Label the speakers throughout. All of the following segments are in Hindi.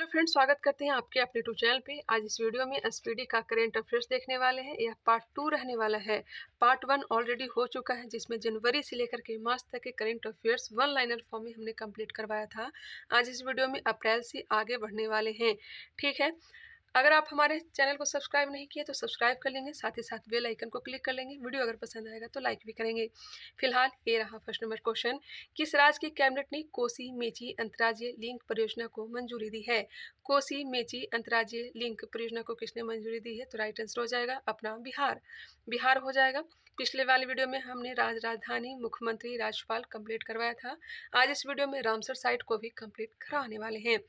Speaker 1: फ्रेंड्स, स्वागत करते हैं आपके अपने यूट्यूब चैनल पे। आज इस वीडियो में एसपीडी का करंट अफेयर्स देखने वाले हैं। यह पार्ट 2 रहने वाला है। पार्ट 1 ऑलरेडी हो चुका है, जिसमें जनवरी से लेकर के मार्च तक के current affairs one liner form में हमने कंप्लीट करवाया था। आज इस वीडियो में अप्रैल से आगे बढ़ने वाले हैं। ठीक है, अगर आप हमारे चैनल को सब्सक्राइब नहीं किए तो सब्सक्राइब कर लेंगे, साथ ही साथ बेल आइकन को क्लिक कर लेंगे। वीडियो अगर पसंद आएगा तो लाइक भी करेंगे। फिलहाल ये रहा फर्स्ट नंबर क्वेश्चन। किस राज्य की कैबिनेट ने कोसी मेची अंतर्राज्यीय लिंक परियोजना को मंजूरी दी है? कोसी मेची अंतर्राज्यीय लिंक परियोजना को किसने मंजूरी दी है? तो राइट आंसर हो जाएगा अपना बिहार। बिहार हो जाएगा। पिछले वाले वीडियो में हमने राजधानी, मुख्यमंत्री, राज्यपाल कंप्लीट करवाया था। आज इस वीडियो में रामसर साइट को भी कंप्लीट कराने वाले हैं।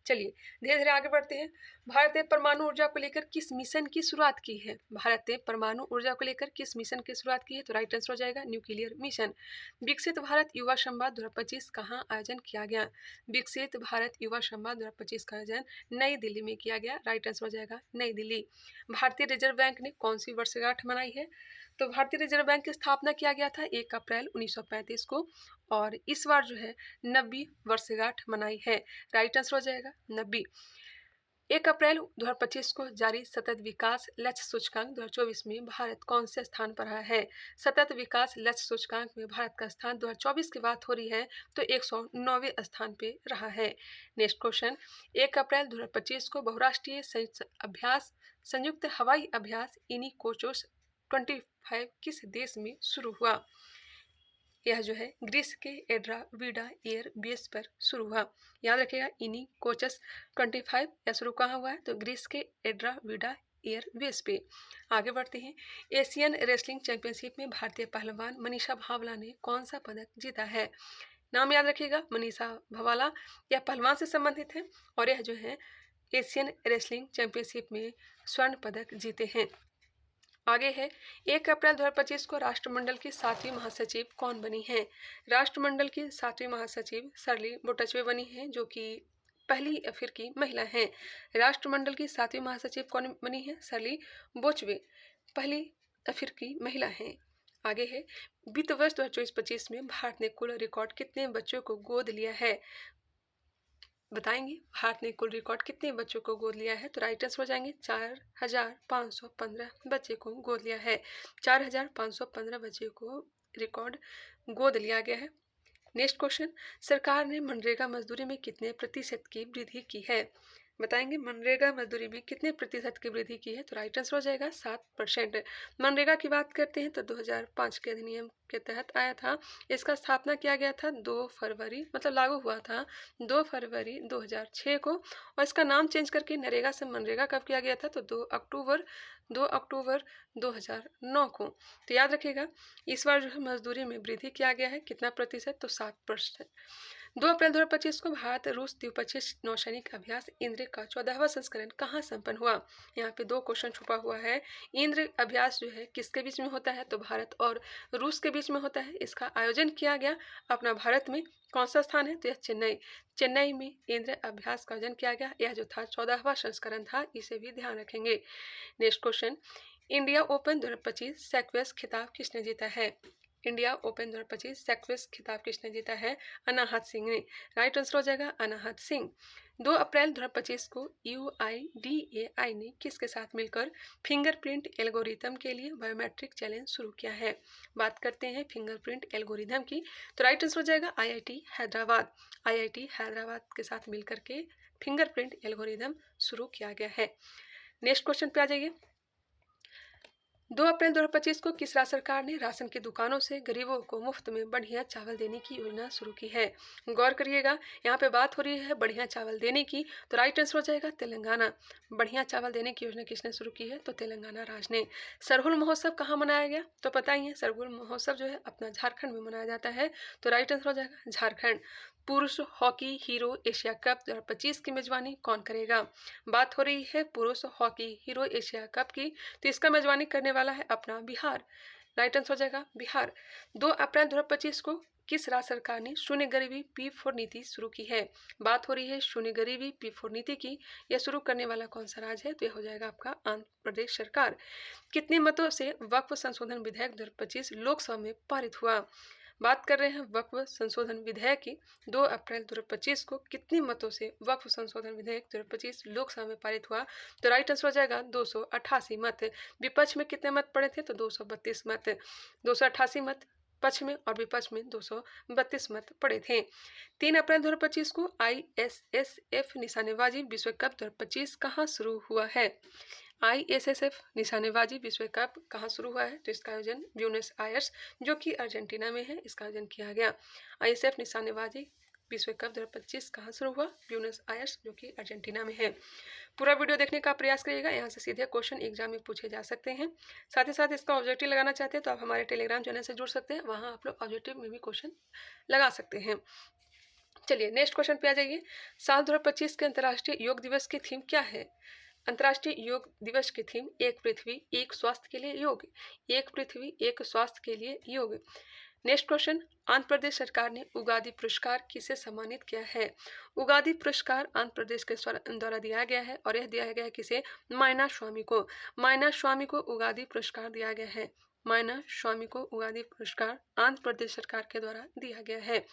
Speaker 1: चलिए धीरे धीरे आगे बढ़ते हैं। भारत ने परमाणु ऊर्जा को लेकर किस मिशन की शुरुआत की है? भारत ने परमाणु ऊर्जा को लेकर किस मिशन की शुरुआत की है? तो राइट आंसर हो जाएगा न्यूक्लियर मिशन। विकसित भारत युवा संवाद 2025 कहाँ आयोजन किया गया? विकसित भारत युवा संवाद 2025 का आयोजन नई दिल्ली में किया गया। राइट आंसर हो जाएगा नई दिल्ली। भारतीय रिजर्व बैंक ने कौन सी वर्षगांठ मनाई है? तो भारतीय रिजर्व बैंक की स्थापना किया गया था 1 अप्रैल 1935 को, और इस बार जो है 90वीं वर्षगांठ मनाई है। राइट आंसर हो जाएगा 90। 1 अप्रैल 2025 को जारी सतत विकास लक्ष्य सूचकांक 2024 में भारत कौन से स्थान पर रहा है? सतत विकास लक्ष्य सूचकांक में भारत का स्थान 2024 की बात हो रही है तो 109वें स्थान पे रहा है। Next question. 1 अप्रैल 2025 को बहुराष्ट्रीय संयुक्त हवाई अभ्यास इनी कोचोस 25 किस देश में शुरू हुआ? यह जो है ग्रीस के एड्राविडा एयर बेस पर शुरू हुआ। याद रखिएगा, इनी कोचस 25 या शुरू कहाँ हुआ है? तो ग्रीस के एड्राविडा एयर बेस पे। आगे बढ़ते हैं। एशियन रेसलिंग चैंपियनशिप में भारतीय पहलवान मनीषा भावला ने कौन सा पदक जीता है? नाम याद रखिएगा, मनीषा भवाला। यह पहलवान से संबंधित है और यह जो है एशियन रेसलिंग चैंपियनशिप में स्वर्ण पदक जीते हैं। आगे है। 1 अप्रैल 2025 को राष्ट्रमंडल की 7वीं महासचिव कौन बनी है? राष्ट्रमंडल की 7वीं महासचिव सरली बोटाचवे बनी है, जो कि पहली फिर की महिला है। राष्ट्रमंडल की 7वीं महासचिव कौन बनी है? सरली बोचवे, पहली फिर की महिला है। आगे है। वित्त वर्ष 2024-25 में भारत ने कुल रिकॉर्ड कितने बच्चों को गोद लिया है? बताएंगे भारत ने कुल रिकॉर्ड कितने बच्चों को गोद लिया है? तो राइट आंसर हो जाएंगे 4515 बच्चे को गोद लिया है। 4515 बच्चे को रिकॉर्ड गोद लिया गया है। Next question. सरकार ने मनरेगा मजदूरी में कितने प्रतिशत की वृद्धि की है? बताएंगे मनरेगा मजदूरी में कितने प्रतिशत की वृद्धि की है? तो राइट आंसर हो जाएगा 7%। मनरेगा की बात करते हैं तो 2005 के अधिनियम के तहत आया था। इसका स्थापना किया गया था 2 फरवरी, मतलब लागू हुआ था 2 फरवरी 2006 को, और इसका नाम चेंज करके नरेगा से मनरेगा कब किया गया था? तो 2 अक्टूबर 2009 को। तो याद रखिएगा, इस बार जो है मजदूरी में वृद्धि किया गया है। कितना प्रतिशत? तो 7%। 2 अप्रैल 2025 को भारत रूस द्विपक्षीय नौसैनिक अभ्यास इंद्र का 14वां संस्करण कहाँ संपन्न हुआ? यहाँ पे 2 क्वेश्चन छुपा हुआ है। इंद्र अभ्यास जो है किसके बीच में होता है? तो भारत और रूस के बीच में होता है। इसका आयोजन किया गया अपना भारत में। कौन सा स्थान है? तो यह चेन्नई में इंद्र अभ्यास का आयोजन किया गया। यह जो था 14वां संस्करण था, इसे भी ध्यान रखेंगे। Next question. इंडिया ओपन 2025 सेक्वेस खिताब किसने जीता है? इंडिया ओपन 2025 सेक्वेस खिताब किसने जीता है? अनाहत सिंह ने। राइट आंसर हो जाएगा अनाहत सिंह। 2 अप्रैल 2025 को UIDAI ने किसके साथ मिलकर फिंगरप्रिंट एल्गोरिथम के लिए बायोमेट्रिक चैलेंज शुरू किया है? बात करते हैं फिंगरप्रिंट एल्गोरिथम की, तो राइट आंसर हो जाएगा IIT हैदराबाद। IIT हैदराबाद के साथ मिलकर के फिंगरप्रिंट एल्गोरिथम शुरू किया गया है। नेक्स्ट क्वेश्चन पे आ जाइए। 2 अप्रैल 2025 को किस राज्य सरकार ने राशन की दुकानों से गरीबों को मुफ्त में बढ़िया चावल देने की योजना शुरू की है? गौर करिएगा, यहाँ पे बात हो रही है बढ़िया चावल देने की, तो राइट आंसर हो जाएगा तेलंगाना। बढ़िया चावल देने की योजना किसने शुरू की है? तो तेलंगाना राज्य ने। सरहुल महोत्सव कहाँ मनाया गया? तो पता ही है, सरहुल महोत्सव जो है अपना झारखंड में मनाया जाता है, तो राइट आंसर हो जाएगा झारखंड। पुरुष हॉकी हीरो एशिया कप 2025 की मेजबानी कौन करेगा? बात हो रही है पुरुष हॉकी हीरो एशिया कप की, तो इसका मेजबानी करने वाला है अपना बिहार। राइट आंसर हो जाएगा बिहार। 2 अप्रैल 2025 को किस राज्य सरकार ने शून्य गरीबी P4 नीति शुरू की है? बात हो रही है शून्य गरीबी P4 नीति की। यह शुरू करने वाला कौन सा राज्य है? तो यह हो जाएगा आपका आंध्र प्रदेश सरकार। कितने मतों से वक्फ संशोधन विधेयक 2025 लोकसभा में पारित हुआ? बात कर रहे हैं वक्फ संशोधन विधेयक की। 2 अप्रैल 2025 को कितने मतों से वक्फ संशोधन विधेयक 2025 लोकसभा में पारित हुआ? तो राइट आंसर हो जाएगा 288 मत। विपक्ष में कितने मत पड़े थे? तो 232 मत। 288 मत पक्ष में और विपक्ष में 232 मत पड़े थे। 3 अप्रैल 2025 को ISSF निशानेबाजी विश्व कप 2025 कहाँ शुरू हुआ है? ISSF निशानेबाजी विश्व कप कहाँ शुरू हुआ है? तो इसका आयोजन ब्यूनस आयर्स जो कि अर्जेंटीना में है, इसका आयोजन किया गया। ISSF निशानेबाजी विश्व कप 2025 कहाँ शुरू हुआ? ब्यूनस आयर्स जो कि अर्जेंटीना में है। पूरा वीडियो देखने का प्रयास करिएगा, यहाँ से सीधे क्वेश्चन एग्जाम में पूछे जा सकते हैं। साथ ही साथ इसका ऑब्जेक्टिव लगाना चाहते हैं तो आप हमारे टेलीग्राम चैनल से जुड़ सकते हैं, वहाँ आप लोग ऑब्जेक्टिव में भी क्वेश्चन लगा सकते हैं। चलिए नेक्स्ट क्वेश्चन पे आ जाइए। साल 2025 के अंतर्राष्ट्रीय योग दिवस की थीम क्या है? अंतर्राष्ट्रीय योग दिवस की थीम एक पृथ्वी एक स्वास्थ्य के लिए योग। एक पृथ्वी एक स्वास्थ्य के लिए योग। नेक्स्ट क्वेश्चन, आंध्र प्रदेश सरकार ने उगादी पुरस्कार किसे सम्मानित किया है? उगादी पुरस्कार आंध्र प्रदेश के द्वारा दिया गया है और यह दिया गया है किसे? मायना स्वामी को। मायना स्वामी को उगादी पुरस्कार दिया गया है। मायना स्वामी को उगादी पुरस्कार आंध्र प्रदेश सरकार के द्वारा दिया गया है।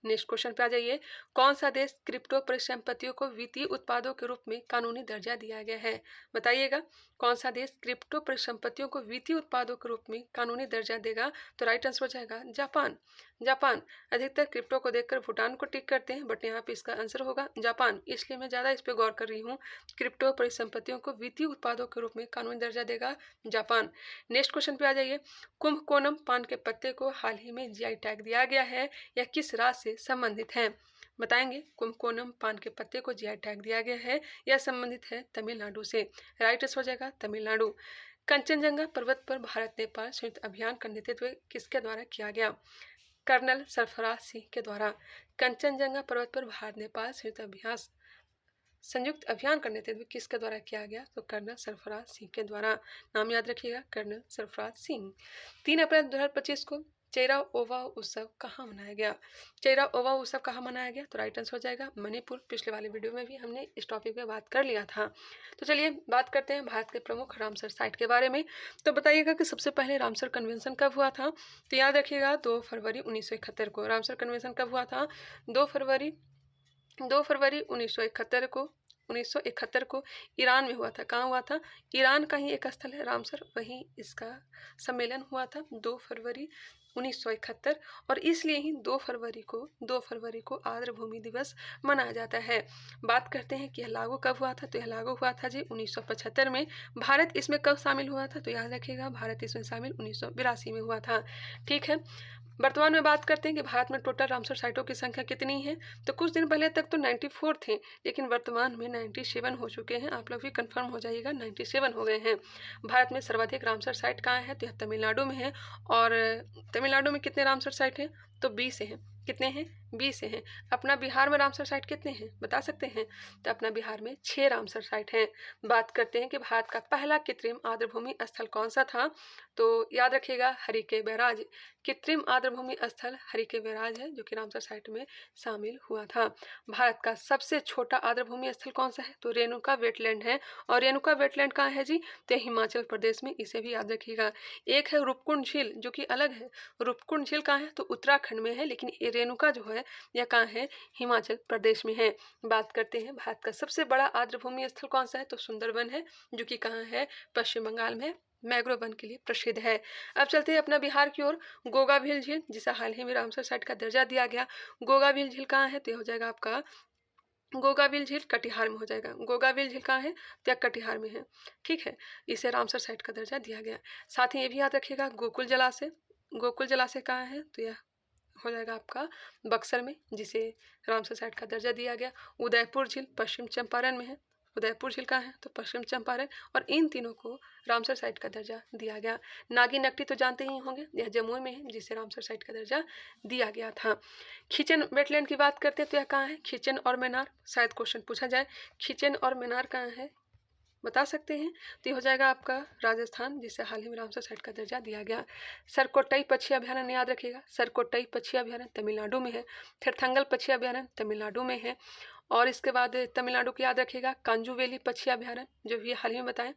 Speaker 1: नेक्स्ट क्वेश्चन पे आ जाइए। कौन सा देश क्रिप्टो परिसंपत्तियों को वित्तीय उत्पादों के रूप में कानूनी दर्जा दिया गया है? बताइएगा, कौन सा देश क्रिप्टो परिसंपत्तियों को वित्तीय उत्पादों के रूप में कानूनी दर्जा देगा? तो राइट आंसर हो जाएगा जापान। जापान। अधिकतर क्रिप्टो को देखकर भूटान को टिक करते हैं, बट यहाँ पे इसका आंसर होगा जापान, इसलिए मैं ज़्यादा इस पर गौर कर रही हूँ। क्रिप्टो परिसंपत्तियों को वित्तीय उत्पादों के रूप में कानूनी दर्जा देगा जापान। नेक्स्ट क्वेश्चन पे आ जाइए। कुंभकोणम पान के पत्ते को हाल ही में GI टैग दिया गया है, यह किस राज्य से संबंधित है? बताएंगे, कुंभकोणम पान के पत्ते को GI टैग दिया गया है, यह संबंधित है तमिलनाडु से। राइट आंसर हो जाएगा तमिलनाडु। कंचनजंगा पर्वत पर भारत नेपाल संयुक्त अभियान का नेतृत्व किसके द्वारा किया गया? कर्नल सरफराज सिंह के द्वारा। कंचनजंगा पर्वत पर भारत नेपाल संयुक्त अभियान का नेतृत्व किसके द्वारा किया गया? तो कर्नल सरफराज सिंह के द्वारा। नाम याद रखिएगा, कर्नल सरफराज सिंह। 3 अप्रैल 2025 को चेरा ओवा उत्सव कहाँ मनाया गया? चेरा ओवा उत्सव कहाँ मनाया गया? तो राइट आंसर हो जाएगा मणिपुर। पिछले वाले वीडियो में भी हमने इस टॉपिक पे बात कर लिया था। तो चलिए बात करते हैं भारत के प्रमुख रामसर साइट के बारे में। तो बताइएगा कि सबसे पहले रामसर कन्वेंशन कब हुआ था? तो याद रखिएगा 2 फरवरी 1971 को। रामसर कन्वेंशन कब हुआ था? 2 फरवरी 1971 को ईरान में हुआ था। कहाँ हुआ था? ईरान का ही एक स्थल है रामसर, वहीं इसका सम्मेलन हुआ था 2 फरवरी 1971, और इसलिए ही 2 फरवरी को आर्द्र भूमि दिवस मनाया जाता है। बात करते हैं कि यह लागू कब हुआ था? तो यह लागू हुआ था जी 1975 में। भारत इसमें कब शामिल हुआ था? तो याद रखिएगा, भारत इसमें शामिल 1982 में हुआ था। ठीक है, वर्तमान में बात करते हैं कि भारत में टोटल रामसर साइटों की संख्या कितनी है। तो कुछ दिन पहले तक तो 94 थे, लेकिन वर्तमान में 97 हो चुके हैं। आप लोग भी कंफर्म हो जाइएगा, 97 हो गए हैं। भारत में सर्वाधिक रामसर साइट कहाँ है? तो यह तमिलनाडु में है। और तमिलनाडु में कितने रामसर साइट हैं? तो 20 हैं। कितने हैं? 20 हैं। अपना बिहार में रामसर साइट कितने हैं बता सकते हैं? तो अपना बिहार में 6 रामसर साइट हैं। बात करते हैं कि भारत का पहला कृत्रिम आर्द्रभूमि स्थल कौन सा था? तो याद रखिएगा हरिके बैराज। कृत्रिम आर्द्रभूमि स्थल हरिके बैराज है, जो कि रामसर साइट में शामिल हुआ था। भारत का सबसे छोटा आर्द्रभूमि स्थल कौन सा है? तो रेणुका वेटलैंड है। और रेणुका वेटलैंड कहाँ है जी? तो हिमाचल प्रदेश में, इसे भी याद रखिएगा। एक है रूपकुंड झील, जो कि अलग है। रूपकुंड झील कहाँ है? तो उत्तराखंड में है, लेकिन रेणुका जो है यह कहाँ है? हिमाचल प्रदेश में है। बात करते हैं भारत का सबसे बड़ा आर्द्रभूमि स्थल कौन सा है? तो सुंदरवन है, जो कि कहाँ है? पश्चिम बंगाल में मैंग्रोव वन के लिए प्रसिद्ध है। अब चलते हैं अपना बिहार की ओर। गोगाभील झील, जिसे हाल ही में रामसर साइट का दर्जा दिया गया, गोगाभील झील कहाँ है? तो यह हो जाएगा आपका गोगाभील झील कटिहार में हो जाएगा। गोगाभील झील कहाँ है? तो कटिहार में है। ठीक है, इसे रामसर साइट का दर्जा दिया गया। साथ ही ये भी याद रखिएगा गोकुल जलाशय। गोकुल जलाशय कहाँ है? तो यह हो जाएगा आपका बक्सर में, जिसे रामसर साइट का दर्जा दिया गया। उदयपुर झील पश्चिम चंपारण में है। उदयपुर झील कहाँ है? तो पश्चिम चंपारण, और इन तीनों को रामसर साइट का दर्जा दिया गया। नागी नकटी तो जानते ही होंगे, यह जमुई में है, जिसे रामसर साइट का दर्जा दिया गया था। खीचन वेटलैंड की बात करते हैं तो यह कहाँ है? खीचन और मैनार, शायद क्वेश्चन पूछा जाए। खीचन और मैनार कहाँ है बता सकते हैं? तो ये हो जाएगा आपका राजस्थान, जिसे हाल ही में रामसर साइट का दर्जा दिया गया। सरकोटई पक्षी अभयारण्य याद रखिएगा, सरकोटई पक्षी अभयारण्य तमिलनाडु में है। थिरथंगल पक्षी अभयारण्य तमिलनाडु में है। और इसके बाद तमिलनाडु को याद रखिएगा कांजूवेली पक्षी अभयारण्य, जो भी हाल ही में बताएं,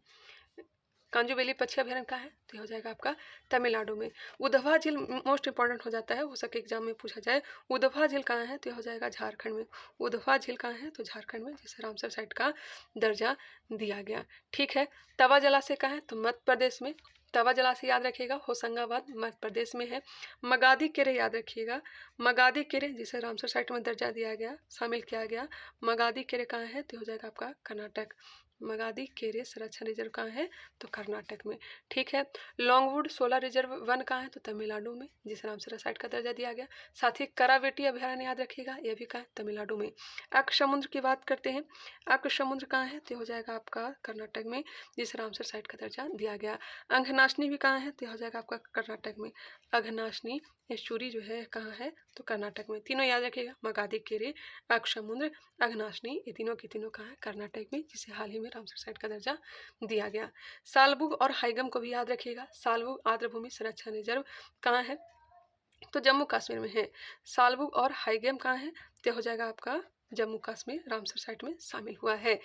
Speaker 1: कांजू वैली पक्षी अभयारण्य कहाँ है, तो ये हो जाएगा आपका तमिलनाडु में। उधवा झील मोस्ट इंपॉर्टेंट हो जाता है, हो सके एग्जाम में पूछा जाए। उधवा झील कहाँ है, तो ये हो जाएगा झारखंड में। उधवा झील कहाँ है, तो झारखंड में, जिसे रामसर साइट का दर्जा दिया गया। ठीक है। तवा जलाशय कहाँ है, तो मध्य प्रदेश में। तवा जलाशय याद रखिएगा होशंगाबाद मध्य प्रदेश में है। मगादी किरे याद रखिएगा, मगादी किरे जिसे रामसर साइट में दर्जा दिया गया, शामिल किया गया। मगादी किरे कहाँ है, तो हो जाएगा आपका कर्नाटक। मगादी केरे संरक्षण रिजर्व कहाँ है, तो कर्नाटक में। ठीक है। लॉन्गवुड सोलर रिजर्व वन कहाँ है, तो तमिलनाडु में, जिसे रामसर साइट का दर्जा दिया गया। साथ ही करावेटी अभयारण्य याद रखिएगा, यह भी कहाँ है, तमिलनाडु में। अक्ष समुद्र की बात करते हैं, अक्ष समुद्र कहाँ है, तो हो जाएगा आपका कर्नाटक में, जिसे रामसर साइट का दर्जा दिया गया। अघनाशिनी भी कहाँ है, तो हो जाएगा आपका कर्नाटक में। अघनाशिनी एस्चुरी जो है कहाँ है, तो कर्नाटक में। तीनों याद रखिएगा, मगादी केरे, अक्ष समुद्र, अघनाशिनी, ये तीनों के तीनों कहाँ है, कर्नाटक में, जिसे हाल ही में रामसर साइट का दर्जा दिया गया। सालबुग और हाइगम को भी याद रखिएगा। सालबुग आर्द्रभूमि संरक्षण रिजर्व कहाँ है, तो जम्मू कश्मीर में है। सालबुग और हाइगम कहाँ है, तो हो जाएगा आपका जम्मू कश्मीर, रामसर साइट में शामिल हुआ है।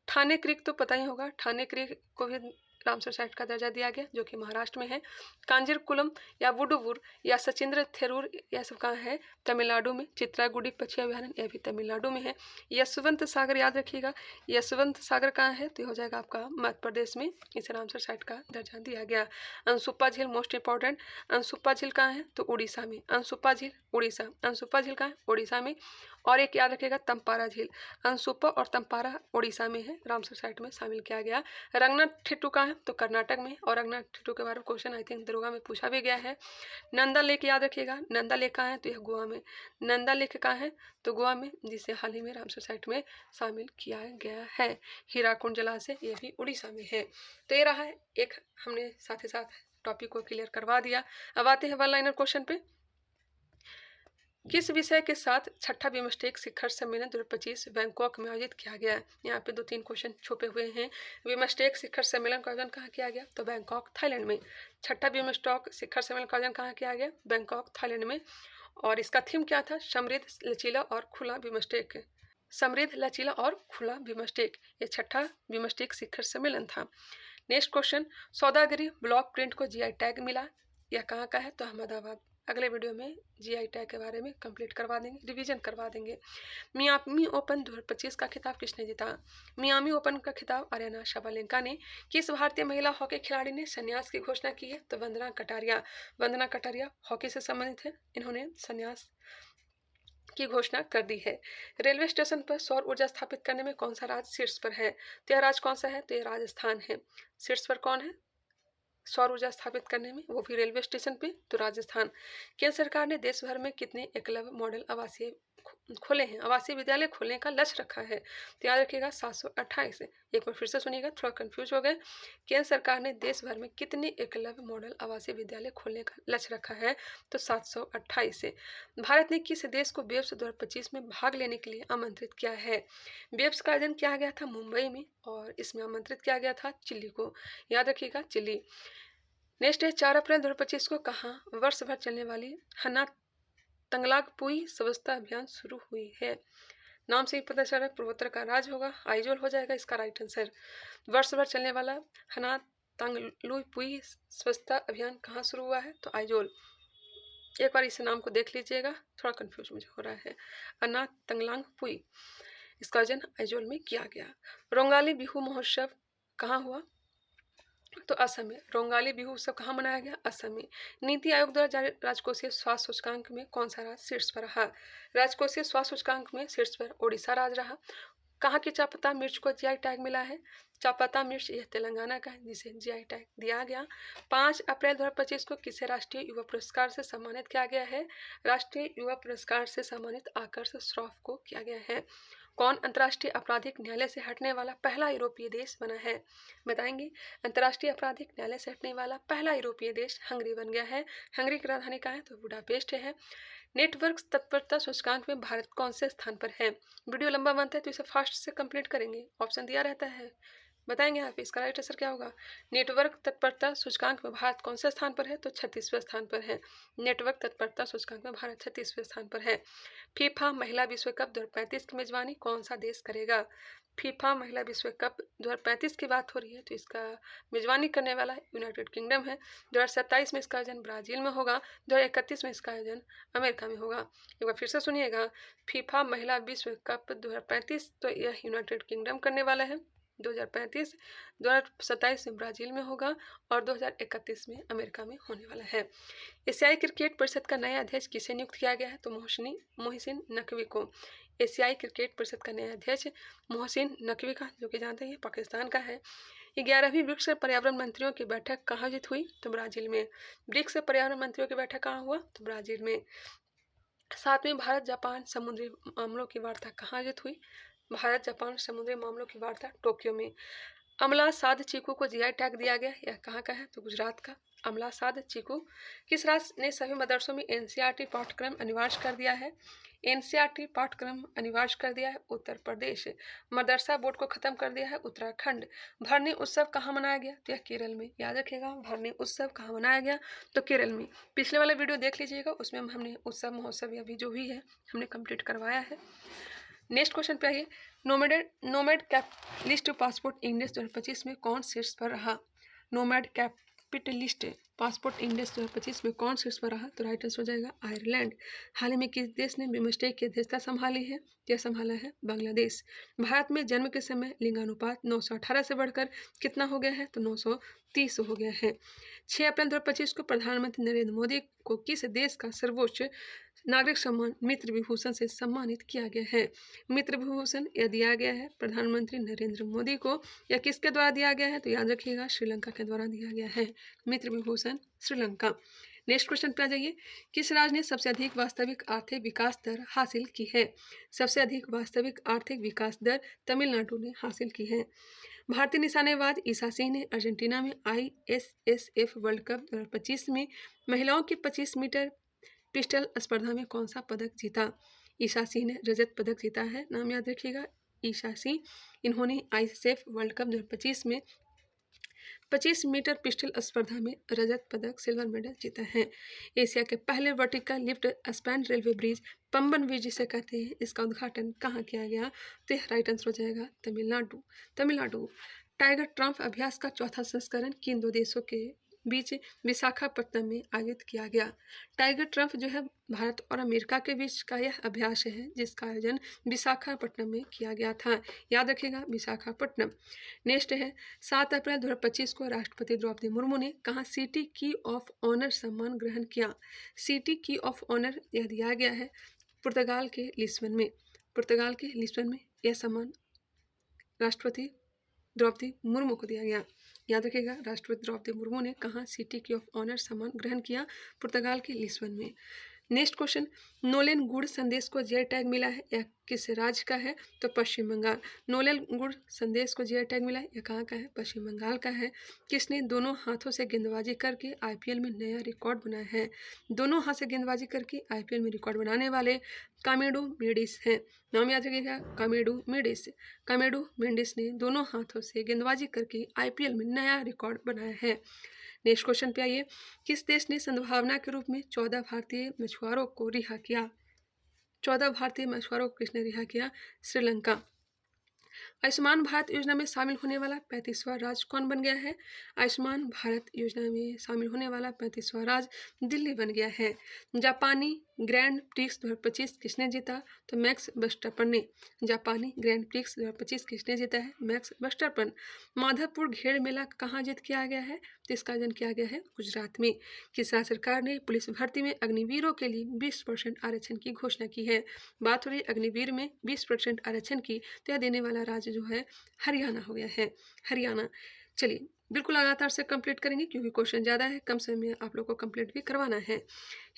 Speaker 1: ठाणे क्रीक तो पता ही होगा, ठाणे क्रीक को भी रामसर साइट का दर्जा दिया गया, जो कि महाराष्ट्र में है। कांजीरकुलम या वुडुवुर या सचिंद्र थेरूर, यह सब कहाँ है, तमिलनाडु में। चित्रागुड़ी पक्षी अभयारण्य, यह भी तमिलनाडु में है। यशवंत सागर याद रखिएगा, यशवंत सागर कहाँ है, तो हो जाएगा आपका मध्य प्रदेश में, इसे रामसर साइट का दर्जा दिया गया। अनसुप्पा झील मोस्ट इंपॉर्टेंट, अनसुप्पा झील कहाँ है, तो उड़ीसा में। अनसुप्पा झील उड़ीसा, अनसुप्पा झील कहाँ है, उड़ीसा में। और एक याद रखिएगा तंपारा झील, अनसुप्पा और तंपारा उड़ीसा में है, रामसर साइट में शामिल किया गया। रंगनाथिट्टू कहाँ है, तो कर्नाटक में। और रंगनाथिट्टू के बारे में क्वेश्चन आई थिंक दरोगा में पूछा भी गया है। नंदा लेक याद रखिएगा, नंदा लेक कहाँ है, तो यह गोवा में। नंदा लेक कहाँ है, तो गोवा में, जिसे हाल ही में रामसर साइट में शामिल किया गया है। हीराकुंड जलाशय, यह भी उड़ीसा में है। तो ये रहा है एक, हमने साथ ही साथ टॉपिक को क्लियर करवा दिया। अब आते हैं वन लाइनर क्वेश्चन पे। किस विषय के साथ छठा बिमस्टेक शिखर सम्मेलन 2025 बैंकॉक में आयोजित किया गया है। यहाँ पे 2-3 क्वेश्चन छुपे हुए हैं। बिमस्टेक शिखर सम्मेलन का आयोजन कहाँ किया गया, तो बैंकॉक थाईलैंड में। छठा बिमस्टेक शिखर सम्मेलन का आयोजन कहाँ किया गया, बैंकॉक थाईलैंड में। और इसका थीम क्या था, समृद्ध, लचीला और खुला बिमस्टेक। समृद्ध, लचीला और खुला बिमस्टेक, ये छठा बिमस्टेक शिखर सम्मेलन था। नेक्स्ट क्वेश्चन, सौदागरी ब्लॉक प्रिंट को जीआई टैग मिला, यह कहाँ का है, तो अहमदाबाद। अगले वीडियो में जीआई टैग के बारे में कंप्लीट करवा देंगे, रिवीजन करवा देंगे। मियामी ओपन 2025 का खिताब किसने जीता। मियामी ओपन का खिताब अरेना शबालेंका ने। किस भारतीय महिला हॉकी खिलाड़ी ने संन्यास की घोषणा की है, तो वंदना कटारिया। वंदना कटारिया हॉकी से संबंधित है, इन्होंने संन्यास की घोषणा कर दी है। रेलवे स्टेशन पर सौर ऊर्जा स्थापित करने में कौन सा राज्य शीर्ष पर है, तो यह राज्य कौन सा है, तो यह राजस्थान है। शीर्ष पर कौन है सौर ऊर्जा स्थापित करने में, वो भी रेलवे स्टेशन पे, तो राजस्थान। केंद्र सरकार ने देश भर में कितने एकलव्य मॉडल आवासीय खोले हैं, आवासीय विद्यालय खोलने का लक्ष्य रखा है, तो याद रखिएगा 728। एक बार फिर से सुनिएगा, थोड़ा कंफ्यूज हो गए। केंद्र सरकार ने देश भर में कितने एकलव्य मॉडल आवासीय विद्यालय खोलने का लक्ष्य रखा है, तो 728 से। भारत ने किस देश को वेब्स 2025 में भाग लेने के लिए आमंत्रित किया है। वेब्स का आयोजन किया गया था मुंबई में, और इसमें आमंत्रित किया गया था चिली को, याद रखिएगा चिली। नेक्स्ट है 4 अप्रैल 2025 को कहाँ वर्ष भर चलने वाली हना तंगलाकपुई स्वच्छता अभियान शुरू हुई है। नाम से ही पता चल रहा है पूर्वोत्तर का राज्य होगा, आइजोल हो जाएगा इसका राइट आंसर। वर्ष भर चलने वाला हना तंगलुपुई स्वच्छता अभियान कहाँ शुरू हुआ है, तो आइजोल। एक बार इस नाम को देख लीजिएगा, थोड़ा कंफ्यूज मुझे हो रहा है। अना तंगलांगपुई, इसका आयोजन आइजोल में किया गया। रोंगाली बिहू महोत्सव कहाँ हुआ, तो असम में। रोंगाली बिहू उत्सव कहाँ मनाया गया, असम में। नीति आयोग द्वारा जारी राजकोषीय स्वास्थ्य सूचकांक में कौन सा राज्य शीर्ष पर रहा। राजकोषीय स्वास्थ्य सूचकांक में शीर्ष पर ओडिशा राज्य रहा। कहाँ की चापत्ता मिर्च को जीआई टैग मिला है, चापत्ता मिर्च यह तेलंगाना का है, जिसे जीआई टैग दिया गया। 5 अप्रैल 2025 को किसे राष्ट्रीय युवा पुरस्कार से सम्मानित किया गया है। राष्ट्रीय युवा पुरस्कार से सम्मानित आकर्ष श्रॉफ को किया गया है। कौन अंतर्राष्ट्रीय आपराधिक न्यायालय से हटने वाला पहला यूरोपीय देश बना है, बताएंगे। अंतर्राष्ट्रीय आपराधिक न्यायालय से हटने वाला पहला यूरोपीय देश हंगरी बन गया है। हंगरी की राजधानी कहाँ है, तो बुडापेस्ट है। नेटवर्क तत्परता सूचकांक में भारत कौन से स्थान पर है। वीडियो लंबा बनता है तो इसे फास्ट से कंप्लीट करेंगे, ऑप्शन दिया रहता है, बताएंगे आप। इसका राइट आंसर क्या होगा। नेटवर्क तत्परता सूचकांक में भारत कौन से स्थान पर है, तो 36वें स्थान पर है। नेटवर्क तत्परता सूचकांक में भारत 36वें स्थान पर है। फीफा महिला विश्व कप 2035 की मेजबानी कौन सा देश करेगा, फीफा महिला विश्व कप 2035 की बात हो रही है, तो इसका मेजबानी करने वाला यूनाइटेड किंगडम है। 2027 में इसका आयोजन ब्राज़ील में होगा। 2031 में इसका आयोजन अमेरिका में होगा। एक बार फिर से सुनिएगा, फीफा महिला विश्व कप 2035 तो यह यूनाइटेड किंगडम करने वाला है। 2035 2027 में ब्राज़ील में होगा और 2031 में अमेरिका में होने वाला है। एशियाई क्रिकेट परिषद का नया अध्यक्ष किसे नियुक्त किया गया है? तो मोहसिन नकवी को। एशियाई क्रिकेट परिषद का नया अध्यक्ष मोहसिन नकवी का, जो कि जानते हैं पाकिस्तान का है। 11वीं ब्रिक्स पर्यावरण मंत्रियों की बैठक कहाँ आयोजित हुई? तो ब्राज़ील में। ब्रिक्स पर्यावरण मंत्रियों की बैठक कहाँ हुआ? तो ब्राज़ील में। 7वीं भारत जापान समुद्री मामलों की वार्ता कहाँ आयोजित हुई? भारत जापान समुद्री मामलों की वार्ता टोक्यो में। अमला साध चीकू को जीआई टैग दिया गया, यह कहाँ का है? तो गुजरात का। अमला साध चीकू। किस राज्य ने सभी मदरसों में एनसीईआरटी पाठ्यक्रम अनिवार्य कर दिया है? एनसीईआरटी पाठ्यक्रम अनिवार्य कर दिया है उत्तर प्रदेश। मदरसा बोर्ड को खत्म कर दिया है उत्तराखंड। भरनी उत्सव कहाँ मनाया गया? तो यह केरल में। याद रखिएगा, भरनी उत्सव कहाँ मनाया गया? तो केरल में। पिछले वाला वीडियो देख लीजिएगा, उसमें हमने उत्सव महोत्सव या भी जो भी है हमने कंप्लीट करवाया है। नेक्स्ट क्वेश्चन पे आइए। नोमैड कैपिटलिस्ट पासपोर्ट इंडेक्स 2025 में कौन शीर्ष पर रहा? नोमैड कैपिटलिस्ट पासपोर्ट इंडेक्स 2025 में कौन शीर्ष पर रहा? तो राइट आंसर हो जाएगा आयरलैंड। हाल ही में किस देश ने बिमस्टेक की अध्यक्षता संभाली है? यह संभाला है बांग्लादेश। भारत में जन्म के समय लिंगानुपात 918 से बढ़कर कितना हो गया है? तो 930 हो गया है। 6 अप्रैल 2025 को प्रधानमंत्री नरेंद्र मोदी को किस देश का सर्वोच्च नागरिक सम्मान मित्र विभूषण से सम्मानित किया गया है? मित्र विभूषण यह दिया गया है प्रधानमंत्री नरेंद्र मोदी को। यह किसके द्वारा दिया गया है? तो याद रखिएगा, श्रीलंका के द्वारा दिया गया है मित्र विभूषण श्रीलंका। नेक्स्ट क्वेश्चन पे आ जाइए। किस राज्य ने सबसे अधिक वास्तविक आर्थिक विकास दर हासिल की है? सबसे अधिक वास्तविक आर्थिक विकास दर तमिलनाडु ने हासिल की है। भारतीय निशानेबाज ईशा सिंह ने अर्जेंटीना में ISSF वर्ल्ड कप 2025 में महिलाओं की 25 मीटर पिस्टल स्पर्धा में कौन सा पदक जीता? ईशा सिंह ने रजत पदक जीता है, नाम याद रखिएगा, ईशा सिंह। इन्होंने ISSF वर्ल्ड कप 2025 में 25 मीटर पिस्टल स्पर्धा में रजत पदक सिल्वर मेडल जीता है। एशिया के पहले vertical lift span railway bridge Pamban bridge जिसे कहते हैं, इसका उद्घाटन कहाँ किया गया? तो राइट आंसर हो जाएगा तमिलनाडु। टाइगर ट्रम्प अभ्यास का चौथा संस्करण किन दो देशों के बीच विशाखापट्टनम में आयोजित किया गया? टाइगर ट्रम्प जो है भारत और अमेरिका के बीच का यह अभ्यास है, जिसका आयोजन विशाखापट्टनम में किया गया था। याद रखिएगा, विशाखापट्टनम। नेक्स्ट है 7 अप्रैल 2025 को राष्ट्रपति द्रौपदी मुर्मू ने कहाँ सिटी की ऑफ ऑनर सम्मान ग्रहण किया? सिटी की ऑफ ऑनर यह दिया गया है पुर्तगाल के लिस्बन में यह सम्मान राष्ट्रपति द्रौपदी मुर्मू को दिया गया। याद रखिएगा, राष्ट्रपति द्रौपदी मुर्मू ने कहाँ सिटी की ऑफ ऑनर सम्मान ग्रहण किया? पुर्तगाल के लिस्बन में। नेक्स्ट क्वेश्चन, नोलेन गुड़ संदेश को जीआई टैग मिला है, यह किस राज्य का है? तो पश्चिम बंगाल। नोलेन गुड़ संदेश को जीआई टैग मिला है, यह कहाँ का है? पश्चिम बंगाल का है। किसने दोनों हाथों से गेंदबाजी करके आईपीएल में नया रिकॉर्ड बनाया है? दोनों हाथ से गेंदबाजी करके आईपीएल में रिकॉर्ड बनाने वाले कामेडो मेंडिस हैं, नाम याद रखिएगा, कामेडो मेंडिस ने दोनों हाथों से गेंदबाजी करके आईपीएल में नया रिकॉर्ड बनाया है। नेक्स्ट क्वेश्चन पे आइए। किस देश ने सद्भावना के रूप में 14 भारतीय मछुआरों को रिहा किया? 14 भारतीय मछुआरों को किसने रिहा किया? श्रीलंका। आयुष्मान भारत योजना में शामिल होने वाला 35वां राज्य कौन बन गया है? आयुष्मान भारत योजना में शामिल होने वाला 35वां राज्य दिल्ली बन गया है। जापानी ग्रैंड प्रिक्स 2025 किसने जीता? तो मैक्स वर्स्टैपन ने। जापानी ग्रैंड प्रिक्स 2025 किसने जीता है? Max Verstappen. माधवपुर घेर मेला कहाँ आयोजित किया गया है? तो इसका आयोजन किया गया है गुजरात में। किस राज्य सरकार ने पुलिस भर्ती में अग्निवीरों के लिए 20% आरक्षण की घोषणा की है? बात हो रही अग्निवीर में 20% आरक्षण की, तो यह देने वाला राज्य जो है हरियाणा हो गया है, हरियाणा। चलिए बिल्कुल लगातार से कंप्लीट करेंगे क्योंकि क्वेश्चन ज़्यादा है, कम समय में आप लोग को कंप्लीट भी करवाना है।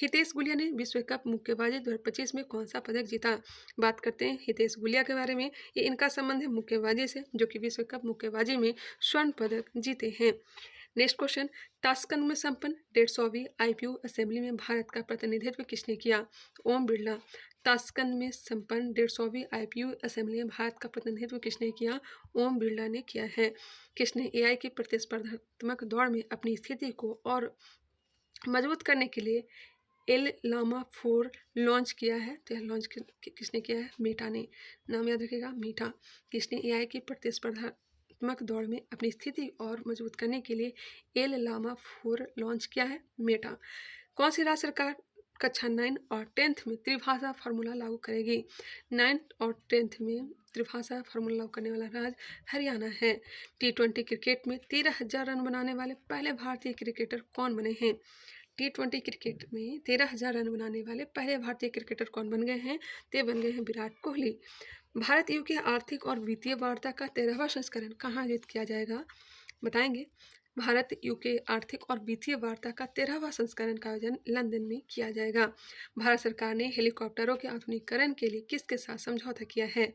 Speaker 1: हितेश गुलिया ने विश्व कप मुक्केबाजी 2025 में कौन सा पदक जीता? बात करते हैं हितेश गुलिया के बारे में। ये इनका संबंध है मुक्केबाजी से, जो कि विश्व कप मुक्केबाजी में स्वर्ण पदक जीते हैं। नेक्स्ट क्वेश्चन, ताशकंद में संपन्न 150वीं IPU असेंबली में भारत का प्रतिनिधित्व किसने किया? ओम बिरला। ताशकंद में संपन्न 150वीं IPU असेंबली में भारत का प्रतिनिधित्व किसने किया? ओम बिरला ने किया है। किसने AI की प्रतिस्पर्धात्मक दौड़ में अपनी स्थिति को और मजबूत करने के लिए एल लामा 4 लॉन्च किया है, तो यह लॉन्च किसने किया है? मेटा ने। नाम याद रखिएगा, मेटा। किसने एआई की प्रतिस्पर्धात्मक दौड़ में अपनी स्थिति और मजबूत करने के लिए एल लामा 4 लॉन्च किया है? मेटा। कौन सी राज्य सरकार कक्षा 9 और 10th में त्रिभाषा फार्मूला लागू करेगी? 9th और 10th में त्रिभाषा फार्मूला लागू करने वाला राज्य हरियाणा है। T20 क्रिकेट में 13,000 रन बनाने वाले पहले भारतीय क्रिकेटर कौन बने हैं? T20 क्रिकेट में 13,000 रन बनाने वाले पहले भारतीय क्रिकेटर कौन बन गए हैं? ते बन गए हैं विराट कोहली। भारत यूके आर्थिक और वित्तीय वार्ता का 13वां संस्करण कहाँ आयोजित किया जाएगा? बताएंगे। भारत यूके आर्थिक और वित्तीय वार्ता का 13वां संस्करण का आयोजन लंदन में किया जाएगा। भारत सरकार ने हेलीकॉप्टरों के आधुनिकीकरण के लिए किसके साथ समझौता किया है?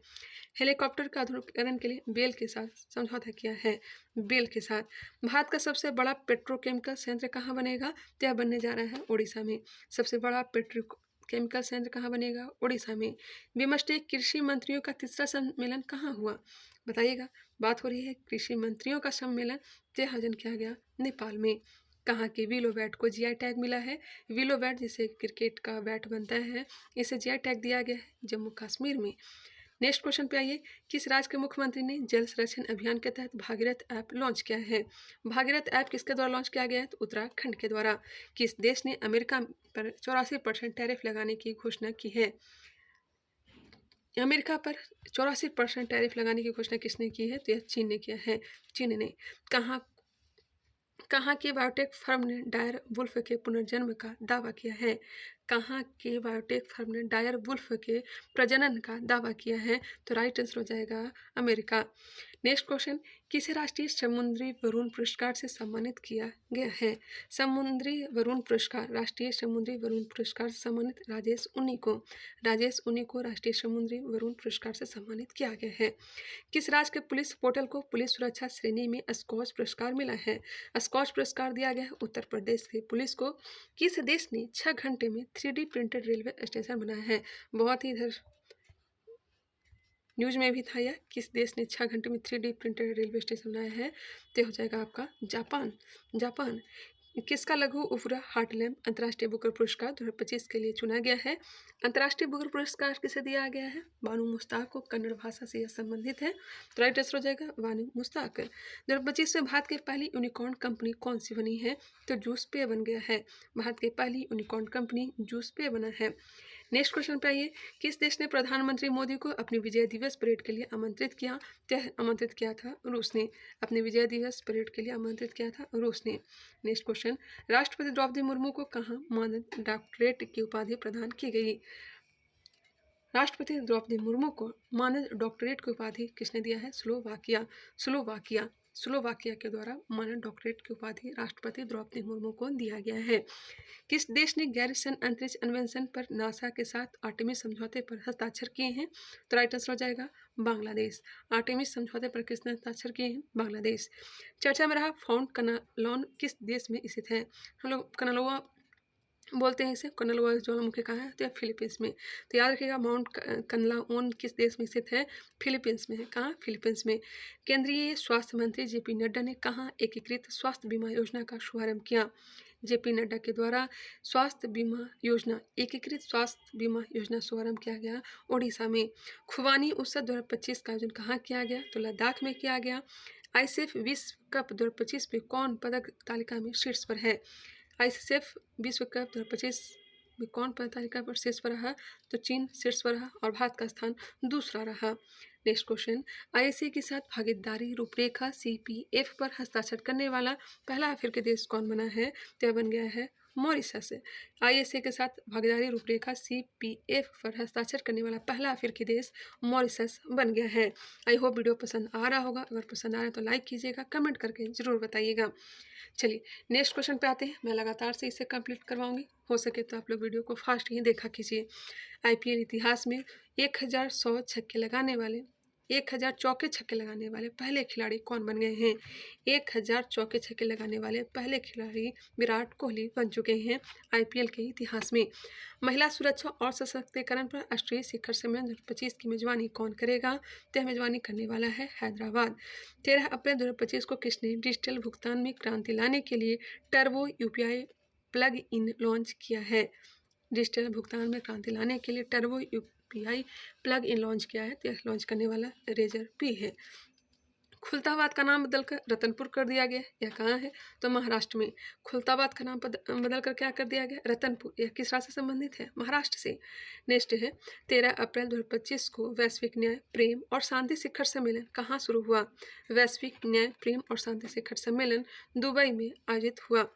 Speaker 1: हेलीकॉप्टर के आधुनिकीकरण के लिए बेल के साथ समझौता किया है, बेल के साथ। भारत का सबसे बड़ा पेट्रोकेमिकल संयंत्र कहाँ बनेगा? तो यह बनने जा रहा है उड़ीसा में। सबसे बड़ा पेट्रोकेमिकल संयंत्र कहाँ बनेगा? उड़ीसा में। बिमस्टेक कृषि मंत्रियों का तीसरा सम्मेलन कहाँ हुआ? बताइएगा। बात हो रही है कृषि मंत्रियों का सम्मेलन, जो आयोजन किया गया नेपाल में। कहाँ के विलो बैट को जीआई टैग मिला है? विलो बैट जिसे क्रिकेट का बैट बनता है, इसे जीआई टैग दिया गया है जम्मू कश्मीर में। नेक्स्ट क्वेश्चन पे आइए। किस राज्य के मुख्यमंत्री ने जल संरक्षण अभियान के तहत भागीरथ ऐप लॉन्च किया है? भागीरथ ऐप किसके द्वारा लॉन्च किया गया है? तो उत्तराखंड के द्वारा। किस देश ने अमेरिका पर 84% टैरिफ लगाने की घोषणा की है? अमेरिका पर 84% टैरिफ लगाने की घोषणा किसने की है? तो यह चीन ने किया है, चीन ने। कहाँ की बायोटेक फर्म ने डायर वुल्फ के पुनर्जन्म का दावा किया है? कहाँ के बायोटेक फर्म ने डायर वुल्फ के प्रजनन का दावा किया है? तो राइट आंसर हो जाएगा अमेरिका। Next question. किसे राष्ट्रीय समुद्री वरुण पुरस्कार से सम्मानित किया गया है? समुद्री वरुण पुरस्कार, राष्ट्रीय समुद्री वरुण पुरस्कार से सम्मानित राजेश उन्नी को, राजेश उन्नी को राष्ट्रीय समुद्री वरुण पुरस्कार से सम्मानित किया गया है। किस राज्य के पुलिस पोर्टल को पुलिस सुरक्षा श्रेणी में स्कॉच पुरस्कार मिला है? स्कॉच पुरस्कार दिया गया है उत्तर प्रदेश की पुलिस को। किस देश ने 6 घंटे में 3D प्रिंटेड रेलवे स्टेशन बनाया है? बहुत ही इधर न्यूज में भी था यह। किस देश ने 6 घंटे में 3D प्रिंटेड रेलवे स्टेशन बनाया है? तो हो जाएगा आपका जापान। जापान। किसका लघु उपग्रह हार्टलैंड अंतर्राष्ट्रीय बुकर पुरस्कार 2025 के लिए चुना गया है? अंतर्राष्ट्रीय बुकर पुरस्कार किसे दिया गया है? बानू मुश्ताक को। कन्नड़ भाषा से यह संबंधित है, तो राइट आंसर हो जाएगा बानू मुश्ताक। 2025 में भारत की पहली यूनिकॉर्न कंपनी कौन सी बनी है? तो जूस पे बन गया है। भारत की पहली यूनिकॉर्न कंपनी जूस पे बना है। नेक्स्ट क्वेश्चन पे आइए। किस देश ने प्रधानमंत्री मोदी को अपनी विजय दिवस परेड के लिए आमंत्रित किया? आमंत्रित किया था रूस ने। अपने विजय दिवस परेड के लिए आमंत्रित किया था रूस ने। Next question. राष्ट्रपति द्रौपदी मुर्मू को कहाँ मानद डॉक्टरेट की उपाधि प्रदान की गई? राष्ट्रपति द्रौपदी मुर्मू को मानद डॉक्टरेट की उपाधि किसने दिया है? स्लोवाकिया के द्वारा मानद डॉक्टरेट की उपाधि राष्ट्रपति द्रौपदी मुर्मू को दिया गया है। किस देश ने गैरिसन अंतरिक्ष अन्वेषण पर नासा के साथ आर्टेमिस समझौते पर हस्ताक्षर किए हैं? तो राइट आंसर हो जाएगा बांग्लादेश। आर्टेमिस समझौते पर किसने हस्ताक्षर किए हैं? बांग्लादेश। चर्चा में रहा माउंट कनालोन किस देश में स्थित है? हम लोग कनालोआ बोलते हैं इसे। कनलवा ज्वालामुखी कहाँ है? तो यह फिलीपींस में। तो याद रखिएगा माउंट कनलाओन किस देश में स्थित है? फिलीपींस में है। कहाँ? फिलीपींस में। केंद्रीय स्वास्थ्य मंत्री जेपी नड्डा ने कहाँ एकीकृत स्वास्थ्य बीमा योजना का शुभारंभ किया? जेपी नड्डा के द्वारा स्वास्थ्य बीमा योजना, एकीकृत स्वास्थ्य बीमा योजना शुभारंभ किया गया उड़ीसा में। खुबानी उत्सव 2025 का आयोजन कहाँ किया गया? तो लद्दाख में किया गया। आईसीएफ विश्व कप 2025 में कौन पदक तालिका में शीर्ष पर है? आईसीएफ विश्व कप 2025 में कौन पदक तालिका पर शीर्ष पर रहा? तो चीन शीर्ष पर रहा और भारत का स्थान दूसरा रहा। Next question. आईएसए के साथ भागीदारी रूपरेखा सीपीएफ पर हस्ताक्षर करने वाला पहला अफ्रीकी देश कौन बना है? तो यह बन गया है मॉरिशस। आईएसए के साथ भागीदारी रूपरेखा सीपीएफ पर हस्ताक्षर करने वाला पहला अफ्रीकी देश मॉरिशस बन गया है। आई होप वीडियो पसंद आ रहा होगा। अगर पसंद आ रहा है तो लाइक कीजिएगा, कमेंट करके ज़रूर बताइएगा। चलिए नेक्स्ट क्वेश्चन पे आते हैं। मैं लगातार से इसे कंप्लीट करवाऊंगी, हो सके तो आप लोग वीडियो को फास्ट ही देखा कीजिए। आईपीएल इतिहास में 1000 छक्के लगाने वाले 1000 चौके छक्के लगाने वाले पहले खिलाड़ी कौन बन गए हैं? 1000 चौके छक्के लगाने वाले पहले खिलाड़ी विराट कोहली बन चुके हैं आईपीएल के इतिहास में। महिला सुरक्षा और सशक्तिकरण पर राष्ट्रीय शिखर सम्मेलन 2025 की मेजबानी कौन करेगा? तो मेजबानी करने वाला है हैदराबाद। 13 अप्रैल 2025 को किसने डिजिटल भुगतान में क्रांति लाने के लिए turbo UPI plug in launch किया है? डिजिटल भुगतान में क्रांति लाने के लिए turbo UPI plug in launch किया है। तो यह लॉन्च करने वाला रेजर पी है। खुलताबाद का नाम बदलकर रतनपुर कर दिया गया। यह कहाँ है? तो महाराष्ट्र में। खुलताबाद का नाम बदलकर क्या कर दिया गया? रतनपुर। यह किस राज्य से संबंधित है? महाराष्ट्र से। नेक्स्ट है 13 अप्रैल 2025 को वैश्विक न्याय प्रेम और शांति शिखर सम्मेलन कहाँ शुरू हुआ? वैश्विक न्याय प्रेम और शांति शिखर सम्मेलन दुबई में आयोजित हुआ।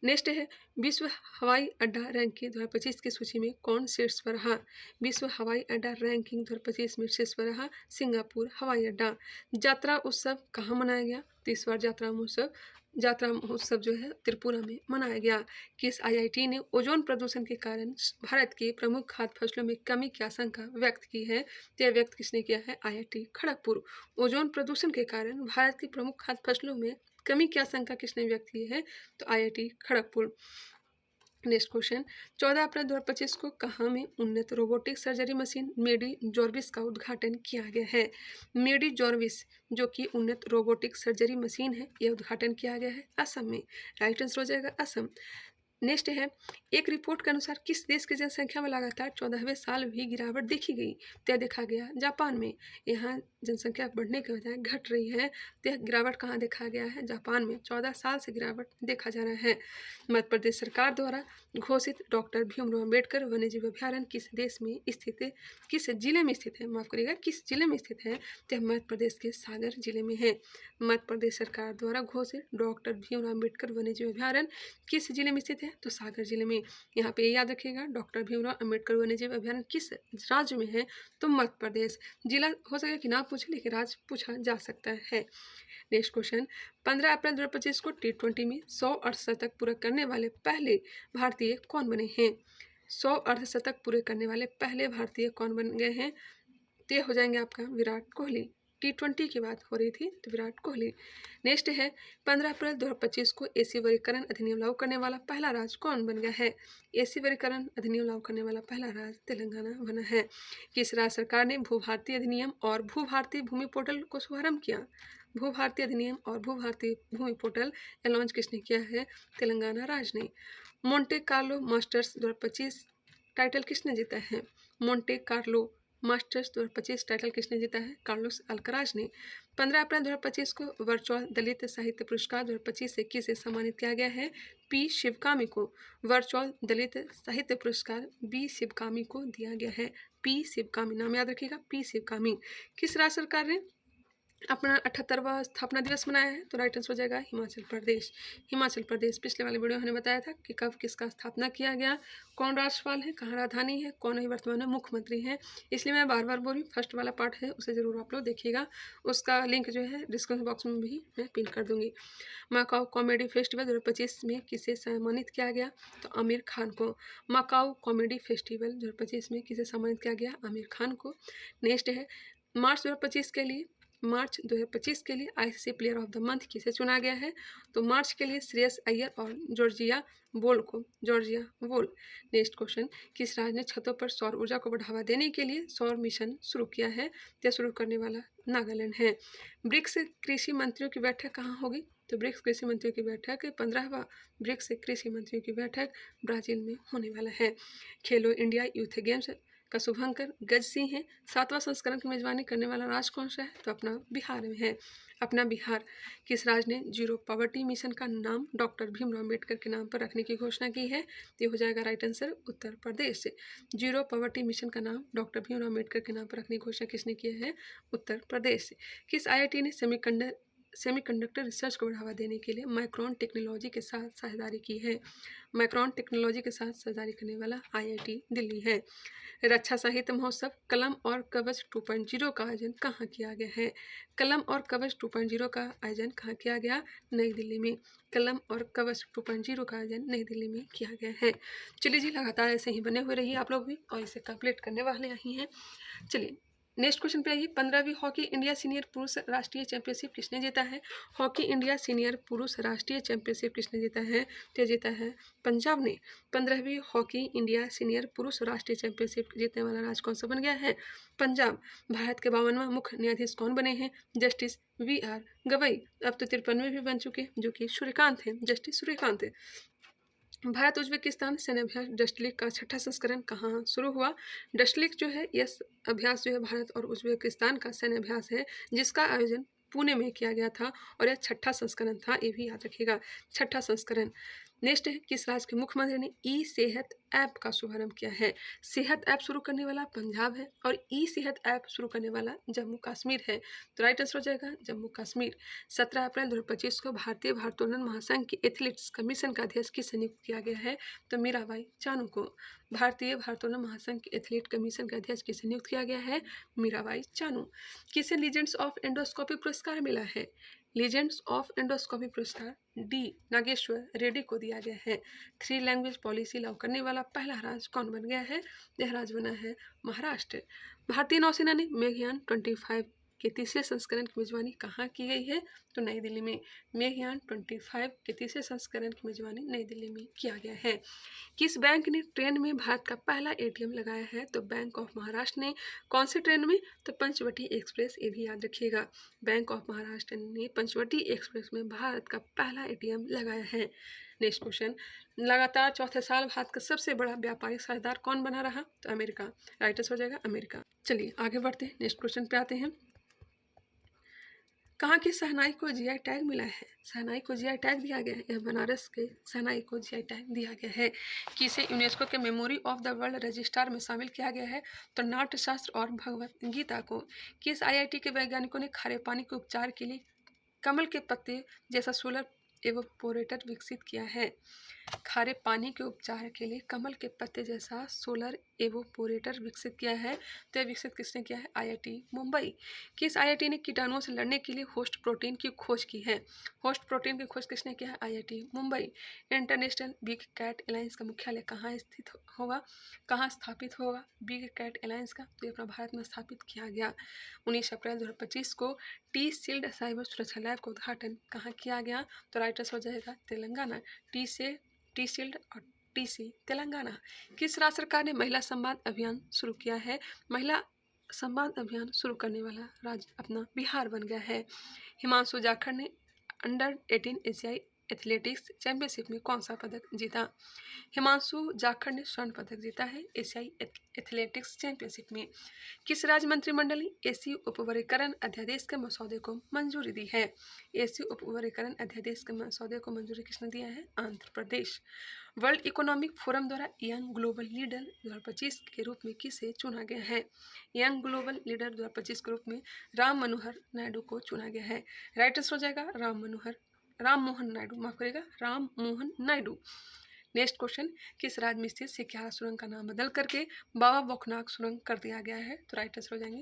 Speaker 1: नेक्स्ट है विश्व हवाई अड्डा रैंकिंग 2025 की सूची में कौन शीर्ष पर रहा? विश्व हवाई अड्डा रैंकिंग 2025 में शीर्ष पर रहा सिंगापुर हवाई अड्डा। यात्रा उत्सव कहाँ मनाया गया? तो इस बार यात्रा महोत्सव जो है त्रिपुरा में मनाया गया। किस आईआईटी ने ओजोन प्रदूषण के कारण भारत के प्रमुख खाद्य फसलों में कमी की आशंका व्यक्त की है? तो यह व्यक्त किसने किया है? आईआईटी खड़गपुर। ओजोन प्रदूषण के कारण भारत की प्रमुख खाद्य फसलों में कमी की आशंका किसने व्यक्त की है? तो आईआईटी खड़गपुर। नेक्स्ट क्वेश्चन 14 अप्रैल 2025 को कहाँ में उन्नत रोबोटिक सर्जरी मशीन मेडी जॉर्विस का उद्घाटन किया गया है? मेडी जॉर्विस जो कि उन्नत रोबोटिक सर्जरी मशीन है, यह उद्घाटन किया गया है असम में। राइट आंसर हो जाएगा असम। नेक्स्ट है एक रिपोर्ट के अनुसार किस देश की जनसंख्या में लगातार 14वें साल भी गिरावट देखी गई? तो देखा गया जापान में। यहाँ जनसंख्या बढ़ने के बजाय घट रही है। तो गिरावट कहाँ देखा गया है? जापान में 14 साल से गिरावट देखा जा रहा है। मध्य प्रदेश सरकार द्वारा घोषित डॉक्टर भीमराव अम्बेडकर वन्यजीव अभ्यारण्य किस देश में स्थित है? किस जिले में स्थित है? माफ करिएगा, किस जिले में स्थित है? तो मध्य प्रदेश के सागर जिले में है। मध्य प्रदेश सरकार द्वारा घोषित डॉक्टर भीमराव अम्बेडकर वन्यजीव अभ्यारण्य किस जिले में स्थित है? तो सागर जिले में। यहाँ पे याद रखिएगा डॉक्टर भीमराव अम्बेडकर वन्यजीव अभ्यारण्य किस राज्य में है? तो मध्य प्रदेश। जिला हो सके कि ना पूछे, लेकिन राज्य पूछा जा सकता है। नेक्स्ट क्वेश्चन 15 अप्रैल 2025 को T20 में 100 अर्धशतक पूरे करने वाले पहले भारतीय कौन बने हैं? 100 अर्धशतक पूरे करने वाले पहले भारतीय कौन बन गए हैं? तो ये हो जाएंगे आपका विराट कोहली। T20 की बात हो रही थी तो विराट कोहली। नेक्स्ट है 15 अप्रैल 2025 को एसी वर्गीकरण अधिनियम लागू करने वाला पहला राज्य कौन बन गया है? एसी वर्गीकरण अधिनियम लागू करने वाला पहला राज्य तेलंगाना बना है। किस राज्य सरकार ने भू भारती अधिनियम और भू भारती भूमि पोर्टल को शुभारंभ किया? भू भारती अधिनियम और भू भारती भूमि पोर्टल लॉन्च किसने किया है? तेलंगाना राज्य ने। मोंटे कार्लो मास्टर्स 2025 टाइटल किसने जीता है? मोंटे कार्लो मास्टर्स 2025 टाइटल किसने जीता है? कार्लोस अल्कराज ने। 15 अप्रैल 2025 को वर्चुअल दलित साहित्य पुरस्कार 2025 से किसे सम्मानित किया गया है? पी शिवकामी को। वर्चुअल दलित साहित्य पुरस्कार बी शिवकामी को दिया गया है। पी शिवकामी नाम याद रखिएगा, पी शिवकामी। किस राज्य सरकार ने अपना 78वां स्थापना दिवस मनाया है? तो राइट आंसर हो जाएगा हिमाचल प्रदेश। हिमाचल प्रदेश। पिछले वाले वीडियो हमने बताया था कि कब किसका स्थापना किया गया, कौन राज्यपाल है, कहाँ राजधानी है, कौन ही वर्तमान में मुख्यमंत्री है। इसलिए मैं बार बार बोल रही हूँ, फर्स्ट वाला पार्ट है उसे ज़रूर आप लोग देखिएगा। उसका लिंक जो है डिस्क्रिप्शन बॉक्स में भी मैं पिन कर दूंगी। माकाओ कॉमेडी फेस्टिवल 2025 में किसे सम्मानित किया गया? तो आमिर खान को। माकाओ कॉमेडी फेस्टिवल 2025 में किसे सम्मानित किया गया? आमिर खान को। नेक्स्ट है मार्च 2025 के लिए ICC player of the month किसे चुना गया है? तो मार्च के लिए श्रेयस अय्यर और जॉर्जिया वोल को। जॉर्जिया वोल। नेक्स्ट क्वेश्चन किस राज्य ने छतों पर सौर ऊर्जा को बढ़ावा देने के लिए सौर मिशन शुरू किया है? यह शुरू करने वाला नागालैंड है। ब्रिक्स कृषि मंत्रियों की बैठक कहाँ होगी? तो ब्रिक्स कृषि मंत्रियों की बैठक 15वां ब्रिक्स कृषि मंत्रियों की बैठक ब्राजील में होने वाला है। खेलो इंडिया यूथ गेम्स का शुभंकर गज सिंह है। 7वां संस्करण की मेजबानी करने वाला राज्य कौन सा है? तो अपना बिहार में है। अपना बिहार। किस राज्य ने जीरो पॉवर्टी मिशन का नाम डॉक्टर भीमराव अम्बेडकर के नाम पर रखने की घोषणा की है? तो ये हो जाएगा राइट आंसर उत्तर प्रदेश से। जीरो पॉवर्टी मिशन का नाम डॉक्टर भीमराव अम्बेडकर के नाम पर रखने की घोषणा किसने की है? उत्तर प्रदेश से। किस आईआईटी ने सेमीकंडक्टर रिसर्च को बढ़ावा देने के लिए माइक्रोन टेक्नोलॉजी के साथ साझेदारी की है? माइक्रोन टेक्नोलॉजी के साथ साझेदारी करने वाला आईआईटी दिल्ली है। रक्षा साहित्य महोत्सव कलम और कवच 2.0 का आयोजन कहाँ किया गया है? कलम और कवच 2.0 का आयोजन कहाँ किया गया? नई दिल्ली में। कलम और कवच 2.0 का आयोजन नई दिल्ली में किया गया है। चलिए जी, लगातार ऐसे ही बने हुए रहिए आप लोग भी, और इसे कंप्लीट करने वाले ही हैं। चलिए नेक्स्ट क्वेश्चन पे आइए। 15वीं हॉकी इंडिया सीनियर पुरुष राष्ट्रीय चैंपियनशिप किसने जीता है? हॉकी इंडिया सीनियर पुरुष राष्ट्रीय चैंपियनशिप किसने जीता है? तो जीता है पंजाब ने। 15वीं हॉकी इंडिया सीनियर पुरुष राष्ट्रीय चैंपियनशिप जीतने वाला राज्य कौन सा बन गया है? पंजाब। भारत के 52वां मुख्य न्यायाधीश कौन बने हैं? Justice V R. गवई। अब तो 53वें भी बन चुके हैं, जो कि सूर्यकांत हैं, जस्टिस सूर्यकांत है। भारत उज्बेकिस्तान सैन्य अभ्यास डस्ट लीग का छठा संस्करण कहाँ शुरू हुआ? डस्ट लीग जो है यह अभ्यास जो है भारत और उज्बेकिस्तान का सैन्य अभ्यास है जिसका आयोजन पुणे में किया गया था और यह छठा संस्करण था, ये भी याद रखिएगा, छठा संस्करण। नेक्स्ट है, किस राज्य के मुख्यमंत्री ने ई सेहत ऐप का शुभारंभ किया है? सेहत ऐप शुरू करने वाला पंजाब है और ई सेहत ऐप शुरू करने वाला जम्मू कश्मीर है। तो राइट आंसर हो जाएगा जम्मू कश्मीर। 17 अप्रैल 2025 को भारतीय भारोत्तोलन महासंघ के एथलीट्स कमीशन का अध्यक्ष किसे नियुक्त किया गया है? तो मीराबाई चानू को। भारतीय भारोत्तोलन महासंघ के एथलीट कमीशन का अध्यक्ष किसे नियुक्त किया गया है? मीराबाई चानू। किसे लीजेंड्स ऑफ एंडोस्कोपी पुरस्कार मिला है? लीजेंड्स ऑफ एंडोस्कोपी पुरस्कार डी नागेश्वर रेड्डी को दिया गया है। 3 लैंग्वेज पॉलिसी लागू करने वाला पहला राज्य कौन बन गया है? यह राज्य बना है महाराष्ट्र। भारतीय नौसेना ने मेघयान 25 के तीसरे संस्करण की मेजबानी कहाँ की गई है? तो नई दिल्ली में। मेघयान 25 के तीसरे संस्करण की मेजबानी नई दिल्ली में किया गया है। किस बैंक ने ट्रेन में भारत का पहला एटीएम लगाया है? तो बैंक ऑफ महाराष्ट्र ने। कौन सी ट्रेन में? तो पंचवटी एक्सप्रेस, ये भी याद रखिएगा। बैंक ऑफ महाराष्ट्र ने पंचवटी एक्सप्रेस में भारत का पहला एटीएम लगाया है। नेक्स्ट क्वेश्चन, लगातार चौथे साल भारत का सबसे बड़ा व्यापारिक साझेदार कौन बना रहा? तो अमेरिका। राइट आंसर हो जाएगा अमेरिका। चलिए आगे बढ़ते हैं, नेक्स्ट क्वेश्चन पे आते हैं। कहाँ की शहनाई को जीआई टैग मिला है? शहनाई को जीआई टैग दिया गया है, यह बनारस के शहनाई को जीआई टैग दिया गया है। किसे यूनेस्को के memory of the world register में शामिल किया गया है? तो नाट्यशास्त्र और भगवत गीता को। किस आईआईटी के वैज्ञानिकों ने खारे पानी के उपचार के लिए कमल के पत्ते जैसा सोलर एवोपोरेटर विकसित किया है? खारे पानी के उपचार के लिए कमल के पत्ते जैसा सोलर एवोपोरेटर विकसित किया है, तो यह विकसित किसने किया है? आईआईटी मुंबई। किस आईआईटी ने कीटाणुओं से लड़ने के लिए होस्ट प्रोटीन की खोज की है? होस्ट प्रोटीन की खोज किसने किया है? IIT Mumbai. International big cat alliance का मुख्यालय कहाँ स्थित होगा, कहाँ स्थापित होगा बिग कैट अलायंस का? तो ये अपना भारत में स्थापित किया गया। 19 अप्रैल 2025 को टी शील्ड साइबर सुरक्षा लैब का उद्घाटन कहाँ किया गया? तो राइट आंसर हो जाएगा तेलंगाना। टी शील्ड और टीसी तेलंगाना। किस राज्य सरकार ने महिला संवाद अभियान शुरू किया है? महिला संवाद अभियान शुरू करने वाला राज्य अपना बिहार बन गया है। हिमांशु जाखड़ ने अंडर 18 एशियाई एथलेटिक्स चैंपियनशिप में कौन सा पदक जीता? हिमांशु जाखड़ ने स्वर्ण पदक जीता है एशियाई एथलेटिक्स चैंपियनशिप में। किस राज्य मंत्रिमंडल ने एसी उपवर्गीकरण अध्यादेश के मसौदे को मंजूरी दी है? एसी उपवर्गीकरण अध्यादेश के मसौदे को मंजूरी किसने दिया है? Andhra Pradesh. World economic forum द्वारा यंग ग्लोबल लीडर 2025 के रूप में किसे चुना गया है? यंग ग्लोबल लीडर 2025 के रूप में राम मनोहर नायडू को चुना गया है। राइट आंसर हो जाएगा राम मोहन नायडू, माफ करेगा, राम मोहन नायडू। नेक्स्ट क्वेश्चन, किस राज्य में स्थित सिक्यारा सुरंग का नाम बदल करके बाबा बौखनाग सुरंग कर दिया गया है? तो राइट आंसर हो जाएंगे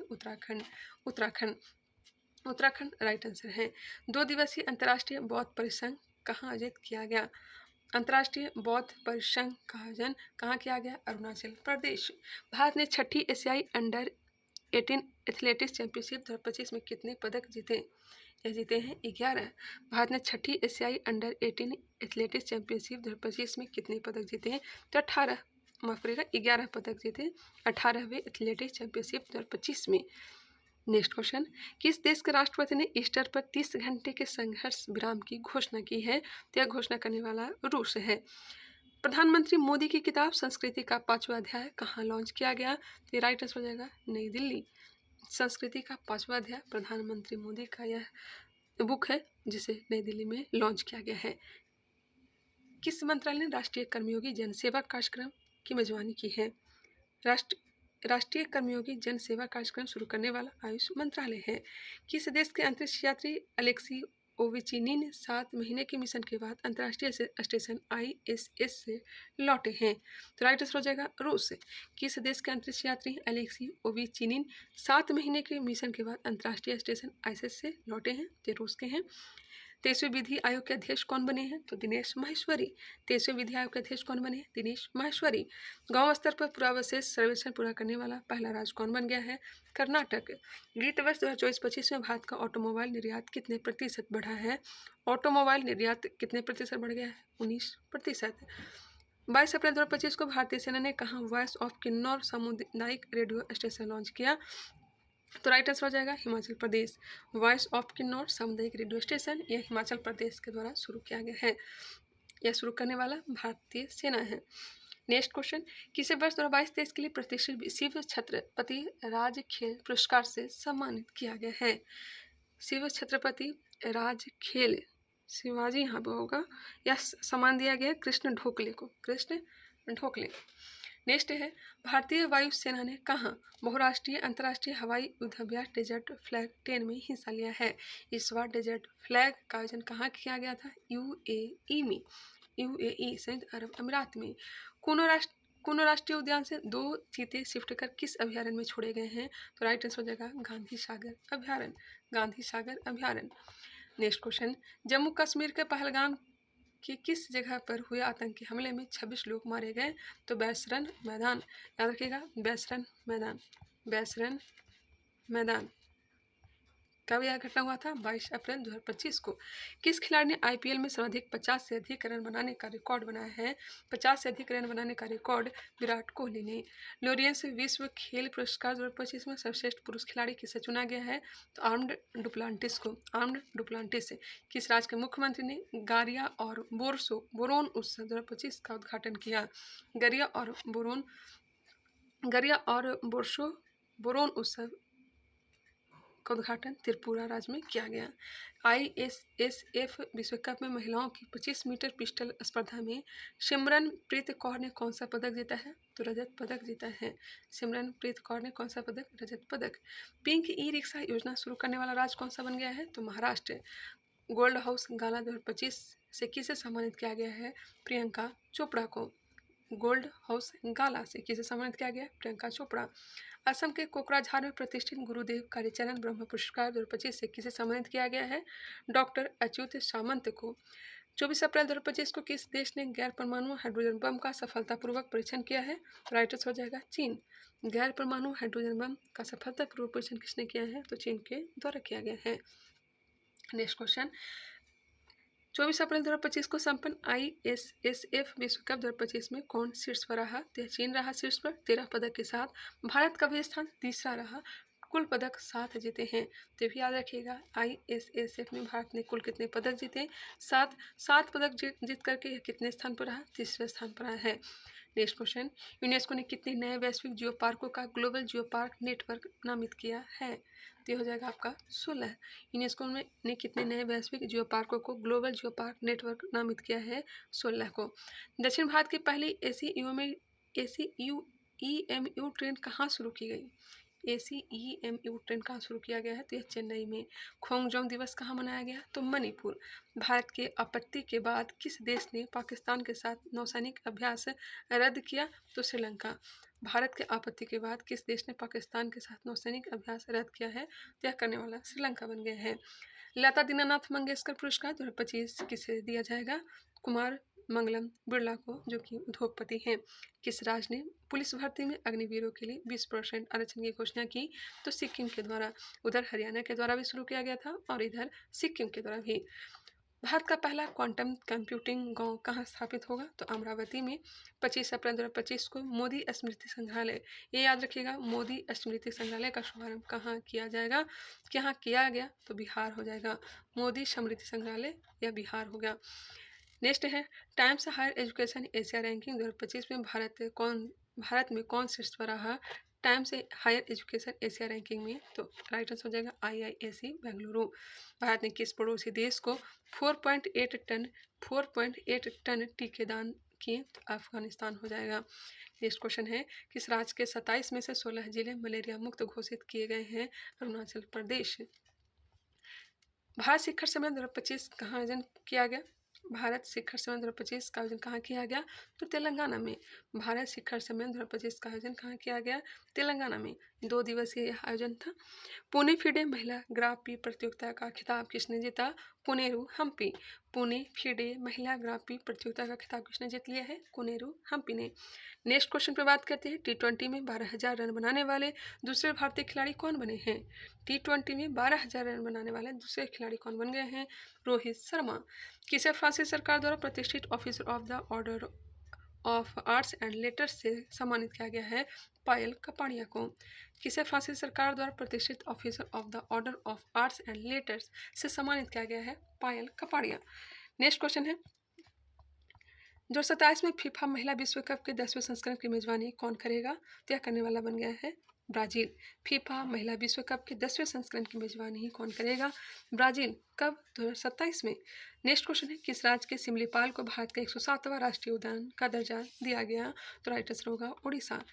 Speaker 1: उत्तराखंड राइट आंसर है। 2 दिवसीय अंतर्राष्ट्रीय बौद्ध परिसंघ कहाँ आयोजित किया गया? अंतर्राष्ट्रीय बौद्ध परिसंघ का आयोजन कहाँ किया गया? अरुणाचल प्रदेश। भारत ने छठी एशियाई अंडर 18 एथलेटिक्स चैंपियनशिप 2025 में कितने पदक जीते? यह जीते हैं 11। भारत ने छठी एशियाई अंडर 18 एथलेटिक्स चैंपियनशिप 2025 में कितने पदक जीते हैं? तो 18, माफ करिएगा 11 पदक जीते 18वें एथलेटिक्स चैंपियनशिप 2025 में। नेक्स्ट क्वेश्चन, किस देश के राष्ट्रपति ने ईस्टर पर 30 घंटे के संघर्ष विराम की घोषणा की है? तो यह घोषणा करने वाला रूस है। प्रधानमंत्री मोदी की किताब संस्कृति का 5वां अध्याय कहाँ लॉन्च किया गया? तो राइट आंसर हो जाएगा नई दिल्ली। संस्कृति का 5वां अध्याय प्रधानमंत्री मोदी का यह बुक है जिसे नई दिल्ली में लॉन्च किया गया है। किस मंत्रालय ने राष्ट्रीय कर्मयोगी जनसेवा कार्यक्रम की मेजबानी की है? राष्ट्रीय कर्मयोगी जन सेवा कार्यक्रम शुरू करने वाला आयुष मंत्रालय है। किस देश के अंतरिक्ष यात्री अलेक्सी ओविचिनिन 7 महीने के मिशन के बाद अंतर्राष्ट्रीय स्टेशन ISS से लौटे हैं? तो राइट आंसर हो जाएगा रूस। किस देश के अंतरिक्ष यात्री अलेक्सी ओविचिनिन 7 महीने के मिशन के बाद अंतर्राष्ट्रीय स्टेशन ISS से लौटे हैं? तो रूस के हैं। 23वें विधि आयोग के अध्यक्ष कौन बने हैं? तो दिनेश माहेश्वरी। 23वें विधि आयोग के अध्यक्ष कौन बने हैं? दिनेश माहेश्वरी। गांव स्तर पर पुरावशेष सर्वेक्षण पूरा करने वाला पहला राज्य कौन बन गया है? कर्नाटक। वित्त वर्ष 2024-25 में भारत का ऑटोमोबाइल निर्यात कितने प्रतिशत बढ़ा है? ऑटोमोबाइल निर्यात कितने प्रतिशत बढ़ गया है? 19%। 22 अप्रैल 2025 को भारतीय सेना ने कहाँ वॉइस ऑफ किन्नौर सामुदायिक रेडियो स्टेशन लॉन्च किया? तो राइट आंसर हो जाएगा हिमाचल प्रदेश। वॉइस ऑफ किन्नौर सामुदायिक रेडियो स्टेशन यह हिमाचल प्रदेश के द्वारा शुरू किया गया है। यह शुरू करने वाला भारतीय सेना है। नेक्स्ट क्वेश्चन, किसे वर्ष 2022-23 के लिए प्रतिष्ठित शिव छत्रपति राज खेल पुरस्कार से सम्मानित किया गया है? शिव छत्रपति राज खेल शिवाजी यहाँ पर होगा। यह सम्मान दिया गया है कृष्ण ढोकले को, कृष्ण ढोकले। नेक्स्ट है, भारतीय वायुसेना ने कहाँ बहुराष्ट्रीय अंतर्राष्ट्रीय हवाई युद्धाभ्यास डेजर्ट फ्लैग 10 में हिस्सा लिया है? इस बार डेजर्ट फ्लैग का आयोजन कहाँ किया गया था? यूएई में, यूएई संयुक्त अरब अमीरात में। कूनो राष्ट्रीय उद्यान से 2 चीते शिफ्ट कर किस अभ्यारण्य में छोड़े गए हैं? तो राइट आंसर हो जाएगा गांधी सागर अभ्यारण्य, गांधी सागर अभ्यारण्य। नेक्स्ट क्वेश्चन, जम्मू कश्मीर के पहलगाम कि किस जगह पर हुए आतंकी हमले में 26 लोग मारे गए? तो बैसरन मैदान, याद रखिएगा बैसरन मैदान, बैसरन मैदान। कब यह घटना हुआ था? 22 अप्रैल 2025 को। किस खिलाड़ी ने आईपीएल में सर्वाधिक 50 से अधिक रन बनाने का रिकॉर्ड बनाया है? 50 से अधिक रन बनाने का रिकॉर्ड विराट कोहली ने। लोरियंस विश्व खेल पुरस्कार 2025 में सर्वश्रेष्ठ पुरुष खिलाड़ी किसे चुना गया है? तो आर्म्ड डुप्लांटिस को, आर्म्ड डुप्लांटिस। किस राज्य के मुख्यमंत्री ने गारिया और बोरोन उत्सव 2025 का उद्घाटन किया? गरिया और बोरोन उत्सव का उद्घाटन त्रिपुरा राज्य में किया गया। ISSF विश्व कप में महिलाओं की 25 मीटर पिस्टल स्पर्धा में सिमरनप्रीत कौर ने कौन सा पदक जीता है? तो रजत पदक जीता है। सिमरनप्रीत कौर ने कौन सा पदक? रजत पदक। पिंक ई रिक्शा योजना शुरू करने वाला राज्य कौन सा बन गया है? तो महाराष्ट्र। गोल्ड हाउस गाला 2025 से किसे सम्मानित किया गया है? प्रियंका चोपड़ा को। गोल्ड हाउस गाला से किसे सम्मानित किया गया? प्रियंका चोपड़ा। असम के कोकराझार में प्रतिष्ठित गुरुदेव कालीचरण ब्रह्म पुरस्कार 2025 से किसे सम्मानित किया गया है? डॉक्टर अच्युत सामंत को। 24 अप्रैल 2025 को किस देश ने गैर परमाणु हाइड्रोजन बम का सफलतापूर्वक परीक्षण किया है? राइट आंसर हो जाएगा चीन। गैर परमाणु हाइड्रोजन बम का सफलतापूर्वक परीक्षण किसने किया है? तो चीन के द्वारा किया गया है। नेक्स्ट क्वेश्चन, 24 अप्रैल 2025 को संपन्न ISSF विश्व कप 2025 में कौन शीर्ष पर रहा? तो चीन रहा शीर्ष पर 13 पदक के साथ। भारत का भी स्थान तीसरा रहा, कुल पदक 7 जीते हैं। तो भी याद रखिएगा ISSF में भारत ने कुल कितने पदक जीते? 7 पदक जीत करके यह कितने स्थान पर रहा? तीसरे स्थान पर आया है। नेक्स्ट क्वेश्चन, यूनेस्को ने कितने नए वैश्विक जियो पार्कों का ग्लोबल जियो पार्क नेटवर्क नामित किया है? तो हो जाएगा आपका 16। यूनेस्को ने कितने नए वैश्विक जियो पार्कों को ग्लोबल जियो पार्क नेटवर्क नामित किया है? 16 को। दक्षिण भारत की पहली EMU ट्रेन कहाँ शुरू की गई? EMU ट्रेन कहाँ शुरू किया गया है? तो यह चेन्नई में। खोंगजोंग दिवस कहाँ मनाया गया? तो मणिपुर। भारत के आपत्ति के बाद किस देश ने पाकिस्तान के साथ नौसैनिक अभ्यास रद्द किया? तो श्रीलंका। भारत के आपत्ति के बाद किस देश ने पाकिस्तान के साथ नौसैनिक अभ्यास रद्द किया है? तो यह करने वाला श्रीलंका बन गया है। लता दीनानाथ मंगेशकर पुरस्कार 2025 किसे दिया जाएगा? कुमार मंगलम बिरला को, जो कि उद्योगपति हैं। किस राज्य ने पुलिस भर्ती में अग्निवीरों के लिए 20% आरक्षण की घोषणा की? तो सिक्किम के द्वारा। उधर हरियाणा के द्वारा भी शुरू किया गया था और इधर सिक्किम के द्वारा भी। भारत का पहला क्वांटम कंप्यूटिंग गांव कहाँ स्थापित होगा? तो अमरावती में। 25 अप्रैल 2025 को मोदी स्मृति संग्रहालय, ये याद रखिएगा, मोदी स्मृति संग्रहालय का शुभारंभ कहाँ किया जाएगा? कहाँ किया गया? तो बिहार हो जाएगा। मोदी स्मृति संग्रहालय या बिहार होगा। नेक्स्ट है, Times Higher Education Asia ranking 2025 में भारत में कौन शीर्ष पर रहा? Times Higher Education Asia ranking में? तो राइट आंसर हो जाएगा IISc बेंगलुरु। भारत ने किस पड़ोसी देश को 4.8 टन टीके दान किए? तो अफगानिस्तान हो जाएगा। नेक्स्ट क्वेश्चन है, किस राज्य के 27 में से 16 जिले मलेरिया मुक्त घोषित किए गए हैं? अरुणाचल प्रदेश। भारत शिखर सम्मेलन 2025 कहाँ आयोजन किया गया? भारत शिखर सम्मेलन 2025 का आयोजन कहाँ किया गया? तो तेलंगाना में। भारत शिखर सम्मेलन 2025 का आयोजन कहाँ किया गया? तेलंगाना में। 2 दिवसीय यह आयोजन था। पुणे फिडे महिला ग्राफी प्रतियोगिता का खिताब किसने जीता? कोनेरू हम्पी। पुणे फिडे महिला ग्राफी प्रतियोगिता का खिताब किसने जीत लिया है? कोनेरू हम्पी ने। नेक्स्ट क्वेश्चन पर बात करते हैं, T20 में 12,000 रन बनाने वाले दूसरे भारतीय खिलाड़ी कौन बने हैं? T20 में 12,000 रन बनाने वाले दूसरे खिलाड़ी कौन बन गए हैं? रोहित शर्मा। किसे फ्रांसीसी सरकार द्वारा प्रतिष्ठित officer of the order of arts and letters से सम्मानित किया गया है? पायल कपाड़िया को। किसे फ्रांसीसी सरकार द्वारा प्रतिष्ठित officer of the order of arts and letters से सम्मानित किया गया है? पायल कपाड़िया। नेक्स्ट क्वेश्चन है, 2027 में फीफा महिला विश्व कप के 10वें संस्करण की मेजबानी कौन करेगा? तो यह करने वाला बन गया है ब्राजील। फीफा महिला विश्व कप के 10वें संस्करण की मेजबानी ही कौन करेगा? ब्राजील। कब? 2027 में। नेक्स्ट क्वेश्चन है, किस राज्य के सिमलीपाल को भारत का 107वां राष्ट्रीय उद्यान का दर्जा दिया गया? तो राइट आंसर होगा उड़ीसा।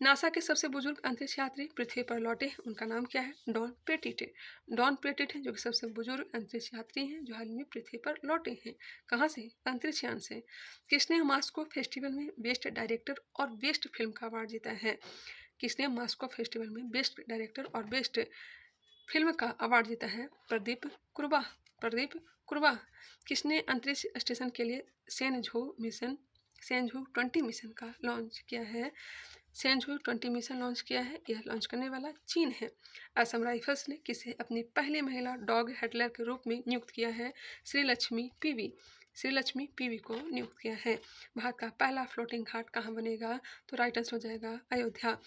Speaker 1: नासा के सबसे बुजुर्ग अंतरिक्ष यात्री पृथ्वी पर लौटे, उनका नाम क्या है? Don petit. डॉन पेटिट है जो कि सबसे बुजुर्ग अंतरिक्ष यात्री हैं जो हाल में पृथ्वी पर लौटे हैं। कहाँ से? अंतरिक्ष यान से। किसने मास्को फेस्टिवल में बेस्ट डायरेक्टर और बेस्ट फिल्म का अवार्ड जीता है? किसने मास्को फेस्टिवल में बेस्ट डायरेक्टर और बेस्ट फिल्म का अवार्ड जीता है? प्रदीप कुरबा। प्रदीप कुरबा। किसने अंतरिक्ष स्टेशन के लिए सेंझू 20 मिशन का लॉन्च किया है? सेंझू 20 मिशन लॉन्च किया है। यह लॉन्च करने वाला चीन है। असम राइफल्स ने किसे अपनी पहली महिला डॉग हैंडलर के रूप में नियुक्त किया है? श्रीलक्ष्मी पीवी। श्रीलक्ष्मी पीवी को नियुक्त किया है। भारत का पहला फ्लोटिंग घाट कहाँ बनेगा? तो राइट आंसर हो जाएगा अयोध्या।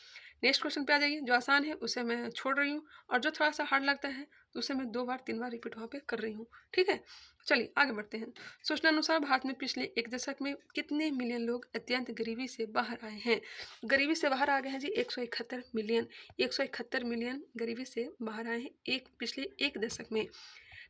Speaker 1: नेक्स्ट क्वेश्चन पे आ जाइए। जो आसान है उसे मैं छोड़ रही हूँ और जो थोड़ा सा हार्ड लगता है तो उसे मैं 2 बार 3 बार रिपीट वहाँ पे कर रही हूँ। ठीक है, चलिए आगे बढ़ते हैं। सूचना अनुसार भारत में पिछले एक दशक में कितने मिलियन लोग अत्यंत गरीबी से बाहर आए हैं? गरीबी से बाहर आ गए हैं जी 171 मिलियन। 171 मिलियन गरीबी से बाहर आए हैं पिछले एक दशक में।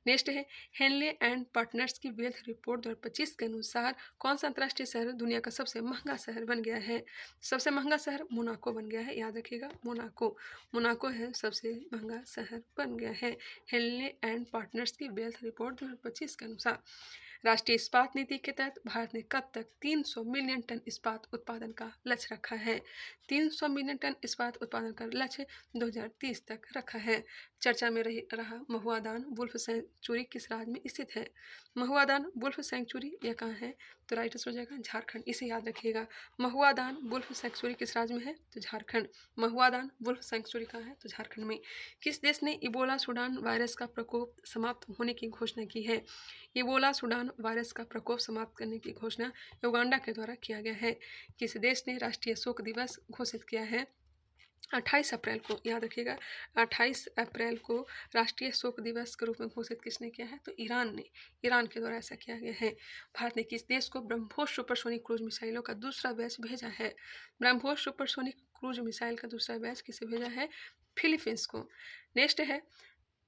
Speaker 1: नेक्स्ट है, हेनले एंड पार्टनर्स की वेल्थ रिपोर्ट 2025 के अनुसार कौन सा अंतर्राष्ट्रीय शहर दुनिया का सबसे महंगा शहर बन गया है? सबसे महंगा शहर मोनाको बन गया है, याद रखिएगा मोनाको। मोनाको है सबसे महंगा शहर बन गया है हेनले एंड पार्टनर्स की वेल्थ रिपोर्ट 2025 के अनुसार। राष्ट्रीय इस्पात नीति के तहत भारत ने कब तक 300 मिलियन टन इस्पात उत्पादन का लक्ष्य रखा है? 300 मिलियन टन इस्पात उत्पादन का लक्ष्य 2030 तक रखा है। चर्चा में रहा महुआदान वुल्फ सेंचुरी किस राज्य में स्थित है? महुआदान वुल्फ सेंचुरी यह कहाँ है? तो राइट आंसर हो जाएगा झारखंड। इसे याद रखिएगा। महुआदान वुल्फ सेंचुरी किस राज्य में है? तो झारखंड। महुआदान वुल्फ सेंचुरी कहाँ है? तो झारखंड में। किस देश ने इबोला सूडान वायरस का प्रकोप समाप्त होने की घोषणा की है? इबोला सूडान वायरस का प्रकोप समाप्त करने की घोषणा युगांडा के द्वारा किया गया है। किस देश ने राष्ट्रीय शोक दिवस घोषित किया है? 28 अप्रैल को, याद रखिएगा 28 अप्रैल को राष्ट्रीय शोक दिवस के रूप में घोषित किसने किया है? तो ईरान ने। ईरान के द्वारा ऐसा किया गया है। भारत ने किस देश को ब्रह्मोस सुपरसोनिक क्रूज मिसाइलों का दूसरा बैच भेजा है? ब्रह्मोस सुपरसोनिक क्रूज मिसाइल का दूसरा बैच किसे भेजा है? फिलीपींस को। नेक्स्ट है,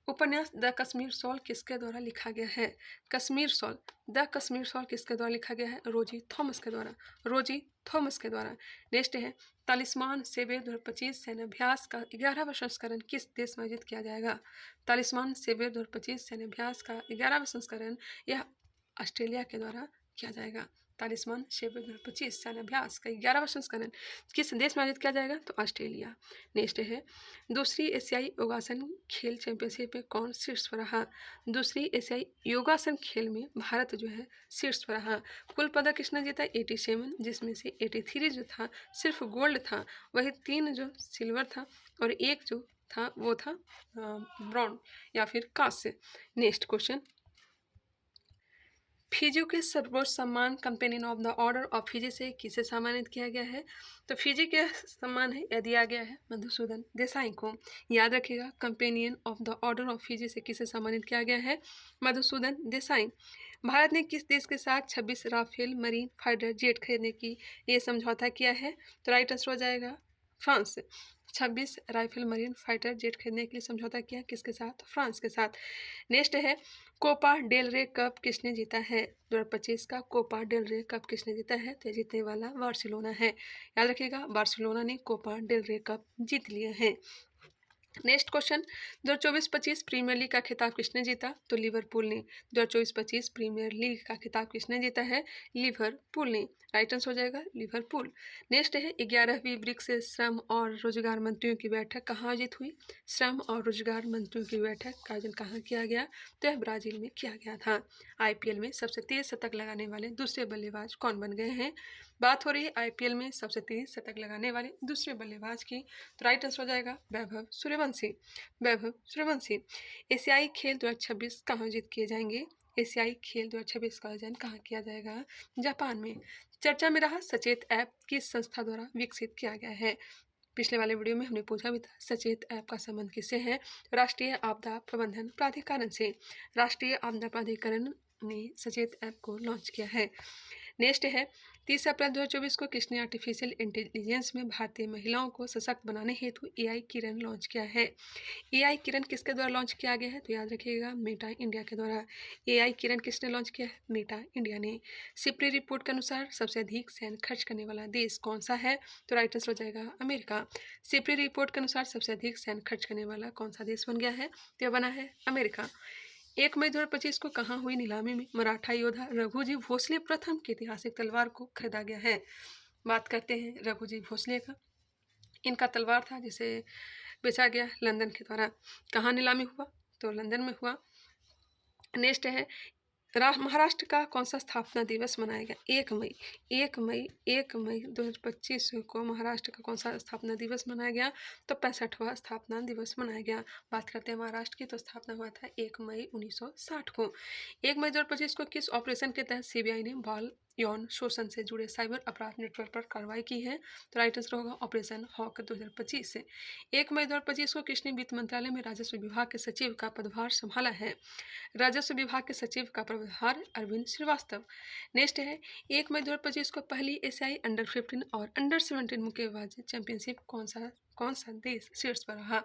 Speaker 1: उपन्यास द कश्मीर शॉल किसके द्वारा लिखा गया है? Kashmir shawl, the Kashmir shawl किसके द्वारा लिखा गया है? रोजी थॉमस के द्वारा। रोजी थॉमस के द्वारा। नेक्स्ट है, तालिस्मान सेवेर 2025 सैन्याभ्यास का 11वां संस्करण किस देश में आयोजित किया जाएगा? तालिस्मान सेवेर 2025 सैन्याभ्यास का 11वां संस्करण यह ऑस्ट्रेलिया के द्वारा किया जाएगा। तालिस्मान सेवेर 2025 सैन्याभ्यास का 11वां संस्करण किस देश में आयोजित किया जाएगा? तो ऑस्ट्रेलिया। नेक्स्ट है, दूसरी एशियाई योगासन खेल चैंपियनशिप में कौन शीर्ष पर रहा? दूसरी एशियाई योगासन खेल में भारत जो है शीर्ष पर रहा। कुल पदक किसने जीता? 87, जिसमें से 83 जो था सिर्फ गोल्ड था, वही 3 जो सिल्वर था और 1 जो था वो था ब्रॉन्ज या फिर कांस्य। नेक्स्ट क्वेश्चन, फिजी के सर्वोच्च सम्मान companion of the order of Fiji से किसे सम्मानित किया गया है? तो फिजी के सम्मान है यह दिया गया है मधुसूदन देसाई को। याद रखिएगा, companion of the order of Fiji से किसे सम्मानित किया गया है? मधुसूदन देसाई। भारत ने किस देश के साथ 26 राफेल मरीन फाइटर जेट खरीदने की ये समझौता किया है? तो राइट आंसर हो जाएगा France. 26 rifle marine fighter jet खरीदने के लिए समझौता किया किसके साथ? फ्रांस के साथ। नेक्स्ट है, कोपा डेल रे कप किसने जीता है? 2025 का कोपा डेल रे कप किसने जीता है? तो जीतने वाला बार्सिलोना है। याद रखिएगा, बार्सिलोना ने कोपा डेल रे कप जीत लिया है। नेक्स्ट क्वेश्चन, 2024-25 प्रीमियर लीग का खिताब किसने जीता? तो लिवरपूल ने। 2024-25 प्रीमियर लीग का खिताब किसने जीता है? लिवरपूल ने। राइट आंसर हो जाएगा लिवरपूल। नेक्स्ट है, 11वीं ब्रिक्स श्रम और रोजगार मंत्रियों की बैठक कहाँ आयोजित हुई? श्रम और रोजगार मंत्रियों की बैठक का आयोजन कहाँ किया गया? तो यह ब्राजील में किया गया था। आईपीएल में सबसे तेज शतक लगाने वाले दूसरे बल्लेबाज कौन बन गए हैं? बात हो रही है आईपीएल में सबसे तेज शतक लगाने वाले दूसरे बल्लेबाज की। तो राइट आंसर हो जाएगा वैभव सूर्यवंशी। वैभव सूर्यवंशी। एशियाई खेल 2026 कहाँ आयोजित किए जाएंगे? एशियाई खेल 2026 का आयोजन कहाँ किया जाएगा? जापान में। चर्चा में रहा सचेत ऐप किस संस्था द्वारा विकसित किया गया है? पिछले वाले वीडियो में हमने पूछा भी था सचेत ऐप का संबंध किससे है? राष्ट्रीय आपदा प्रबंधन प्राधिकरण से। राष्ट्रीय आपदा प्राधिकरण ने सचेत ऐप को लॉन्च किया है। नेक्स्ट है 30 अप्रैल 2024 को किसने आर्टिफिशियल इंटेलिजेंस में भारतीय महिलाओं को सशक्त बनाने हेतु एआई किरण लॉन्च किया है। एआई किरण किसके द्वारा लॉन्च किया गया है? तो याद रखिएगा मेटा इंडिया के द्वारा एआई किरण किसने लॉन्च किया है? मेटा इंडिया ने। सिप्री रिपोर्ट के अनुसार सबसे अधिक सैन्य खर्च करने वाला देश कौन सा है? तो राइट आंसर हो जाएगा अमेरिका। सिप्री रिपोर्ट के अनुसार सबसे अधिक सैन्य खर्च करने वाला कौन सा देश बन गया है? तो यह बना है अमेरिका। 1 मई 2025 को कहाँ हुई नीलामी में मराठा योद्धा रघुजी भोसले प्रथम की ऐतिहासिक तलवार को खरीदा गया है? बात करते हैं रघुजी भोसले का। इनका तलवार था जिसे बेचा गया लंदन के द्वारा। कहाँ नीलामी हुआ? तो लंदन में हुआ। नेक्स्ट है महाराष्ट्र का कौन सा स्थापना दिवस मनाया गया? 1 मई 2025 को महाराष्ट्र का कौन सा स्थापना दिवस मनाया गया? तो 65वां स्थापना दिवस मनाया गया। बात करते हैं महाराष्ट्र की, तो स्थापना हुआ था 1 मई 1960 को। 1 मई 2025 को किस ऑपरेशन के तहत सीबीआई ने बाल यौन शोषण से जुड़े साइबर अपराध नेटवर्क पर कार्रवाई की है? तो राइट आंसर होगा ऑपरेशन हॉक 2025 से। 1 मई 2025 को किसने वित्त मंत्रालय में राजस्व विभाग के सचिव का पदभार संभाला है? राजस्व विभाग के सचिव का प्रभार अरविंद श्रीवास्तव। नेक्स्ट है 1 मई 2025 को पहली एशियाई अंडर 15 और अंडर 17 मुक्केबाजी चैंपियनशिप कौन सा देश शीर्ष पर रहा?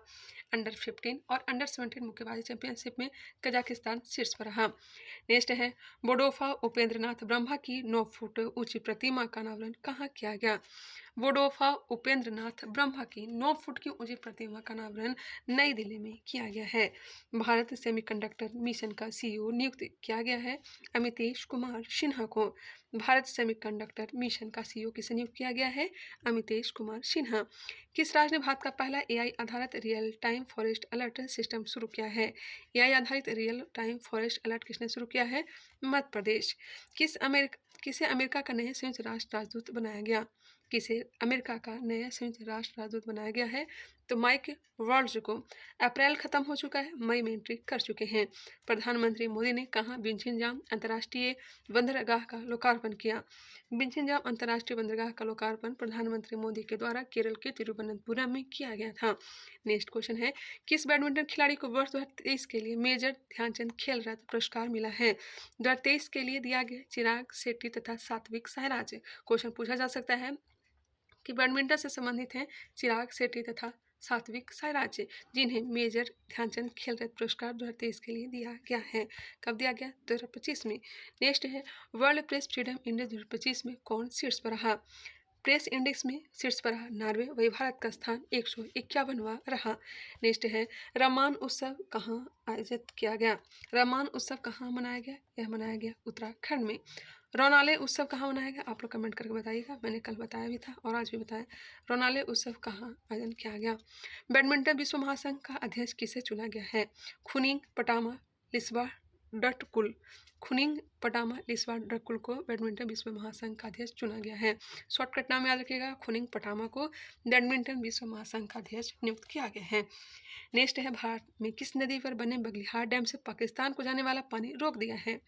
Speaker 1: अंडर 15 और अंडर 17 मुक्केबाजी चैंपियनशिप में कजाकिस्तान शीर्ष पर रहा। नेक्स्ट है बोडोफा उपेंद्रनाथ ब्रह्मा की 9 फुट ऊंची प्रतिमा का अनावरण कहाँ किया गया? बोडोफा उपेंद्रनाथ ब्रह्मा की 9 फुट की ऊंची प्रतिमा का अनावरण नई दिल्ली में किया गया है। भारत सेमीकंडक्टर मिशन का सीईओ नियुक्त किया गया है अमितेश कुमार सिन्हा को। भारत सेमीकंडक्टर मिशन का सीईओ किसे नियुक्त किया गया है? अमितेश कुमार सिन्हा। किस राज्य ने भारत का पहला एआई आधारित real time forest alert system शुरू किया है? एआई आधारित रियल टाइम फॉरेस्ट अलर्ट किसने शुरू किया है? मध्य प्रदेश। किसे अमेरिका का नया संयुक्त राष्ट्र राजदूत बनाया गया? किसे अमेरिका का नया संयुक्त राष्ट्र राजदूत बनाया गया है? तो माइक वॉल्ज को। अप्रैल खत्म हो चुका है, मई में एंट्री कर चुके हैं। प्रधानमंत्री मोदी ने कहाँ बिंझिंजाम अंतर्राष्ट्रीय बंदरगाह का लोकार्पण किया? बिंझिंजाम अंतर्राष्ट्रीय बंदरगाह का लोकार्पण प्रधानमंत्री मोदी के द्वारा केरल के तिरुवनंतपुरम में किया गया था। नेक्स्ट क्वेश्चन है किस बैडमिंटन खिलाड़ी को वर्ष 2023 के लिए मेजर ध्यानचंद खेल रत्न पुरस्कार मिला है? 2023 के लिए दिया गया चिराग शेट्टी तथा सात्विक साईराज। क्वेश्चन पूछा जा सकता है कि बैडमिंटन से संबंधित हैं चिराग शेट्टी तथा सात्विक साईराज, जिन्हें मेजर ध्यानचंद खेल रत्न पुरस्कार 2023 के लिए दिया गया है। कब दिया गया? 2025 में। नेक्स्ट है वर्ल्ड प्रेस फ्रीडम इंडेक्स 2025 में कौन शीर्ष पर रहा? प्रेस इंडेक्स में शीर्ष पर रहा नॉर्वे, वही भारत का स्थान 151वां रहा। नेक्स्ट है रामायण उत्सव कहाँ आयोजित किया गया? रामायण उत्सव कहाँ मनाया गया? यह मनाया गया उत्तराखंड में। रोनाले उत्सव कहाँ मनाया गया? आप लोग कमेंट करके बताइएगा, मैंने कल बताया भी था और आज भी बताया। रोनाले उत्सव कहाँ आयोजन किया गया? बैडमिंटन विश्व महासंघ का अध्यक्ष किसे चुना गया है? खुनिंग पटामा लिस्बा डटकुल। खुनिंग पटामा लिस्बा डटकुल को बैडमिंटन विश्व महासंघ का अध्यक्ष चुना गया है। शॉर्टकट नाम याद रखिएगा, खुनिंग पटामा को बैडमिंटन विश्व महासंघ का अध्यक्ष नियुक्त किया गया है। नेक्स्ट है भारत में किस नदी पर बने बगलिहार डैम से पाकिस्तान को जाने वाला पानी रोक दिया है?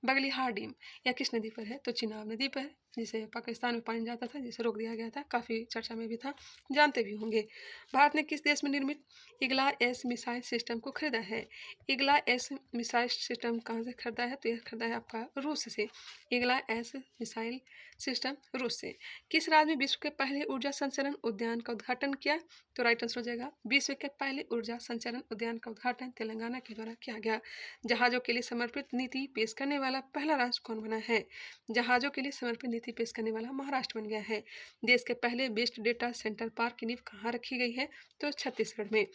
Speaker 1: बगलिहार डैम या किस नदी पर है? तो चिनाब नदी पर, जिसे पाकिस्तान में पानी जाता था, जिसे रोक दिया गया था, काफ़ी चर्चा में भी था, जानते भी होंगे। भारत ने किस देश में निर्मित इगला एस मिसाइल सिस्टम को खरीदा है? इगला एस मिसाइल सिस्टम कहाँ से खरीदा है? तो यह खरीदा है आपका रूस से। इगला एस मिसाइल सिस्टम रूस से। किस राज्य में विश्व के पहले ऊर्जा संचरण उद्यान का उद्घाटन किया? तो राइट आंसर हो जाएगा विश्व के पहले ऊर्जा संचरण उद्यान का उद्घाटन तेलंगाना के द्वारा किया गया। जहाजों के लिए समर्पित नीति पेश करने वाला पहला राज्य कौन बना है? जहाजों के लिए समर्पित नीति पेश करने वाला महाराष्ट्र बन गया है। देश के पहले बेस्ट डेटा सेंटर पार्क की नींव कहाँ रखी गई है? तो छत्तीसगढ़ में।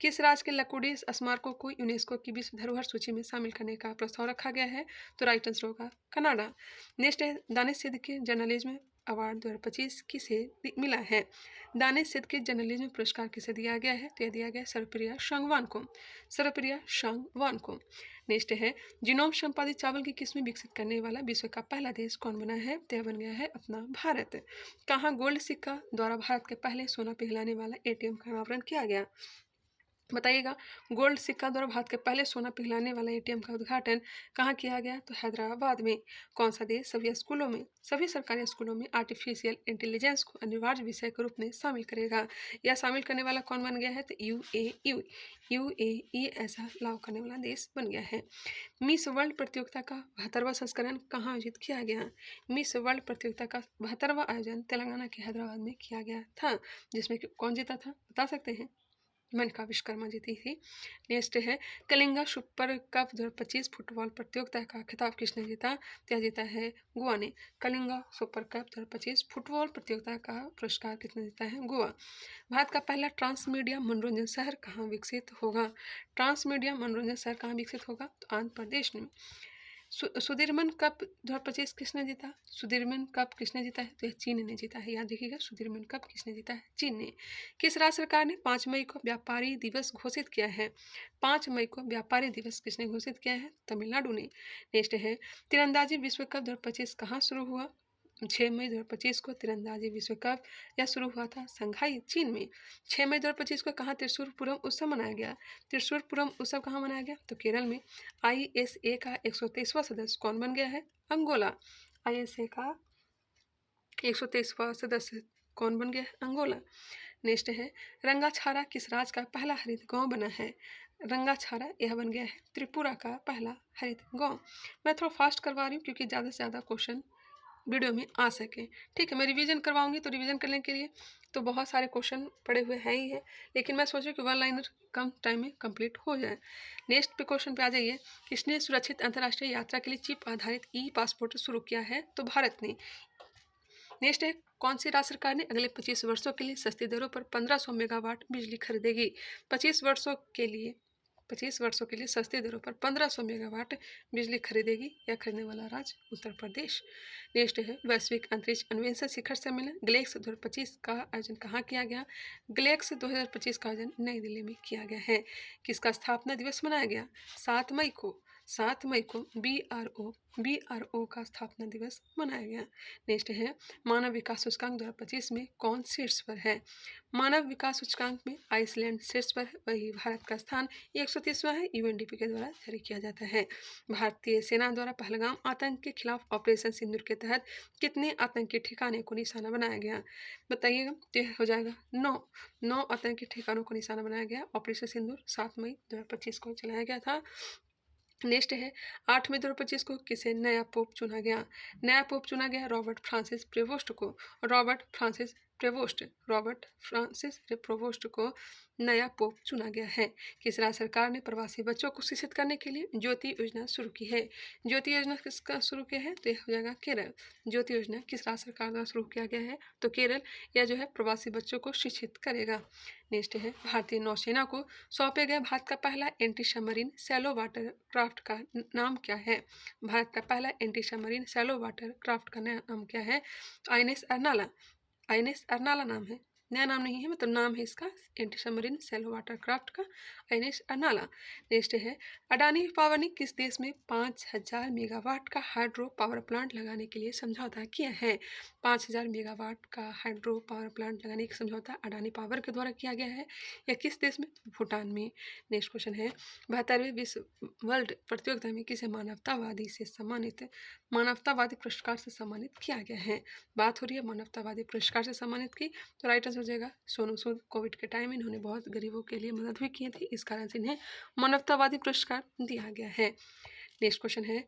Speaker 1: किस राज्य के लकुड़ी स्मारकों को यूनेस्को की विश्व धरोहर सूची में शामिल करने का प्रस्ताव रखा गया है? तो राइट आंसर होगा कनाडा। नेक्स्ट है दानिश सिद्दीकी जर्नलिज्म अवार्ड 2025 किसे मिला है? दानिश सिद्दीकी जर्नलिज्म पुरस्कार किसे दिया गया है? तो यह दिया गया सर्वप्रिया सांगवान को। सर्वप्रिया सांगवान को। नेक्स्ट है जीनोम संपादित चावल की किस्में विकसित करने वाला विश्व का पहला देश कौन बना है? तो यह बन गया है अपना भारत। कहाँ गोल्ड सिक्का द्वारा भारत के पहले सोना पिघलाने वाला एटीएम का अनावरण किया गया? बताइएगा, गोल्ड सिक्का द्वारा भारत के पहले सोना पिघलाने वाला एटीएम का उद्घाटन कहाँ किया गया? तो हैदराबाद में। कौन सा देश सभी सरकारी स्कूलों में आर्टिफिशियल इंटेलिजेंस को अनिवार्य विषय के रूप में शामिल करेगा? या शामिल करने वाला कौन बन गया है? तो यूएई ऐसा लागू करने वाला देश बन गया है। मिस वर्ल्ड प्रतियोगिता का 72वां संस्करण कहाँ आयोजित किया गया? मिस वर्ल्ड प्रतियोगिता का 72वां आयोजन तेलंगाना के हैदराबाद में किया गया था, जिसमें कौन जीता था बता सकते हैं? मेनका विश्वकर्मा जीती थी। नेक्स्ट है, कलिंगा सुपर कप 2025 फुटबॉल प्रतियोगिता का खिताब किसने जीता? क्या जीता है? गोवा ने। कलिंगा सुपर कप 2025 फुटबॉल प्रतियोगिता का पुरस्कार किसने जीता है? गोवा। भारत का पहला ट्रांसमीडिया मनोरंजन शहर कहाँ विकसित होगा? ट्रांसमीडिया मनोरंजन शहर कहाँ विकसित होगा? तो आंध्र प्रदेश में। सुदीर्मन कप 2025 किसने जीता? सुदीर्मन कप किसने जीता है? तो यह चीन ने जीता है। याद रखिएगा, सुदीर्मन कप किसने जीता है? चीन ने। किस राज्य सरकार ने 5 मई को व्यापारी दिवस घोषित किया है? 5 मई को व्यापारी दिवस किसने घोषित किया है? तमिलनाडु ने। नेक्स्ट है, तीरंदाजी विश्व कप 2025 कहाँ शुरू हुआ? 6 मई 2025 को तीरंदाजी विश्व कप यह शुरू हुआ था संघाई, चीन में। 6 मई 2025 को कहाँ त्रिशूरपुरम उत्सव मनाया गया? त्रिशूरपुरम उत्सव कहाँ मनाया गया? तो केरल में। ISA का 123वां सदस्य कौन बन गया है? अंगोला। ISA का 123वां सदस्य कौन बन गया है? अंगोला। नेक्स्ट है, रंगाछारा किस राज्य का पहला हरित गांव बना है? रंगाछारा यह बन गया है त्रिपुरा का पहला हरित गांव। मैं थोड़ा फास्ट करवा रही हूँ क्योंकि ज़्यादा से ज़्यादा क्वेश्चन वीडियो में आ सके। ठीक है, मैं रिवीजन करवाऊंगी तो रिवीजन करने के लिए तो बहुत सारे क्वेश्चन पड़े हुए हैं ही है, लेकिन मैं सोच रही हूँ कि वन लाइनर कम टाइम में कंप्लीट हो जाए। नेक्स्ट पे क्वेश्चन पे आ जाइए, किसने सुरक्षित अंतर्राष्ट्रीय यात्रा के लिए चिप आधारित पासपोर्ट शुरू किया है? तो भारत ने। नेक्स्ट है, कौन सी राज्य सरकार ने अगले 25 वर्षों के लिए सस्ती दरों पर 1500 मेगावाट बिजली खरीदेगी? 25 वर्षों के लिए सस्ती दरों पर 1500 मेगावाट बिजली खरीदेगी। यह खरीदने वाला राज्य उत्तर प्रदेश। नेक्स्ट है, वैश्विक अंतरिक्ष अन्वेषण शिखर सम्मेलन ग्लेक्स 2025 का आयोजन कहाँ किया गया? ग्लेक्स 2025 का आयोजन नई दिल्ली में किया गया है। किसका स्थापना दिवस मनाया गया? 7 मई को। 7 मई को BRO का स्थापना दिवस मनाया गया। नेक्स्ट है, मानव विकास सूचकांक 2025 में कौन शीर्ष पर है? मानव विकास सूचकांक में आइसलैंड शीर्ष पर है, वही भारत का स्थान 130वां है। UNDP के द्वारा जारी किया जाता है। भारतीय सेना द्वारा पहलगाम आतंक के खिलाफ ऑपरेशन सिंदूर के तहत कितने आतंकी ठिकाने को निशाना बनाया गया? बताइएगा, तो हो जाएगा 9 आतंकी ठिकानों को निशाना बनाया गया। ऑपरेशन सिंदूर 7 मई 2025 को चलाया गया था। नेक्स्ट है, 8 मई 2025 को किसे नया पोप चुना गया? नया पोप चुना गया रॉबर्ट फ्रांसिस प्रेवोस्ट को। रॉबर्ट फ्रांसिस प्रेवोस्ट को नया पोप चुना गया है। किस राज्य सरकार ने प्रवासी बच्चों को शिक्षित करने के लिए ज्योति योजना शुरू की है? ज्योति योजना किसका शुरू किया है? तो यह हो जाएगा केरल। ज्योति योजना किस राज्य सरकार द्वारा शुरू किया गया है? तो केरल। यह जो है प्रवासी बच्चों को शिक्षित करेगा। नेक्स्ट है, भारतीय नौसेना को सौंपे गए भारत का पहला anti submarine shallow water craft का नाम क्या है? भारत का पहला anti submarine shallow water craft का नाम क्या है? INS अर्नाला। INS अर्नाला नाम है, नया नाम नहीं है, मतलब नाम है इसका anti submarine shallow water craft का INS अर्नाला। नेक्स्ट है, अडानी पावर ने किस देश में 5000 मेगावाट का हाइड्रो पावर प्लांट लगाने के लिए समझौता किया है? 5000 मेगावाट का हाइड्रो पावर प्लांट लगाने का समझौता अडानी पावर के द्वारा किया गया है। यह किस देश में? भूटान में। नेक्स्ट क्वेश्चन है, 72वें विश्व वर्ल्ड प्रतियोगिता में किसे मानवतावादी पुरस्कार से सम्मानित किया गया है? बात हो रही है मानवतावादी पुरस्कार से सम्मानित की, तो राइट आंसर हो जाएगा सोनू सूद। कोविड के टाइम इन्होंने बहुत गरीबों के लिए मदद भी की थी, इस कारण से इन्हें मानवतावादी पुरस्कार दिया गया है। नेक्स्ट क्वेश्चन है,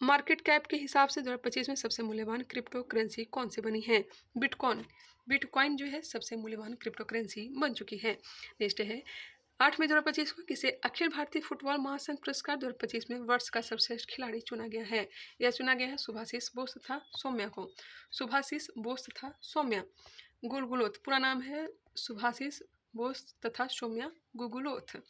Speaker 1: मार्केट कैप के हिसाब से 2025 में सबसे मूल्यवान क्रिप्टो करेंसी कौन सी बनी है? बिटकॉइन जो है सबसे मूल्यवान क्रिप्टो करेंसी बन चुकी है। नेक्स्ट है, 8 मई 2025 को किसे अखिल भारतीय फुटबॉल महासंघ पुरस्कार 2025 में वर्ष का सर्वश्रेष्ठ खिलाड़ी चुना गया है? यह चुना गया है सुभाषिस बोस तथा सौम्या को। सुभाषिस बोस तथा सौम्या गुलगुलोथ, पूरा नाम है सुभाषिस बोस तथा सौम्या गुगुलोथ।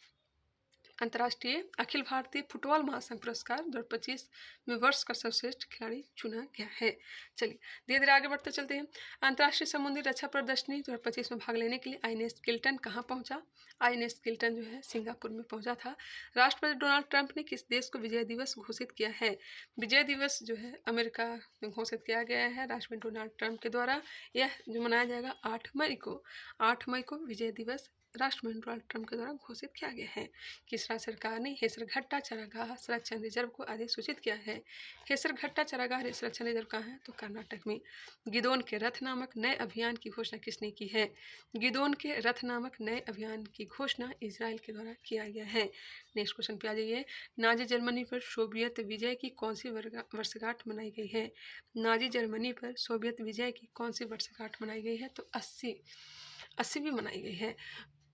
Speaker 1: अंतर्राष्ट्रीय अखिल भारतीय फुटबॉल महासंघ पुरस्कार 2025 में वर्ष का सर्वश्रेष्ठ खिलाड़ी चुना गया है। चलिए धीरे धीरे आगे बढ़ते चलते हैं। अंतर्राष्ट्रीय समुद्री रक्षा प्रदर्शनी 2025 में भाग लेने के लिए INS किल्टन कहाँ पहुंचा? INS किल्टन जो है सिंगापुर में पहुंचा था। राष्ट्रपति डोनाल्ड ट्रंप ने किस देश को विजय दिवस घोषित किया है? विजय दिवस जो है अमेरिका में घोषित किया गया है राष्ट्रपति डोनाल्ड ट्रंप के द्वारा। यह जो मनाया जाएगा 8 मई को। 8 मई को विजय दिवस राष्ट्रपति डोनाल्ड ट्रंप के द्वारा घोषित किया गया है। किस राज्य सरकार ने हेसरघट्टा चारागाह संरक्षण रिजर्व को अधिसूचित किया है? हेसरघट्टा चारागाह संरक्षण रिजर्व कहाँ है? तो कर्नाटक में। गिदोन के रथ नामक नए अभियान की घोषणा किसने की है? गिदोन के रथ नामक नए अभियान की घोषणा इजराइल के द्वारा किया गया है। नेक्स्ट क्वेश्चन पे आ जाइए। नाजी जर्मनी पर सोवियत विजय की कौन सी वर्षगांठ मनाई गई है? नाजी जर्मनी पर सोवियत विजय की कौन सी वर्षगांठ मनाई गई है? तो 80वीं मनाई गई है।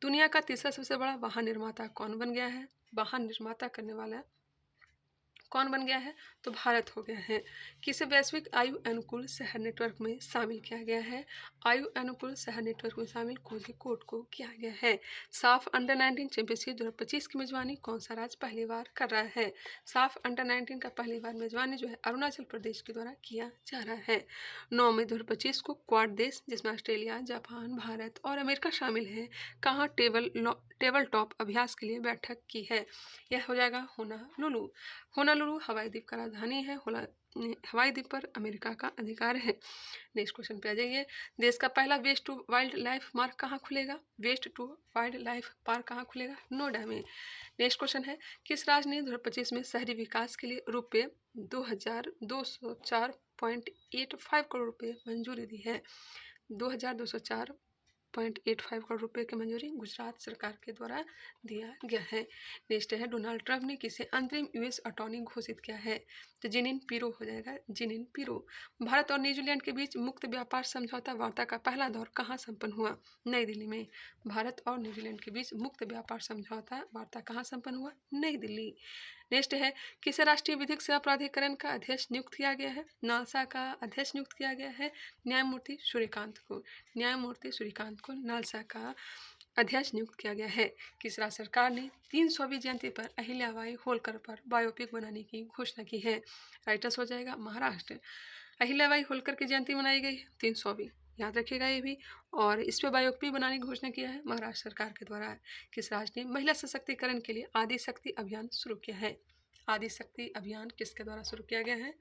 Speaker 1: दुनिया का तीसरा सबसे बड़ा वाहन निर्माता कौन बन गया है? वाहन निर्माता करने वाला कौन बन गया है? तो भारत हो गया है। किसे वैश्विक आयु अनुकूल शहर नेटवर्क में शामिल किया गया है? आयु अनुकूल शहर नेटवर्क में शामिल कोझिकोड को किया गया है। साफ अंडर 19 चैंपियनशिप 2025 की मेजबानी कौन सा राज्य पहली बार कर रहा है? साफ अंडर 19 का पहली बार मेजबानी जो है अरुणाचल प्रदेश के द्वारा किया जा रहा है। 9 मई 2025 को क्वाड देश जिसमें ऑस्ट्रेलिया, जापान, भारत और अमेरिका शामिल है, कहाँ टेबल टॉप अभ्यास के लिए बैठक की है? यह हो जाएगा होनालुलु। होनालुलु हवाई द्वीप का राजधानी है। हवाई द्वीप पर अमेरिका का अधिकार है। नेक्स्ट क्वेश्चन पे आ जाइए। देश का पहला waste to wildlife park कहाँ खुलेगा? Waste to wildlife park कहाँ खुलेगा? नोएडा में। नेक्स्ट क्वेश्चन है, किस राज्य ने 2025 में शहरी विकास के लिए रुपये 2204.85 करोड़ रुपये मंजूरी दी है? 2204.85 करोड़ रुपए की मंजूरी गुजरात सरकार के द्वारा दिया गया है। नेक्स्ट है, डोनाल्ड ट्रंप ने किसे अंतरिम यूएस अटॉर्नी घोषित किया है? तो जिनिन पिरो हो जाएगा, जिनिन पिरो। भारत और न्यूजीलैंड के बीच मुक्त व्यापार समझौता वार्ता का पहला दौर कहाँ संपन्न हुआ? नई दिल्ली में। भारत और न्यूजीलैंड के बीच मुक्त व्यापार समझौता वार्ता कहाँ संपन्न हुआ? नई दिल्ली। नेक्स्ट है, किसे राष्ट्रीय विधिक सेवा प्राधिकरण का अध्यक्ष नियुक्त किया गया है? नालसा का अध्यक्ष नियुक्त किया गया है न्यायमूर्ति सूर्यकांत को। न्यायमूर्ति सूर्यकांत को नालसा का अध्यक्ष नियुक्त किया गया है। किस राज्य सरकार ने 300वीं जयंती पर अहिल्याबाई होलकर पर बायोपिक बनाने की घोषणा की है? राइटर्स हो जाएगा महाराष्ट्र। अहिल्याबाई होलकर की जयंती मनाई गई 300वीं, याद रखिएगा ये भी। और इस पर बायोपिक बनाने की घोषणा किया है महाराष्ट्र सरकार के द्वारा। किस राज्य ने महिला सशक्तिकरण के लिए आदि शक्ति अभियान शुरू किया है? आदि शक्ति अभियान किसके द्वारा शुरू किया गया है?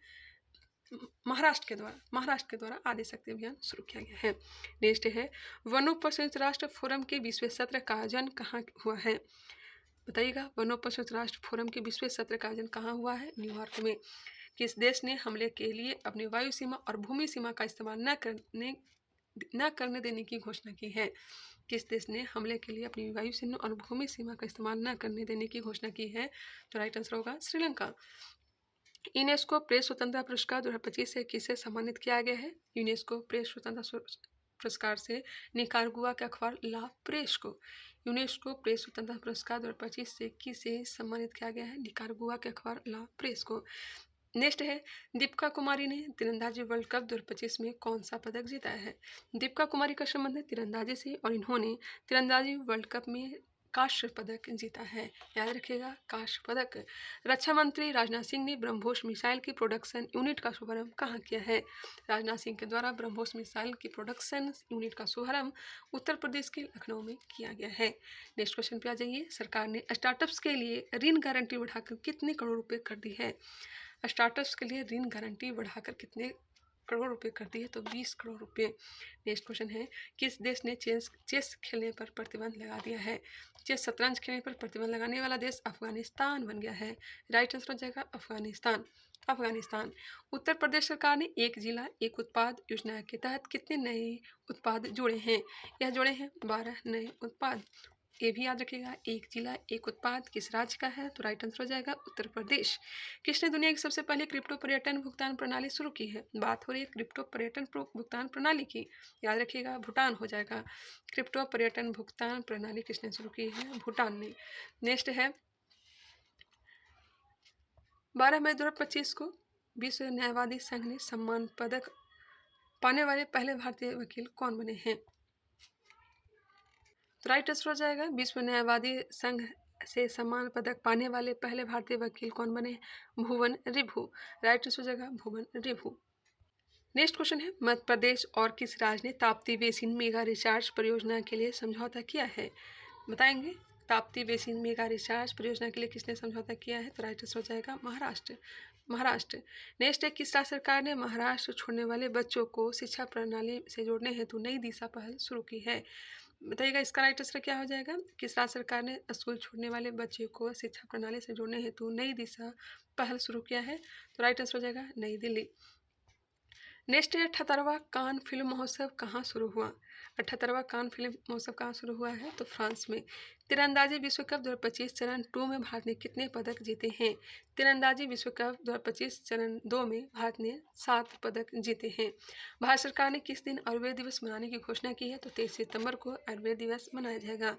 Speaker 1: महाराष्ट्र के द्वारा आदि शक्ति अभियान शुरू किया गया है। नेक्स्ट है, वनों पर संयुक्त राष्ट्र फोरम के 20वें सत्र का आयोजन कहाँ हुआ है? बताइएगा, वनों पर संयुक्त राष्ट्र फोरम के 20वें सत्र का आयोजन कहाँ हुआ है? न्यूयॉर्क में। किस देश ने हमले के लिए अपनी वायु सीमा और भूमि सीमा का इस्तेमाल न करने देने की घोषणा की है? किस देश ने हमले के लिए अपनी वायु सीमा और भूमि सीमा का इस्तेमाल न करने देने की घोषणा की है? तो राइट आंसर होगा श्रीलंका। यूनेस्को प्रेस स्वतंत्रता पुरस्कार 2025 से किसे सम्मानित किया गया है? यूनेस्को प्रेस स्वतंत्रता पुरस्कार से निकारागुआ के अखबार ला प्रेस को। यूनेस्को प्रेस स्वतंत्रता पुरस्कार 2025 से किसे सम्मानित किया गया है? निकारागुआ के अखबार ला प्रेस को। नेक्स्ट है, दीपिका कुमारी ने तीरंदाजी वर्ल्ड कप 2025 में कौन सा पदक जीता है? दीपिका कुमारी का संबंध है तीरंदाजी से और इन्होंने तीरंदाजी वर्ल्ड कप में कांस्य पदक जीता है, याद रखिएगा, कांस्य पदक। रक्षा मंत्री राजनाथ सिंह ने ब्रह्मोस मिसाइल की प्रोडक्शन यूनिट का शुभारंभ कहाँ किया है? राजनाथ सिंह के द्वारा ब्रह्मोस मिसाइल की प्रोडक्शन यूनिट का शुभारंभ उत्तर प्रदेश के लखनऊ में किया गया है। नेक्स्ट क्वेश्चन पे आ जाइए। सरकार ने स्टार्टअप्स के लिए ऋण गारंटी बढ़ाकर कितने करोड़ रुपये कर दी है? स्टार्टअप्स के लिए ऋण गारंटी बढ़ाकर कितने करोड़ रुपए कर दिए? तो 20 करोड़ रुपए। नेक्स्ट क्वेश्चन है, किस देश ने चेस खेलने पर प्रतिबंध लगा दिया है? चेस शतरंज खेलने पर प्रतिबंध लगाने वाला देश अफगानिस्तान बन गया है। राइट आंसर हो जाएगा अफगानिस्तान। उत्तर प्रदेश सरकार ने एक जिला एक उत्पाद योजना के तहत कितने नए उत्पाद जोड़े हैं? यह जोड़े हैं 12 नए उत्पाद। ये भी याद रखिएगा, एक जिला एक उत्पाद किस राज्य का है? तो राइट आंसर हो जाएगा उत्तर प्रदेश। किसने दुनिया की सबसे पहले क्रिप्टो पर्यटन भुगतान प्रणाली शुरू की है? बात हो रही है क्रिप्टो पर्यटन भुगतान प्रणाली की, याद रखिएगा भूटान हो जाएगा। क्रिप्टो पर्यटन भुगतान प्रणाली किसने शुरू की है? भूटान ने। नेक्स्ट है, 12 मई 2025 को विश्व न्यायवादी संघ ने सम्मान पदक पाने वाले पहले भारतीय वकील कौन बने हैं? तो राइट आंसर हो जाएगा, विश्व न्यायवादी संघ से सम्मान पदक पाने वाले पहले भारतीय वकील कौन बने? भुवन रिभु। राइट आंसर हो जाएगा भुवन रिभु। नेक्स्ट क्वेश्चन है, मध्य प्रदेश और किस राज्य ने ताप्ती बेसिन मेगा रिचार्ज परियोजना के लिए समझौता किया है? बताएंगे, ताप्ती बेसिन मेगा रिचार्ज परियोजना के लिए किसने समझौता किया है? तो राइट आंसर हो जाएगा महाराष्ट्र। नेक्स्ट है, किस राज्य सरकार ने महाराष्ट्र छोड़ने वाले बच्चों को शिक्षा प्रणाली से जोड़ने हेतु नई दिशा पहल शुरू की है? बताइएगा इसका राइट आंसर क्या हो जाएगा। किस राज्य सरकार ने स्कूल छोड़ने वाले बच्चे को शिक्षा प्रणाली से जोड़ने हेतु नई दिशा पहल शुरू किया है? तो राइट आंसर हो जाएगा नई दिल्ली। नेक्स्ट है 78वां कान फिल्म महोत्सव कहाँ शुरू हुआ? 78वां कान फिल्म महोत्सव कहाँ शुरू हुआ है? तो फ्रांस में। तीरंदाजी विश्व कप 2025 चरण 2 में भारत ने कितने पदक जीते हैं? तीरंदाजी विश्व कप 2025 चरण 2 में भारत ने 7 पदक जीते हैं। भारत सरकार ने किस दिन आयुर्वेद दिवस मनाने की घोषणा की है? तो 23 सितंबर को आयुर्वेद दिवस मनाया जाएगा।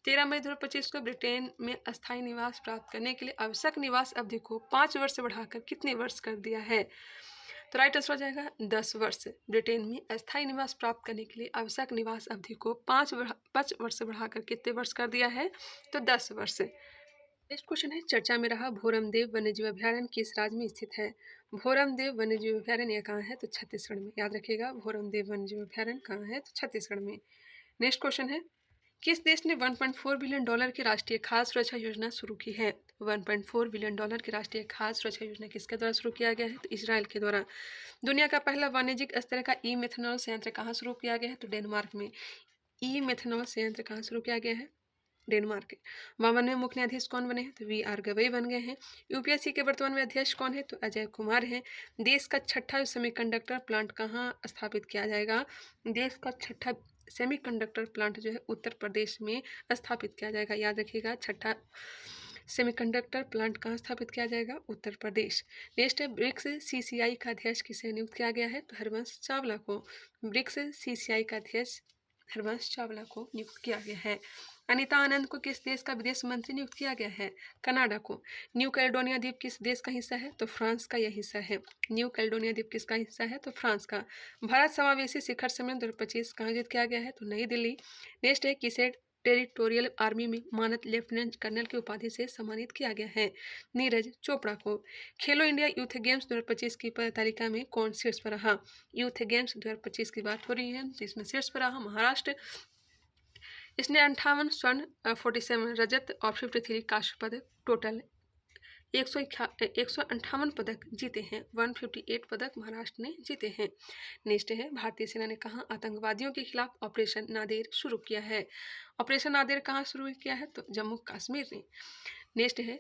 Speaker 1: 13 मई 2025 को ब्रिटेन में अस्थायी निवास प्राप्त करने के लिए आवश्यक निवास अवधि को 5 वर्ष से बढ़ाकर कितने वर्ष कर दिया है? तो राइट आंसर हो जाएगा 10 वर्ष। ब्रिटेन में अस्थायी निवास प्राप्त करने के लिए आवश्यक निवास अवधि को 5 वर्ष से बढ़ाकर कितने वर्ष कर दिया है? तो 10 वर्ष। नेक्स्ट क्वेश्चन है चर्चा में रहा भोरमदेव वन्यजीव अभ्यारण्य किस राज्य में स्थित है? भोरमदेव वन्यजीव अभ्यारण्य कहाँ है? तो छत्तीसगढ़ में। याद रखिएगा भोरमदेव वन्यजीव अभ्यारण्य कहाँ है? तो छत्तीसगढ़ में। नेक्स्ट क्वेश्चन है किस देश ने 1.4 बिलियन डॉलर की राष्ट्रीय खाद्य सुरक्षा योजना शुरू की है? 1.4 बिलियन डॉलर की राष्ट्रीय खाद्य सुरक्षा योजना किसके द्वारा शुरू किया गया है? तो इसराइल के द्वारा। दुनिया का पहला वाणिज्यिक स्तर का ई मेथनॉल संयंत्र कहाँ शुरू किया गया है? तो डेनमार्क में। ई मेथनॉल संयंत्र कहाँ शुरू किया गया है? डेनमार्क। 52वें मुख्य न्यायाधीश कौन बने हैं? तो वी आर गवई बन गए हैं। यूपीएससी के वर्तमान में अध्यक्ष कौन है? तो अजय कुमार है। देश का छठा सेमीकंडक्टर प्लांट कहाँ स्थापित किया जाएगा? देश का छठा सेमीकंडक्टर प्लांट जो है उत्तर प्रदेश में स्थापित किया जाएगा। याद रखिएगा छठा सेमीकंडक्टर प्लांट कहाँ स्थापित किया जाएगा? उत्तर प्रदेश। नेक्स्ट है ब्रिक्स सीसीआई का अध्यक्ष किसे नियुक्त किया गया है? तो हरवंश चावला को। ब्रिक्स सीसीआई का अध्यक्ष हरवंश चावला को नियुक्त किया गया है। अनीता आनंद को किस देश का विदेश मंत्री नियुक्त किया गया है? कनाडा को। न्यू कैलेडोनिया द्वीप किस देश का हिस्सा है? तो फ्रांस का यह हिस्सा है। न्यू कैलेडोनिया द्वीप किसका हिस्सा है? तो फ्रांस का। भारत समावेशी शिखर सम्मेलन 2025 कहाँ आयोजित किया गया है? तो नई दिल्ली। नेक्स्ट है किसे टेरिटोरियल आर्मी में मानद लेफ्टिनेंट कर्नल की उपाधि से सम्मानित किया गया है? नीरज चोपड़ा को। खेलो इंडिया यूथ गेम्स 2025 की तालिका में कौन शीर्ष पर रहा? यूथ गेम्स 2025 की बात हो रही है तो इसमें शीर्ष पर रहा महाराष्ट्र। इसने 58 स्वर्ण 47 रजत और 53 कांस्य पदक टोटल 158 पदक जीते हैं। 158 पदक महाराष्ट्र ने जीते हैं। नेक्स्ट है भारतीय सेना ने कहाँ आतंकवादियों के खिलाफ ऑपरेशन नादेर शुरू किया है? ऑपरेशन नादेर कहाँ शुरू किया है? तो जम्मू कश्मीर ने। नेक्स्ट है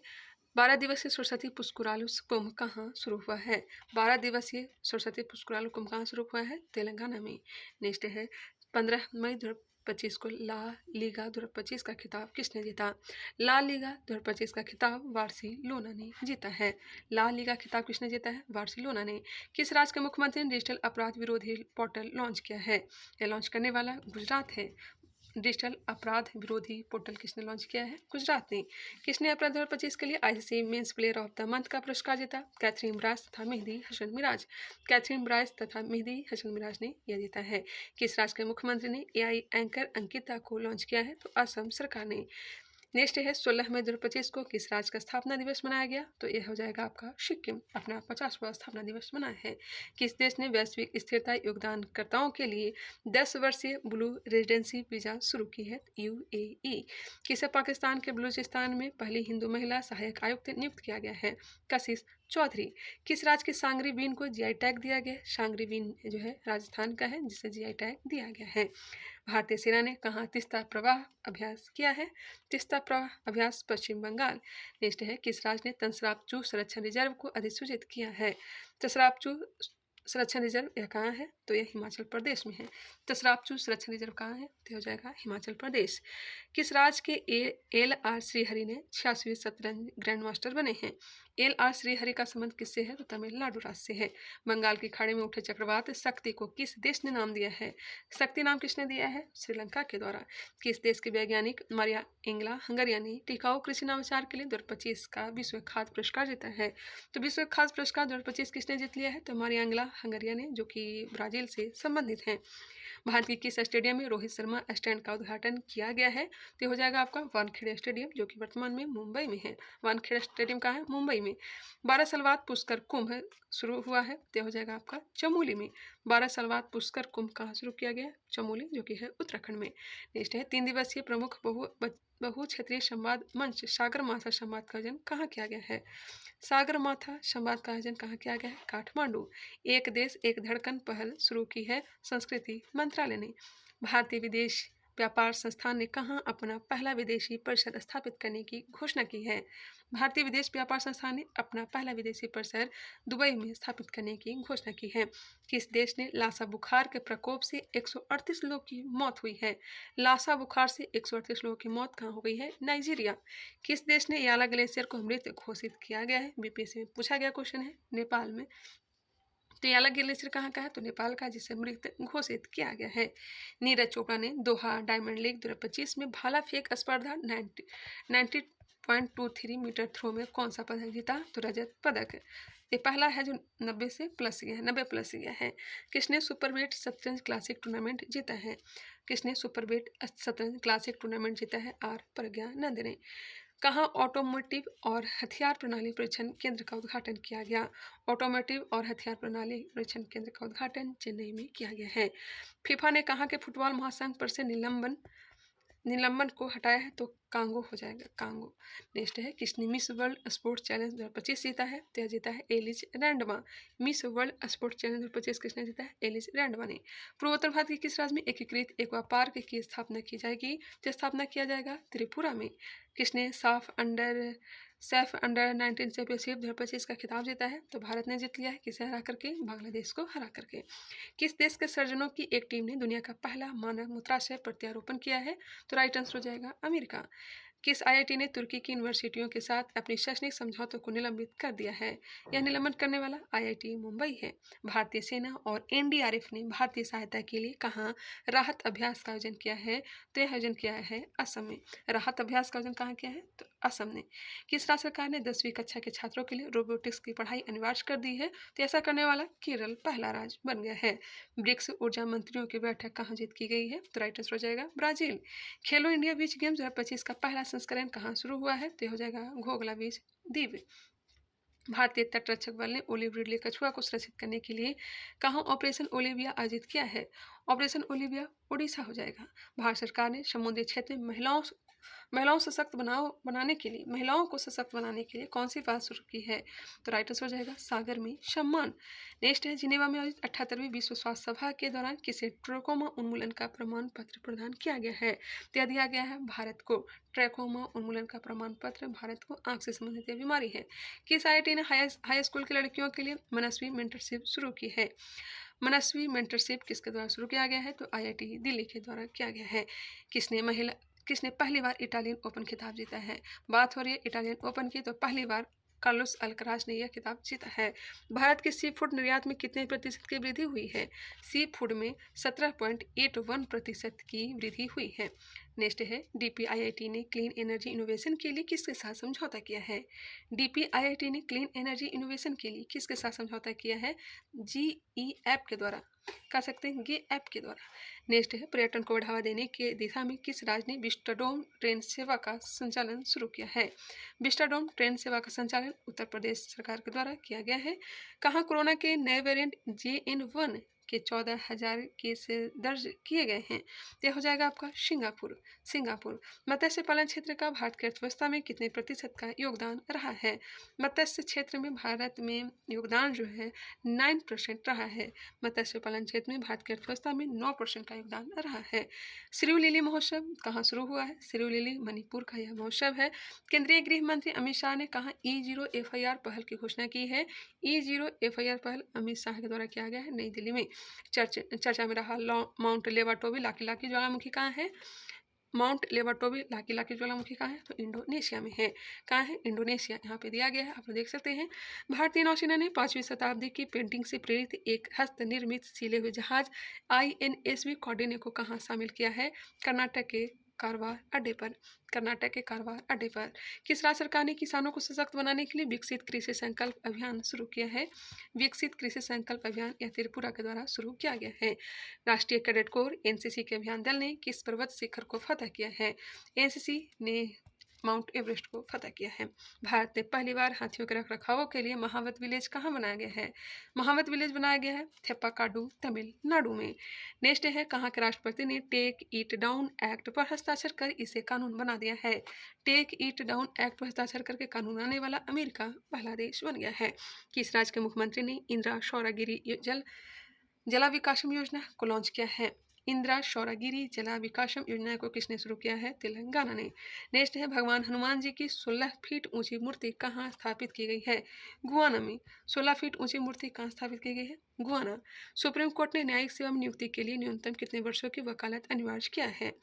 Speaker 1: 12 दिवसीय सरस्वती पुष्करालु कुंभ कहाँ शुरू हुआ है? 12 दिवसीय सरस्वती पुष्करालु कुंभ कहाँ शुरू हुआ है? तेलंगाना में। नेक्स्ट है 15 मई 2025 को ला लीगा 2025 का खिताब किसने जीता? ला लीगा 2025 का खिताब बार्सिलोना ने जीता है। ला लीगा खिताब किसने जीता है? बार्सिलोना ने। किस राज्य के मुख्यमंत्री ने डिजिटल अपराध विरोधी पोर्टल लॉन्च किया है? यह लॉन्च करने वाला गुजरात है। डिजिटल अपराध विरोधी पोर्टल किसने लॉन्च किया है? गुजरात ने। किसने अप्रैल 2025 के लिए ICC men's player of the month का पुरस्कार जीता? कैथरीन ब्राइस तथा मेहदी हसन मिराज। कैथरीन ब्राइस तथा मेहदी हसन मिराज ने यह जीता है। किस राज्य के मुख्यमंत्री ने एआई एंकर अंकिता को लॉन्च किया है? तो असम सरकार ने। नेक्स्ट है 16 मई 2025 को किस राज्य का स्थापना दिवस मनाया गया? तो यह हो जाएगा आपका सिक्किम अपना 50वां स्थापना दिवस मनाया है। किस देश ने वैश्विक स्थिरता योगदानकर्ताओं के लिए 10 वर्षीय ब्लू रेजिडेंसी वीजा शुरू की है? यूएई। किसे पाकिस्तान के बलूचिस्तान में पहली हिंदू महिला सहायक आयुक्त नियुक्त किया गया है? कशिश चौधरी। किस राज्य के सांगरी बीन को जीआई टैग दिया गया? सांगरी बीन जो है राजस्थान का है जिसे जीआई टैग दिया गया है। भारतीय सेना ने कहाँ तीस्ता प्रवाह अभ्यास किया है? तीस्ता प्रवाह अभ्यास पश्चिम बंगाल। नेक्स्ट है किस राज्य ने तंसरापचू संरक्षण रिजर्व को अधिसूचित किया है? तंसरापचू संरक्षण रिजर्व यह कहाँ है? तो यह हिमाचल प्रदेश में है। तसरापचू संरक्षण रिजर्व कहाँ है? तो हो जाएगा हिमाचल प्रदेश। किस राज्य के एल आर श्रीहरि ने 86वें शतरंज ग्रैंड मास्टर बने हैं? एल आर श्रीहरि का संबंध किससे है? तो तमिलनाडु राज्य से है। बंगाल की खाड़ी में उठे चक्रवात शक्ति को किस देश ने नाम दिया है? शक्ति नाम किसने दिया है? श्रीलंका के द्वारा। किस देश के वैज्ञानिक मारिया एंगला हंगरिया ने टिकाऊ कृषि नवाचार के लिए 2025 का विश्व खाद्य पुरस्कार जीता है? तो विश्व खाद्य पुरस्कार 2025 किसने जीत लिया है? तो मारिया एंगला हंगरिया ने, जो कि ब्राजील से संबंधित हैं। भारत के किस स्टेडियम में रोहित शर्मा स्टैंड का उद्घाटन किया गया है? तो हो जाएगा आपका वानखेड़े स्टेडियम, जो कि वर्तमान में मुंबई में है। वानखेड़े स्टेडियम कहाँ है? मुंबई में। 12 साल बाद पुष्कर कुंभ शुरू हुआ है, तो हो जाएगा आपका चमोली में। 12 साल बाद पुष्कर कुंभ कहाँ शुरू किया गया? चमोली, जो कि है उत्तराखंड में। नेक्स्ट है 3 दिवसीय प्रमुख बहु क्षेत्रीय संवाद मंच सागरमाथा संवाद का आयोजन कहाँ किया गया है? सागरमाथा संवाद का आयोजन कहाँ किया गया है? काठमांडू। एक देश एक धड़कन पहल शुरू की है संस्कृति मंत्रालय ने। भारतीय विदेश व्यापार संस्थान ने कहाँ अपना पहला विदेशी परिसर स्थापित करने की घोषणा की है? भारतीय विदेश व्यापार संस्थान ने अपना पहला विदेशी परिसर दुबई में स्थापित करने की घोषणा की है। किस देश ने लासा बुखार के प्रकोप से 138 लोगों की मौत हुई है? लासा बुखार से 138 लोगों की मौत कहाँ हो गई है? नाइजीरिया। किस देश ने याला ग्लेशियर को मृत घोषित किया गया है? बीपीएससी में पूछा गया क्वेश्चन है। नेपाल में। तो याला ग्लेशियर कहाँ का है? तो नेपाल का, जिसे मृत घोषित किया गया है। नीरज चोपड़ा ने दोहा डायमंड लीग 2025 में भाला फेंक स्पर्धा 90.23 मीटर थ्रो में कौन सा पदक जीता? तो रजत पदक। ये पहला है जो 90 से प्लस गया है, 90 प्लस गया है। किसने सुपरवेट शतरंज क्लासिक टूर्नामेंट जीता है? किसने सुपरवेट शतरंज क्लासिक टूर्नामेंट जीता है? आर प्रज्ञानंद ने। कहाँ ऑटोमोटिव और हथियार प्रणाली परीक्षण केंद्र का उद्घाटन किया गया? ऑटोमोटिव और हथियार प्रणाली परीक्षण केंद्र का उद्घाटन चेन्नई में किया गया है। फीफा ने कहा कि फुटबॉल महासंघ पर से निलंबन को हटाया है तो कांगो हो जाएगा, कांगो। नेक्स्ट है, किसने मिस वर्ल्ड स्पोर्ट्स चैलेंज 2025 जीता है? तो यह जीता है एलिज रैंडमा। मिस वर्ल्ड स्पोर्ट्स चैलेंज 2025 किसने जीता है? एलिज रैंडमा ने। पूर्वोत्तर भारत के किस राज्य में एकीकृत एक व्यापार की स्थापना की जाएगी? तो स्थापना किया जाएगा त्रिपुरा में। किसने सैफ अंडर 19 चैंपियनशिप 2025 का खिताब जीता है? तो भारत ने जीत लिया है। किसे हरा करके? बांग्लादेश को हरा करके। किस देश के सर्जनों की एक टीम ने दुनिया का पहला मानव मूत्राशय प्रत्यारोपण किया है? तो राइट आंसर हो जाएगा अमेरिका। किस आईआईटी ने तुर्की की यूनिवर्सिटियों के साथ अपनी शैक्षणिक समझौतों को निलंबित कर दिया है? यह निलंबन करने वाला आईआईटी मुंबई है। भारतीय सेना और एनडीआरएफ ने भारतीय सहायता के लिए कहाँ राहत अभ्यास का आयोजन किया है? तो यह आयोजन किया है असम में। राहत अभ्यास का आयोजन कहाँ किया है? तो असम ने। किस राज्य सरकार ने 10वीं कक्षा के छात्रों के लिए रोबोटिक्स की पढ़ाई अनिवार्य कर दी है? तो ऐसा करने वाला केरल पहला राज्य बन गया है। ब्रिक्स ऊर्जा मंत्रियों की बैठक कहाँ आयोजित की गई है? तो राइट आंसर हो जाएगा ब्राजील। खेलो इंडिया बीच गेम्स 2025 का पहला संस्करण कहाँ शुरू हुआ है? तो हो जाएगा घोघला बीच द्वीप। भारतीय तटरक्षक बल ने ओलिव रिडले कछुआ को सुरक्षित करने के लिए कहाँ ऑपरेशन ओलिविया आयोजित किया है? ऑपरेशन ओलिविया उड़ीसा हो जाएगा। भारत सरकार ने समुद्री क्षेत्र में महिलाओं को सशक्त बनाने के लिए कौन सी बात शुरू की है? तो राइट आंसर हो जाएगा सागर में सम्मान। नेक्स्ट है, जिनेवा में आयोजित 78वीं विश्व स्वास्थ्य सभा के दौरान किसे ट्रकोमा उन्मूलन का प्रमाण पत्र प्रदान किया गया है? तो दिया गया है भारत को। ट्रैकोमा उन्मूलन का प्रमाण पत्र भारत को आंख से संबंधित बीमारी है। किस आईआईटी ने हाई स्कूल की लड़कियों के लिए मनस्वी मेंटरशिप शुरू की है? मनस्वी मेंटरशिप किसके द्वारा शुरू किया गया है? तो आईआईटी दिल्ली के द्वारा किया गया है। किसने पहली बार इटालियन ओपन खिताब जीता है? बात हो रही है इटालियन ओपन की, तो पहली बार कार्लोस अल्कराज ने यह खिताब जीता है। भारत के सी फूड निर्यात में कितने प्रतिशत की वृद्धि हुई है? सी फूड में 17.81% की वृद्धि हुई है। नेक्स्ट है, डीपीआईआईटी ने क्लीन एनर्जी इनोवेशन के लिए किसके साथ समझौता किया है? डीपीआईआईटी ने क्लीन एनर्जी इनोवेशन के लिए किसके साथ समझौता किया है? जीई ऐप के द्वारा, कह सकते हैं गे ऐप के द्वारा। नेक्स्ट है, पर्यटन को बढ़ावा देने के दिशा में किस राज्य ने विस्टाडोम ट्रेन सेवा का संचालन शुरू किया है? विस्टाडोम ट्रेन सेवा का संचालन उत्तर प्रदेश सरकार के द्वारा किया गया है। कहाँ कोरोना के नए वेरिएंट JN1 के 14,000 केस दर्ज किए गए हैं? यह हो जाएगा आपका सिंगापुर। मत्स्य पालन क्षेत्र का भारत की अर्थव्यवस्था में कितने प्रतिशत का योगदान रहा है? मत्स्य क्षेत्र में भारत में योगदान जो है 9% रहा है। मत्स्य पालन क्षेत्र में भारत की अर्थव्यवस्था में 9% का योगदान रहा है। सिरू लिली महोत्सव कहाँ शुरू हुआ है? सिरू लिली मणिपुर का यह महोत्सव है। केंद्रीय गृह मंत्री अमित शाह ने कहा E0 FIR पहल की घोषणा की है? E0 FIR पहल अमित शाह के द्वारा किया गया है नई दिल्ली में। चर्चा में रहा माउंट लेवाटोबी लाकी ज्वालामुखी कहाँ है? माउंट लेवाटोबी लाकी ज्वालामुखी कहाँ है? तो इंडोनेशिया में है। कहाँ है? इंडोनेशिया। यहाँ पे दिया गया है, आप लोग देख सकते हैं। भारतीय नौसेना ने 5वीं शताब्दी की पेंटिंग से प्रेरित एक हस्तनिर्मित सिले हुए जहाज INSV कौंडिन्य को कहाँ शामिल किया है? कर्नाटक के कारवार अड्डे पर। किस राज्य सरकार ने किसानों को सशक्त बनाने के लिए विकसित कृषि संकल्प अभियान शुरू किया है? विकसित कृषि संकल्प अभियान यह त्रिपुरा के द्वारा शुरू किया गया है। राष्ट्रीय कैडेट कोर NCC के अभियान दल ने किस पर्वत शिखर को फतह किया है? NCC ने माउंट एवरेस्ट को फतह किया है। भारत ने पहली बार हाथियों के रखरखाव के लिए महावत विलेज कहाँ बनाया गया है? महावत विलेज बनाया गया है थेप्पाकाडू तमिलनाडु में। नेक्स्ट है, कहाँ के राष्ट्रपति ने टेक इट डाउन एक्ट पर हस्ताक्षर कर इसे कानून बना दिया है? टेक इट डाउन एक्ट पर हस्ताक्षर करके कानून बनाने वाला अमेरिका पहला देश बन गया है। किस राज्य के मुख्यमंत्री ने इंदिरा सौरगिरी जलाविकासम योजना को लॉन्च किया है? इंदिरा सौरगिरी जला विकासम योजना को किसने शुरू किया है? तेलंगाना ने। नेक्स्ट है भगवान हनुमान जी की 16 फीट ऊंची मूर्ति कहाँ स्थापित की गई है? गुआना में। 16 फीट ऊंची मूर्ति कहाँ स्थापित की गई है? गुआना। सुप्रीम कोर्ट ने न्यायिक सेवा में नियुक्ति के लिए न्यूनतम कितने वर्षों की वकालत अनिवार्य किया है?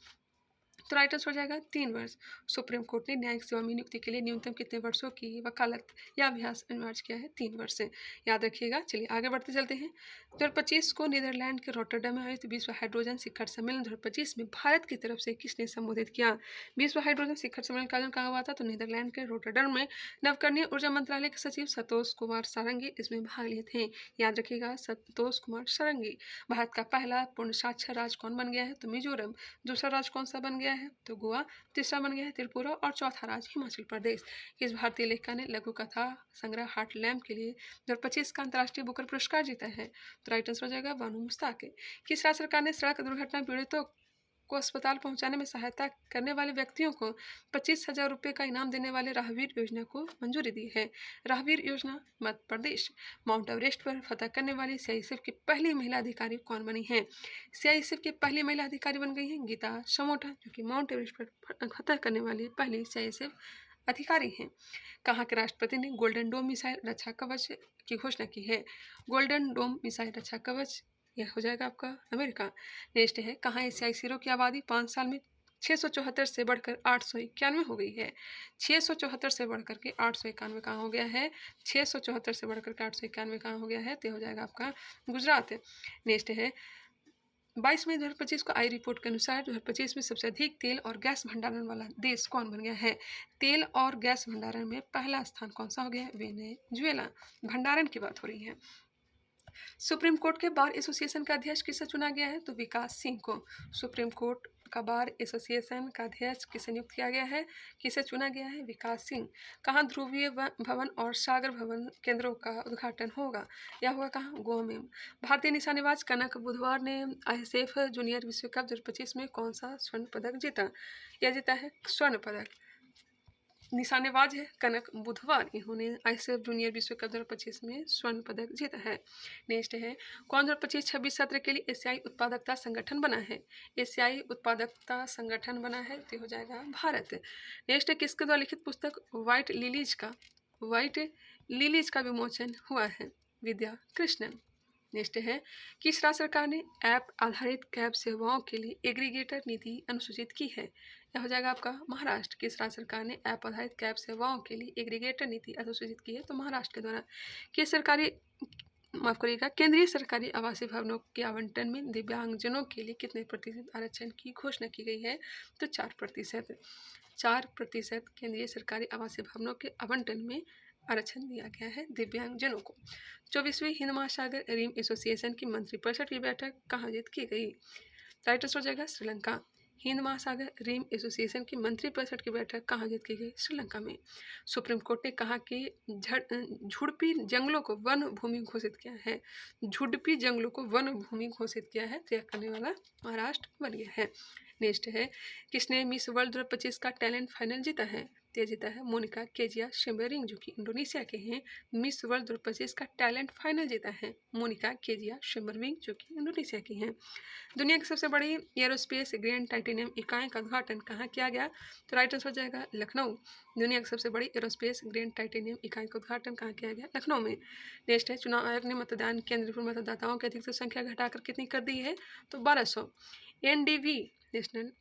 Speaker 1: तो राइट आंसर हो जाएगा 3 वर्ष। सुप्रीम कोर्ट ने न्यायिक सेवा में नियुक्ति के लिए न्यूनतम कितने वर्षों की वकालत या अभ्यास अनिवार्य किया है? 3 वर्ष से। याद रखिएगा। चलिए आगे बढ़ते चलते हैं। 2025 को नीदरलैंड के रोटरडम में आयोजित विश्व हाइड्रोजन शिखर सम्मेलन 2025 में भारत की तरफ से किसने संबोधित किया? विश्व हाइड्रोजन शिखर सम्मेलन का आयोजन कहाँ हुआ था? तो नीदरलैंड के रोटरडम में नवकरणीय ऊर्जा मंत्रालय के सचिव संतोष कुमार सारंगी इसमें भाग लिए थे। याद रखिएगा, संतोष कुमार सारंगी। भारत का पहला पूर्ण साक्षर राज्य कौन बन गया है? तो मिजोरम। दूसरा राज्य कौन सा बन गया है? तो गोवा। तीसरा बन गया है त्रिपुरा और चौथा राज्य हिमाचल प्रदेश। किस भारतीय लेखिका ने लघु कथा संग्रह हार्ट लैम्प के लिए 2025 का अंतर्राष्ट्रीय बुकर पुरस्कार जीता है? तो राइट आंसर हो जाएगा बानू मुश्ताक। किस राज्य सरकार ने सड़क दुर्घटना पीड़ितों को अस्पताल पहुंचाने में सहायता करने वाले व्यक्तियों को 25,000 रुपये का इनाम देने वाले राहवीर योजना को मंजूरी दी है? राहवीर योजना मध्य प्रदेश। माउंट एवरेस्ट पर फतह करने वाली सीआईएसएफ की पहली महिला अधिकारी कौन बनी है? सीआईएसएफ की पहली महिला अधिकारी बन गई है गीता समोटा, जो कि माउंट एवरेस्ट पर फतह करने वाली पहली सीआईएसएफ अधिकारी हैं। कहाँ के राष्ट्रपति ने गोल्डन डोम मिसाइल रक्षा कवच की घोषणा की है? गोल्डन डोम मिसाइल रक्षा कवच यह हो जाएगा आपका अमेरिका। नेक्स्ट है कहाँ एशियाई सिरों की आबादी 5 साल में 674 से बढ़कर 891 हो गई है? 674 से बढ़कर के 891 कहाँ हो गया है? 674 से बढ़कर के 891 कहाँ हो गया है? तो हो जाएगा आपका गुजरात। नेक्स्ट है 22 मई 2025 को आई रिपोर्ट के अनुसार 2025 में सबसे अधिक तेल और गैस भंडारण वाला देश कौन बन गया है? तेल और गैस भंडारण में पहला स्थान कौन सा हो गया? वेनेजुएला। भंडारण की बात हो रही है। सुप्रीम कोर्ट के बार एसोसिएशन का अध्यक्ष किसे चुना गया है? तो विकास सिंह को। सुप्रीम कोर्ट का बार एसोसिएशन का अध्यक्ष किसे नियुक्त किया गया है? किसे चुना गया है? विकास सिंह। कहाँ ध्रुवीय भवन और सागर भवन केंद्रों का उद्घाटन होगा? यह होगा कहाँ? गोवा में। भारतीय निशानेबाज कनक बुधवार ने आईएसएफ जूनियर विश्व कप 2025 में कौन सा स्वर्ण पदक जीता? यह जीता है स्वर्ण पदक। निशानेबाज है कनक बुधवार, इन्होंने आईएसएफ जूनियर विश्व कप 2025 में स्वर्ण पदक जीता है। नेक्स्ट है कौन 2025-26 सत्र के लिए एशियाई उत्पादकता संगठन बना है? एशियाई उत्पादकता संगठन बना है तो हो जाएगा भारत। नेक्स्ट है किसके द्वारा लिखित पुस्तक व्हाइट लिलीज का विमोचन हुआ है? विद्या कृष्णन। नेक्स्ट है किस राज्य सरकार ने ऐप आधारित कैब सेवाओं के लिए एग्रीगेटर नीति अनुसूचित की है? यह हो जाएगा आपका महाराष्ट्र। किस राज्य सरकार ने ऐप आधारित कैब सेवाओं के लिए एग्रीगेटर नीति अनुसूचित की है? तो महाराष्ट्र के द्वारा। किस सरकारी माफ करिएगा केंद्रीय सरकारी आवासीय भवनों के आवंटन में दिव्यांगजनों के लिए कितने प्रतिशत आरक्षण की घोषणा की गई है? तो 4%। 4% केंद्रीय सरकारी आवासीय भवनों के आवंटन में आरक्षण दिया गया है दिव्यांगजनों को। 24वीं हिंद महासागर रिम एसोसिएशन की मंत्रिपरिषद की बैठक कहाँ आयोजित की गई? राइट आंसर हो जाएगा श्रीलंका। हिंद महासागर रिम एसोसिएशन की मंत्रिपरिषद की बैठक कहाँ आयोजित की गई? श्रीलंका में। सुप्रीम कोर्ट ने कहा कि झुड़पी जंगलों को वन भूमि घोषित किया है। झुड़पी जंगलों को वन भूमि घोषित किया है, तय करने वाला महाराष्ट्र बन गया है। नेक्स्ट है किसने मिस वर्ल्ड 2025 का टैलेंट फाइनल जीता है? तो जीता है मोनिका केजिया शिम्बरिंग, जो कि इंडोनेशिया के हैं। मिस वर्ल्ड 2025 का टैलेंट फाइनल जीता है मोनिका केजिया शिम्बरिंग, जो कि इंडोनेशिया की हैं। दुनिया की सबसे बड़ी एरोस्पेस ग्रैंड टाइटेनियम इकाई का उद्घाटन कहाँ किया गया? तो राइट आंसर हो जाएगा लखनऊ। दुनिया की सबसे बड़ी एरोस्पेस ग्रैंड टाइटेनियम इकाई का उद्घाटन कहाँ किया गया? लखनऊ में। नेक्स्ट है चुनाव आयोग ने मतदान केंद्र पर मतदाताओं की अधिकतम संख्या घटाकर कितनी कर दी है? तो 1200। एनडीवी नेशनल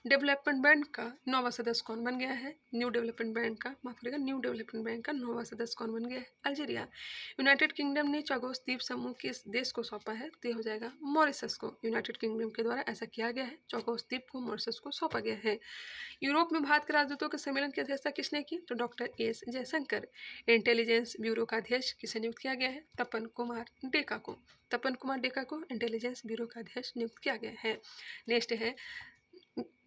Speaker 1: डेवलपमेंट बैंक का 9वां सदस्य कौन बन गया है? न्यू डेवलपमेंट बैंक का माफ करिएगा न्यू डेवलपमेंट बैंक का 9वां सदस्य कौन बन गया है? अल्जीरिया। यूनाइटेड किंगडम ने चागोस द्वीप समूह किस देश को सौंपा है? तो हो जाएगा मॉरिशस को। यूनाइटेड किंगडम के द्वारा ऐसा किया गया है, चागोस द्वीप को मॉरिशस को सौंपा गया है। यूरोप में भारत के राजदूतों के सम्मेलन की अध्यक्षता किसने की? तो doctor S Jaishankar. Intelligence bureau का अध्यक्ष किसे नियुक्त किया गया है? तपन कुमार डेका को। तपन कुमार डेका को इंटेलिजेंस ब्यूरो का अध्यक्ष नियुक्त किया गया है। नेक्स्ट है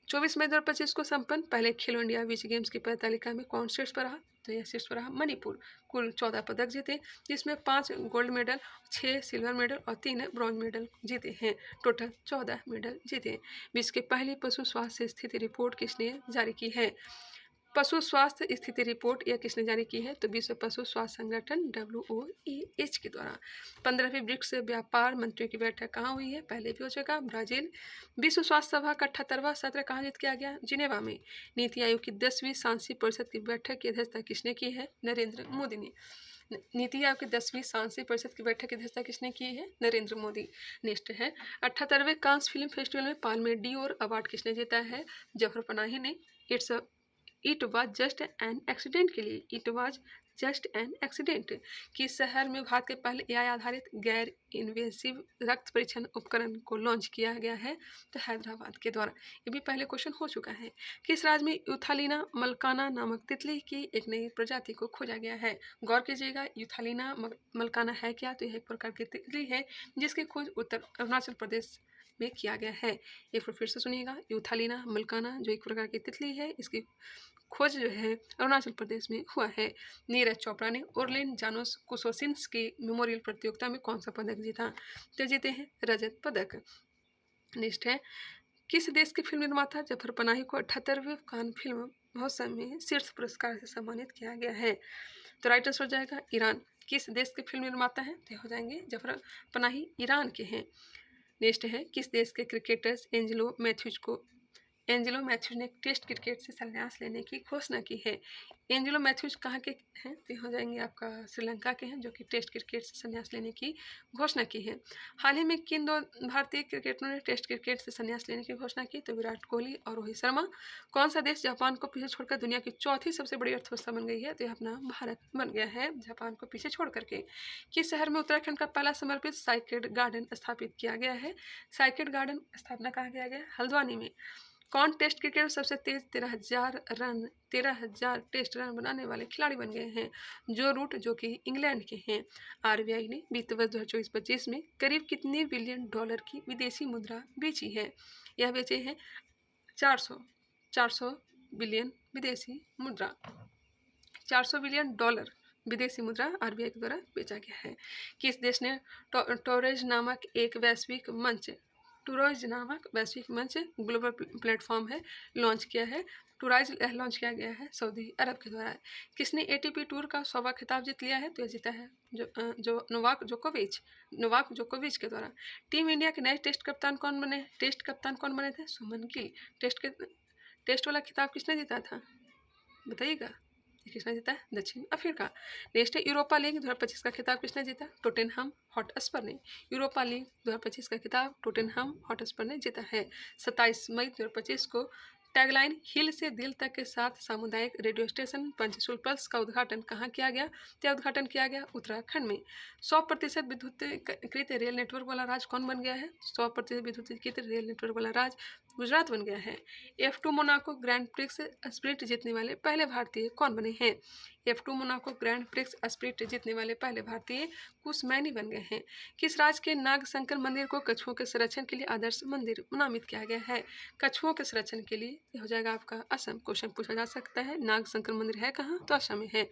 Speaker 1: 24 मई 2025 को संपन्न पहले खेलो इंडिया बीच गेम्स की पद तालिका में कौन शीर्ष पर रहा? तो यह शीर्ष पर रहा मणिपुर। कुल 14 पदक जीते, जिसमें 5 गोल्ड मेडल, 6 सिल्वर मेडल और 3 ब्रॉन्ज मेडल जीते हैं। टोटल 14 मेडल जीते। विश्व की पहली पशु स्वास्थ्य स्थिति रिपोर्ट किसने जारी की है? पशु स्वास्थ्य स्थिति रिपोर्ट यह किसने जारी की है? तो विश्व पशु स्वास्थ्य संगठन WOAH के द्वारा। 15वीं ब्रिक्स व्यापार मंत्रियों की बैठक कहाँ हुई है? पहले भी हो चुका, ब्राजील। विश्व स्वास्थ्य सभा का 78वां सत्र कहाँ आयोजित किया गया? जिनेवा में। नीति आयोग की 10वीं सांसदीय परिषद की बैठक की अध्यक्षता किसने की है? नरेंद्र मोदी ने। नीति आयोग की 10वीं सांसदीय परिषद की बैठक की अध्यक्षता किसने की है? नरेंद्र मोदी। नेक्स्ट है 78वें कांस फिल्म फेस्टिवल में पाल्मे डियोर अवार्ड किसने जीता है? जफर पनाही ने। It was just an accident के लिए it was just an accident कि शहर में भारत के पहले AI आधारित गैर इन्वेसिव रक्त परीक्षण उपकरण को लॉन्च किया गया है, तो हैदराबाद के द्वारा। ये भी पहले क्वेश्चन हो चुका है। किस राज्य में यूथालिना मलकाना नामक तितली की एक नई प्रजाति को खोजा गया है? गौर कीजिएगा, यूथालिना मलकाना है क्या? तो यह एक प्रकार की तितली है जिसकी खोज उत्तर अरुणाचल प्रदेश में किया गया है। एक बार फिर से सुनिएगा, यूथालिना मलकाना जो एक प्रकार की तितली है, इसकी खोज जो है अरुणाचल प्रदेश में हुआ है। नीरज चोपड़ा ने ओरलेन जानुस कुसोसिन्स्की मेमोरियल प्रतियोगिता में कौन सा पदक जीता? तो जीते हैं रजत पदक। नेक्स्ट है किस देश के फिल्म निर्माता जफर पनाही को 78वें कान फिल्म महोत्सव में शीर्ष पुरस्कार से सम्मानित किया गया है? तो राइट आंसर हो जाएगा ईरान। किस देश के फिल्म निर्माता हैं? तो हो जाएंगे जफर पनाही ईरान के हैं। नेक्स्ट है किस देश के क्रिकेटर्स एंजेलो मैथ्यूज ने टेस्ट क्रिकेट से संन्यास लेने की घोषणा की है? एंजेलो मैथ्यूज कहाँ के हैं? तो हो जाएंगे आपका श्रीलंका के हैं, जो कि टेस्ट क्रिकेट से संन्यास लेने की घोषणा की है। हाल ही में किन दो भारतीय क्रिकेटरों ने टेस्ट क्रिकेट से संन्यास लेने की घोषणा की? तो विराट कोहली और रोहित शर्मा। कौन सा देश जापान को पीछे छोड़कर दुनिया की चौथी सबसे बड़ी अर्थव्यवस्था बन गई है? तो यह अपना भारत बन गया है, जापान को पीछे छोड़ करके। किस शहर में उत्तराखंड का पहला समर्पित साइकेड गार्डन स्थापित किया गया है? साइकेड गार्डन स्थापना कहाँ किया गया? हल्द्वानी में। कौन टेस्ट क्रिकेट में सबसे तेज 13,000 टेस्ट रन बनाने वाले खिलाड़ी बन गए हैं? जो रूट, जो कि इंग्लैंड के हैं। RBI ने वित्त वर्ष 2024-25 में करीब कितने बिलियन डॉलर की विदेशी मुद्रा बेची है? यह बेचे हैं 400 बिलियन विदेशी मुद्रा। 400 बिलियन डॉलर विदेशी मुद्रा RBI के द्वारा बेचा गया है। किस देश ने टोरेज नामक वैश्विक मंच ग्लोबल प्लेटफॉर्म है लॉन्च किया है? टूराइज लॉन्च किया गया है सऊदी अरब के द्वारा। किसने ATP टूर का 100वां खिताब जीत लिया है? तो यह जीता है जो नोवाक जोकोविच के द्वारा। टीम इंडिया के नए टेस्ट कप्तान कौन बने थे? सुमन गिल। टेस्ट वाला खिताब किसने जीता था, बताइएगा? किसने जीता है? दक्षिण अफ्रीका। नेक्स्ट है यूरोपा लीग 2025 का खिताब किसने जीता? टोटेनहम हॉटस्पर ने। यूरोपा लीग 2025 का खिताब टोटेनहम हॉटस्पर ने जीता है। 27 मई 2025 को टैगलाइन हिल से दिल तक के साथ सामुदायिक रेडियो स्टेशन पंचशूल पल्स का उद्घाटन कहाँ किया गया? तो उद्घाटन किया गया उत्तराखंड में। 100% विद्युतीकृत रेल नेटवर्क वाला राज्य कौन बन गया है? 100% विद्युतीकृत रेल नेटवर्क वाला राज्य गुजरात बन गया है। F2 Monaco grand prix sprint जीतने वाले पहले भारतीय कौन बने हैं? F2 Monaco grand prix sprint जीतने वाले पहले भारतीय कुछ मैनी बन गए हैं। किस राज्य के नागशंकर मंदिर को कछुओं के संरक्षण के लिए आदर्श मंदिर नामित किया गया है? कछुओं के संरक्षण के लिए हो जाएगा आपका असम। क्वेश्चन पूछा जा सकता है, नागशंकर मंदिर है कहाँ? तो असम में है।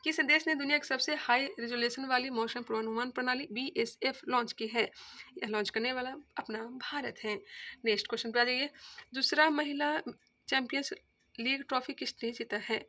Speaker 1: किस देश ने दुनिया की सबसे हाई रिजोल्यूशन वाली मौसम पूर्वानुमान प्रणाली BSF लॉन्च की है? यह लॉन्च करने वाला अपना भारत है। नेक्स्ट क्वेश्चन पे आ जाइए। दूसरा महिला चैंपियंस लीग ट्रॉफी किसने जीता है?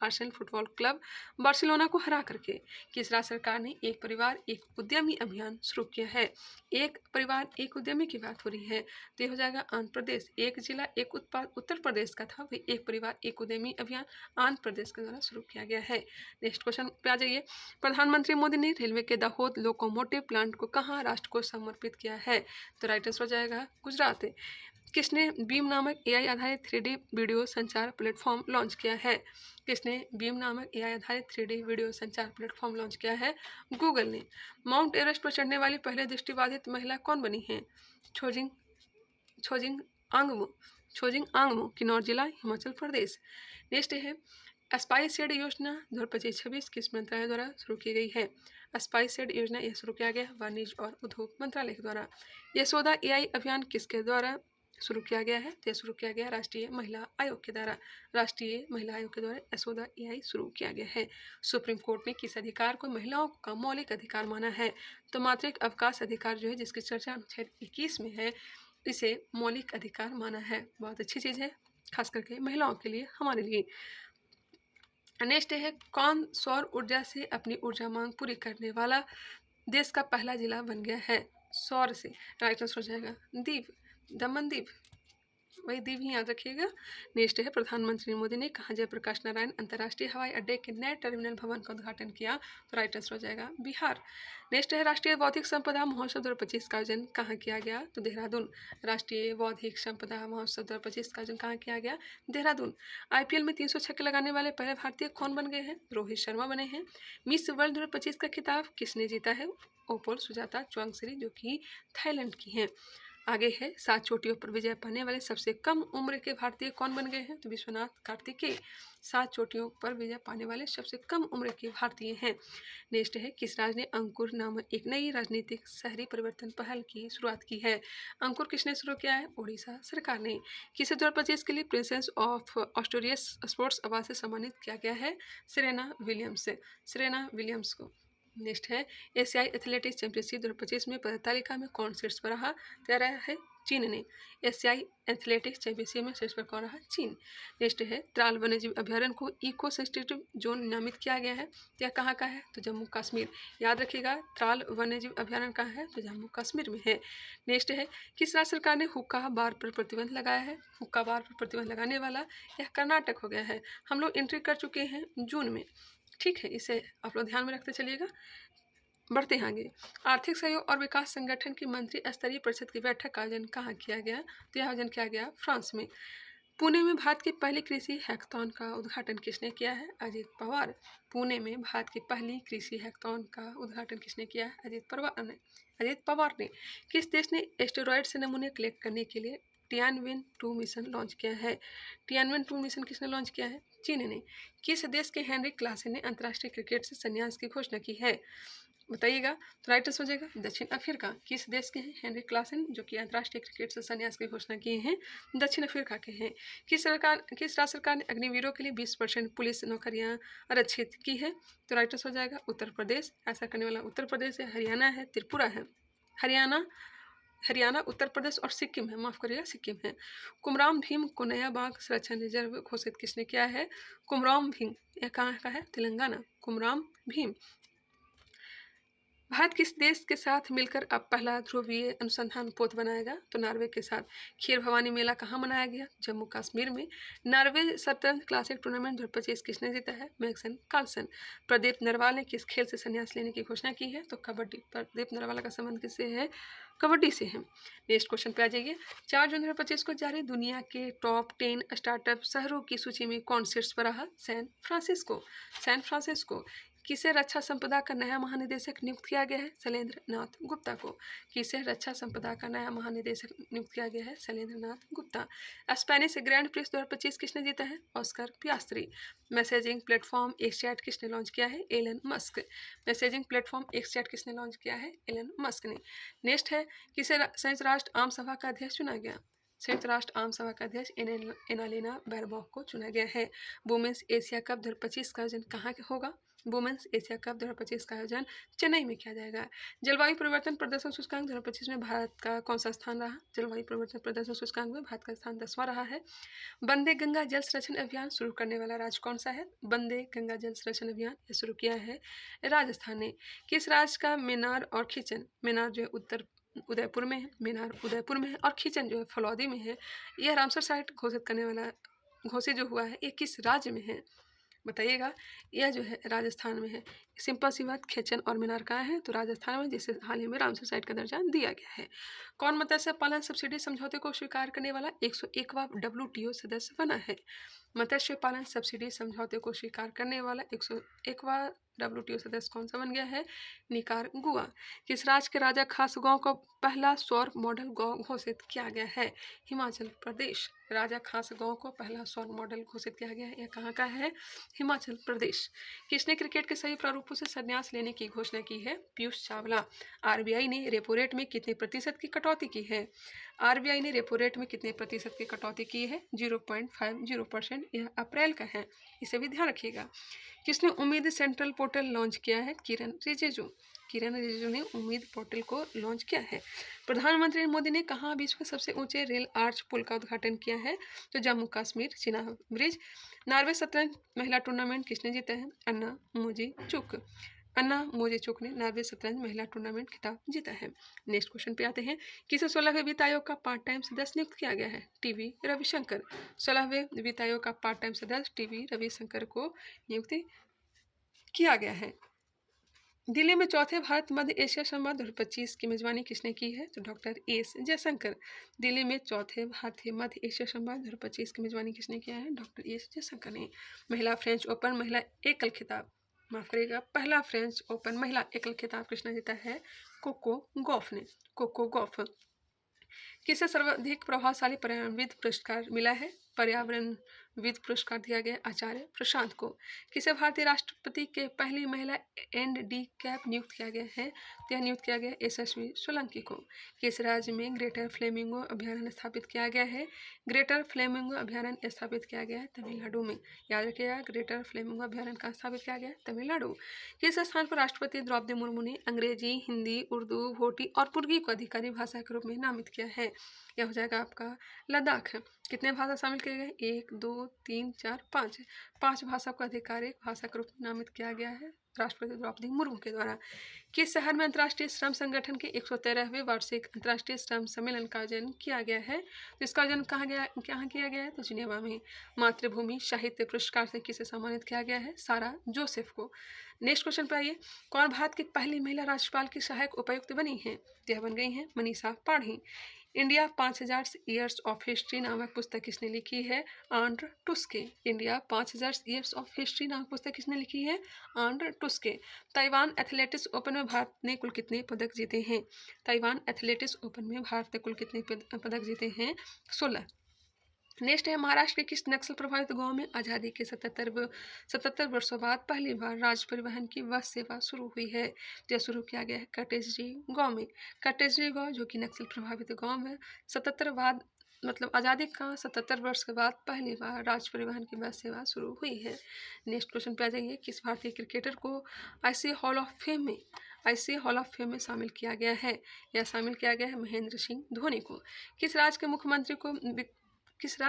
Speaker 1: आर्सेनल फुटबॉल क्लब बार्सिलोना को हरा करके। किस राज्य सरकार ने एक परिवार एक उद्यमी अभियान शुरू किया है? एक परिवार एक उद्यमी की बात हो रही है, तो ये हो जाएगा आंध्र प्रदेश। एक जिला एक उत्पाद उत्तर प्रदेश का था, वही एक परिवार एक उद्यमी अभियान आंध्र प्रदेश के द्वारा शुरू किया गया है। नेक्स्ट क्वेश्चन पे आ जाइए। प्रधानमंत्री मोदी ने रेलवे के दाहोद लोकोमोटिव प्लांट को कहाँ राष्ट्र को समर्पित किया है? तो राइट आंसर हो जाएगा गुजरात। किसने बीम नामक AI आधारित 3D वीडियो संचार प्लेटफॉर्म लॉन्च किया है? गूगल ने। माउंट एवरेस्ट पर चढ़ने वाली पहले दृष्टिबाधित महिला कौन बनी है? छोजिंग आंगमू, किन्नौर जिला, हिमाचल प्रदेश। नेक्स्ट है स्पाइस सेड योजना 2025-26 किस मंत्रालय द्वारा शुरू की गई है? स्पाइस सेड योजना यह शुरू किया गया वाणिज्य और उद्योग मंत्रालय के द्वारा। यशोदा AI अभियान किसके द्वारा शुरू किया गया है? तो शुरू किया गया राष्ट्रीय महिला आयोग के द्वारा। यशोदा AI शुरू किया गया है। सुप्रीम कोर्ट ने किस अधिकार को महिलाओं का मौलिक अधिकार माना है? तो मातृत्व अवकाश अधिकार जो है, जिसकी चर्चा अनुच्छेद 21 में है, इसे मौलिक अधिकार माना है। बहुत अच्छी चीज़ है। खास करके महिलाओं के लिए, हमारे लिए। नेक्स्ट है, कौन सौर ऊर्जा से अपनी ऊर्जा मांग पूरी करने वाला देश का पहला जिला बन गया है? सौर से। राइट आंसर हो जाएगा दीव, दमन दीव, वही दीव ही याद रखिएगा। नेक्स्ट है, प्रधानमंत्री मोदी ने कहा जयप्रकाश नारायण अंतर्राष्ट्रीय हवाई अड्डे के नए टर्मिनल भवन का उद्घाटन किया? तो राइट आंसर हो जाएगा बिहार। नेक्स्ट है, राष्ट्रीय बौद्धिक संपदा महोत्सव 2025 का आयोजन कहाँ किया गया? तो देहरादून। राष्ट्रीय बौद्धिक संपदा महोत्सव 2025 का आयोजन कहाँ किया गया? देहरादून। आईपीएल में 300 छक्के लगाने वाले पहले भारतीय कौन बन गए हैं? रोहित शर्मा बने हैं। मिस वर्ल्ड 2025 का खिताब किसने जीता है? ओपोल सुजाता चुआंगसरी, जो कि थाईलैंड की हैं। आगे है, 7 चोटियों पर विजय पाने वाले सबसे कम उम्र के भारतीय कौन बन गए हैं? तो विश्वनाथ कार्तिकेय 7 चोटियों पर विजय पाने वाले सबसे कम उम्र के भारतीय हैं। नेक्स्ट है, किस राज्य ने अंकुर नामक एक नई राजनीतिक शहरी परिवर्तन पहल की शुरुआत की है? अंकुर किसने शुरू किया है? उड़ीसा सरकार ने। किसे 2025 के लिए प्रिंसेस ऑफ ऑस्ट्रेलियस स्पोर्ट्स अवार्ड से सम्मानित किया गया है? सेरेना विलियम्स, सेरेना विलियम्स को। नेक्स्ट है, एशियाई एथलेटिक्स चैंपियनशिप 2025 में पदक तालिका में कौन शीर्ष पर रहा? तो रहा है चीन ने। एशियाई एथलेटिक्स चैंपियनशिप में शीर्ष पर कौन रहा? चीन। नेक्स्ट है, त्राल वन्यजीव अभ्यारण्य को इको सेंसिटिव जोन नामित किया गया है, यह कहाँ का है? तो जम्मू कश्मीर। याद रखिएगा, त्राल वन्यजीव अभ्यारण्य कहाँ है? तो जम्मू कश्मीर में है। नेक्स्ट है, किस राज्य सरकार ने हुक्का बार पर प्रतिबंध लगाया है? हुक्का बार पर प्रतिबंध लगाने वाला यह कर्नाटक हो गया है। हम लोग एंट्री कर चुके हैं जून में, ठीक है, इसे आप लोग ध्यान में रखते चलिएगा। बढ़ते हैं आगे। आर्थिक सहयोग और विकास संगठन की मंत्री स्तरीय परिषद की बैठक का आयोजन कहाँ किया गया? तो यह आयोजन किया गया फ्रांस में। पुणे में भारत की पहली कृषि हैकाथॉन का उद्घाटन किसने किया है? अजीत पवार। पुणे में भारत की पहली कृषि हैकाथॉन का उद्घाटन किसने किया है? अजीत पवार ने। किस देश ने एस्टेरॉयड से नमूने कलेक्ट करने के लिए टियानवेन-2 मिशन लॉन्च किया है? टियानवेन-2 मिशन किसने लॉन्च किया है? चीन ने। किस देश के हेनरिक क्लासन ने अंतर्राष्ट्रीय क्रिकेट से संन्यास की घोषणा की है? बताइएगा। तो राइट आंसर हो जाएगा दक्षिण अफ्रीका। किस देश के हैं हेनरिक क्लासन, जो कि अंतर्राष्ट्रीय क्रिकेट से संन्यास की घोषणा किए हैं? दक्षिण अफ्रीका के हैं। किस राज्य सरकार ने अग्निवीरों के लिए 20% पुलिस नौकरियां आरक्षित की है? तो राइट आंसर हो जाएगा उत्तर प्रदेश। ऐसा करने वाला उत्तर प्रदेश है, हरियाणा है, त्रिपुरा है। हरियाणा, उत्तर प्रदेश और सिक्किम है, माफ करिएगा सिक्किम है। कुमराम भीम को नया बाघ संरक्षण रिजर्व घोषित किसने किया है? कुमराम भीम, यह कहाँ का है? तेलंगाना। कुमराम भीम। भारत किस देश के साथ मिलकर अब पहला ध्रुवीय अनुसंधान पोत बनाएगा? तो नॉर्वे के साथ। खीर भवानी मेला कहाँ मनाया गया? जम्मू कश्मीर में। नॉर्वे शतरंज क्लासिक टूर्नामेंट 2025 किसने जीता है? मैग्सन कार्लसन। प्रदीप नरवाल ने किस खेल से संन्यास लेने की घोषणा की है? तो कबड्डी। प्रदीप नरवाल का संबंध किससे है? कबड्डी से है। नेक्स्ट क्वेश्चन पे आ जाइए। 4 जून 2025 को जारी दुनिया के टॉप 10 स्टार्टअप शहरों की सूची में कौन शीर्ष पर रहा? San Francisco. किसे रक्षा संपदा का नया महानिदेशक नियुक्त किया गया है? शैलेंद्र नाथ गुप्ता को। किसे रक्षा संपदा का नया महानिदेशक नियुक्त किया गया है? Shailendra Nath Gupta. Spanish Grand Prix 2025 किसने जीता है? Oscar Piastri. Messaging platform XChat किसने लॉन्च किया है? Elon Musk. Messaging platform XChat किसने लॉन्च किया है? एलन मस्क ने। नेक्स्ट है, किसे संयुक्त राष्ट्र आम सभा का अध्यक्ष चुना गया? संयुक्त राष्ट्र आम सभा का अध्यक्ष एनालिना बैरबॉक को चुना गया है। वुमेन्स एशिया कप 2025 का आयोजन कहाँ होगा? वुमेन्स एशिया कप 2025 का आयोजन चेन्नई में किया जाएगा। जलवायु परिवर्तन प्रदर्शन सूचकांक 2025 में भारत का कौन सा स्थान रहा? जलवायु परिवर्तन प्रदर्शन सूचकांक में भारत का स्थान 10वां रहा है। वंदे गंगा जल संरक्षण अभियान शुरू करने वाला राज्य कौन सा है? वंदे गंगा जल संरक्षण अभियान ये शुरू किया है राजस्थान ने। किस राज्य का मेनार और खीचन, मेनार जो है उदयपुर में है, मेनार उदयपुर में है और खीचन जो है फलौदी में है, यह रामसर साइट घोषित जो हुआ है, ये किस राज्य में है? बताइएगा। यह जो है राजस्थान में है। सिंपल सी बात, खीचन और मीनार कहाँ है? तो राजस्थान में, जिसे हाल ही में रामसर साइट का दर्जा दिया गया है। कौन मत्स्य पालन सब्सिडी समझौते को स्वीकार करने वाला 101वां WTO सदस्य बना है? मत्स्य पालन सब्सिडी समझौते को स्वीकार करने वाला 101वां WTO सदस्य कौन सा बन गया है? निकारागुआ। किस राज्य के राजा खास गांव को पहला सौर मॉडल गांव घोषित किया गया है? हिमाचल प्रदेश। राजा खास गांव को पहला सौर मॉडल घोषित किया गया है, यह कहाँ का है? हिमाचल प्रदेश। किसने क्रिकेट के सभी प्रारूपों से संन्यास लेने की घोषणा की है? पीयूष चावला। आरबीआई ने रेपो रेट में कितने प्रतिशत की कटौती की है? आरबीआई ने रेपो रेट में कितने प्रतिशत की कटौती की है? 0.50%। यह अप्रैल का है, इसे भी ध्यान रखिएगा। किसने उम्मीद सेंट्रल पोर्टल लॉन्च किया है? किरण रिजिजू। किरण रिजिजू ने उम्मीद पोर्टल को लॉन्च किया है। प्रधानमंत्री मोदी ने कहाँ विश्व के सबसे ऊंचे रेल आर्च पुल का उद्घाटन किया है? तो जम्मू कश्मीर चिनाब ब्रिज। नॉर्वे शतरंज महिला टूर्नामेंट किसने जीता है? अन्ना मोजीचुक। अन्ना मोजीचुक ने नॉर्वे शतरंज महिला टूर्नामेंट खिताब जीता है। नेक्स्ट क्वेश्चन पे आते हैं, किसे 16वें वित्त आयोग का पार्ट टाइम सदस्य नियुक्त किया गया है? टीवी रविशंकर। 16वें वित्त आयोग का पार्ट टाइम सदस्य टीवी रविशंकर को नियुक्त किया गया है। दिल्ली में चौथे भारत मध्य एशिया संवाद 2025 की मेजबानी किसने की है? तो डॉक्टर एस जयशंकर। दिल्ली में चौथे भारतीय मध्य एशिया संवाद 2025 की मेजबानी किसने किया है? डॉक्टर एस जयशंकर ने। महिला फ्रेंच ओपन महिला एकल खिताब, माफ करिएगा, पहला फ्रेंच ओपन महिला एकल खिताब किसने जीता है? कोको गॉफ ने। Coco Gauff. किसे सर्वाधिक प्रभावशाली पर्यावरणविद पुरस्कार मिला है? पर्यावरणविद पुरस्कार दिया गया आचार्य प्रशांत को। किसे भारतीय राष्ट्रपति के पहली महिला एनडी कैप नियुक्त किया गया है? तो यह नियुक्त किया गया यशस्वी सोलंकी को। किस राज्य में ग्रेटर फ्लेमिंगो अभ्यारण्य स्थापित किया गया है? ग्रेटर फ्लेमिंगो अभ्यारण्य स्थापित किया गया है तमिलनाडु में। याद रखिएगा, ग्रेटर फ्लेमिंगो अभ्यारण्य कहाँ स्थापित किया गया है? तमिलनाडु। किस स्थान पर राष्ट्रपति द्रौपदी मुर्मू ने अंग्रेजी, हिंदी, उर्दू, भोटी और पुर्गी को अधिकारी भाषा के रूप में नामित किया है? यह हो जाएगा आपका लद्दाख। कितने भाषा शामिल किए गए? 1 2 3 4 5। 5 भाषा को आधिकारिक भाषा के रूप में नामित किया गया है राष्ट्रपति द्रौपदी मुर्मू के द्वारा। किस शहर में अंतर्राष्ट्रीय श्रम संगठन के 113वें वार्षिक अंतर्राष्ट्रीय श्रम सम्मेलन का आयोजन किया गया है? तो इसका आयोजन कहाँ किया गया है? तो जिनेवा में। मातृभूमि साहित्य पुरस्कार से किसे सम्मानित किया गया है? सारा जोसेफ को। नेक्स्ट क्वेश्चन पर आइए, कौन भारत की पहली महिला राज्यपाल की सहायक उपायुक्त बनी है? यह बन गई हैं मनीषा पाढ़ी। इंडिया 5000 ईयर्स ऑफ हिस्ट्री नामक पुस्तक किसने लिखी है? आंड्र टुस्के। इंडिया 5000 ईयर्स ऑफ हिस्ट्री नामक पुस्तक किसने लिखी है? आंड्र टुस्के। ताइवान एथलेटिक्स ओपन में भारत ने कुल कितने पदक जीते हैं? ताइवान एथलेटिक्स ओपन में भारत ने कुल कितने पदक जीते हैं? 16। नेक्स्ट है, महाराष्ट्र के किस नक्सल प्रभावित गांव में आज़ादी के 77 वर्षों बाद पहली बार राज्य परिवहन की बस सेवा शुरू हुई है? यह शुरू किया गया है कटेजरी गांव में। कटेजरी गांव जो कि नक्सल प्रभावित गांव है, 77 बाद मतलब आज़ादी का 77 वर्ष के बाद पहली बार राज्य परिवहन की बस सेवा शुरू हुई है। नेक्स्ट क्वेश्चन पे आ जाइए, किस भारतीय क्रिकेटर को आईसीसी हॉल ऑफ फेम में शामिल किया गया है? यह शामिल किया गया है महेंद्र सिंह धोनी को। किस राज्य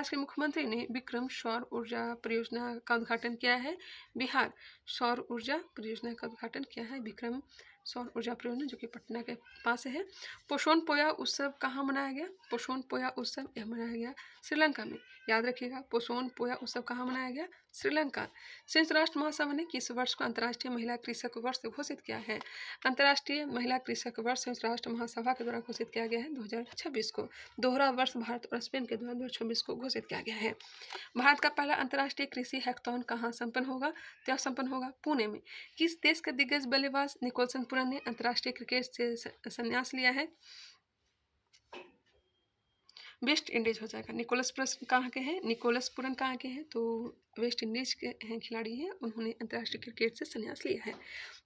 Speaker 1: के मुख्यमंत्री ने विक्रम सौर ऊर्जा परियोजना का उद्घाटन किया है? बिहार। सौर ऊर्जा परियोजना का उद्घाटन किया है विक्रम सौर ऊर्जा परियोजना जो कि पटना के पास है। पोषण पोया उत्सव कहाँ मनाया गया? पोषण पोया उत्सव यह मनाया गया श्रीलंका में। याद रखिएगा, पोषण पोया उत्सव कहाँ मनाया गया? श्रीलंका। संयुक्त राष्ट्र महासभा ने किस वर्ष को अंतर्राष्ट्रीय महिला कृषक वर्ष घोषित किया है? अंतर्राष्ट्रीय महिला कृषक वर्ष संयुक्त राष्ट्र महासभा के द्वारा घोषित किया गया है 2026 को। दोहरा वर्ष भारत और स्पेन के द्वारा 2026 को घोषित किया गया है। भारत का पहला अंतर्राष्ट्रीय कृषि हैकाथॉन कहाँ संपन्न होगा? तो यह संपन्न होगा पुणे में। किस देश के दिग्गज बल्लेबाज निकोलसन पुरन ने अंतर्राष्ट्रीय क्रिकेट से संन्यास लिया है? वेस्ट इंडीज हो जाएगा। निकोलस पुरन कहाँ के हैं? निकोलस पुरन कहाँ के हैं? तो वेस्ट इंडीज के हैं खिलाड़ी हैं, उन्होंने अंतर्राष्ट्रीय क्रिकेट से संन्यास लिया है।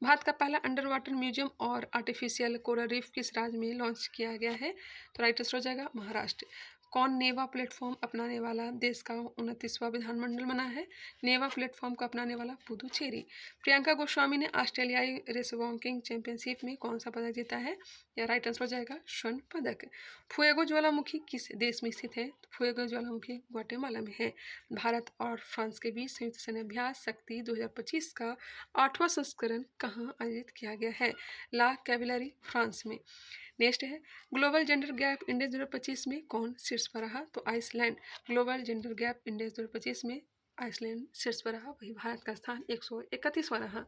Speaker 1: भारत का पहला अंडर वाटर म्यूजियम और आर्टिफिशियल कोरल रीफ किस राज्य में लॉन्च किया गया है? तो राइट आंसर हो जाएगा महाराष्ट्र। कौन नेवा प्लेटफॉर्म अपनाने वाला देश का 29वां विधानमंडल बना है? नेवा प्लेटफॉर्म को अपनाने वाला पुदुचेरी। प्रियंका गोस्वामी ने ऑस्ट्रेलियाई रेस वॉकिंग चैंपियनशिप में कौन सा पदक जीता है? या राइट आंसर हो जाएगा स्वर्ण पदक। फुएगो ज्वालामुखी किस देश में स्थित है? तो फुएगो ज्वालामुखी ग्वाटेमाला में है। भारत और फ्रांस के बीच संयुक्त सैन्य अभ्यास शक्ति 2025 का 8वां संस्करण कहाँ आयोजित किया गया है? ला कैविलरी, फ्रांस में। नेक्स्ट है, ग्लोबल जेंडर गैप इंडेक्स 2025 में कौन शीर्ष पर रहा? तो Iceland. Global gender gap index 2025 में आइसलैंड शीर्ष पर रहा, वही भारत का स्थान 131वां रहा।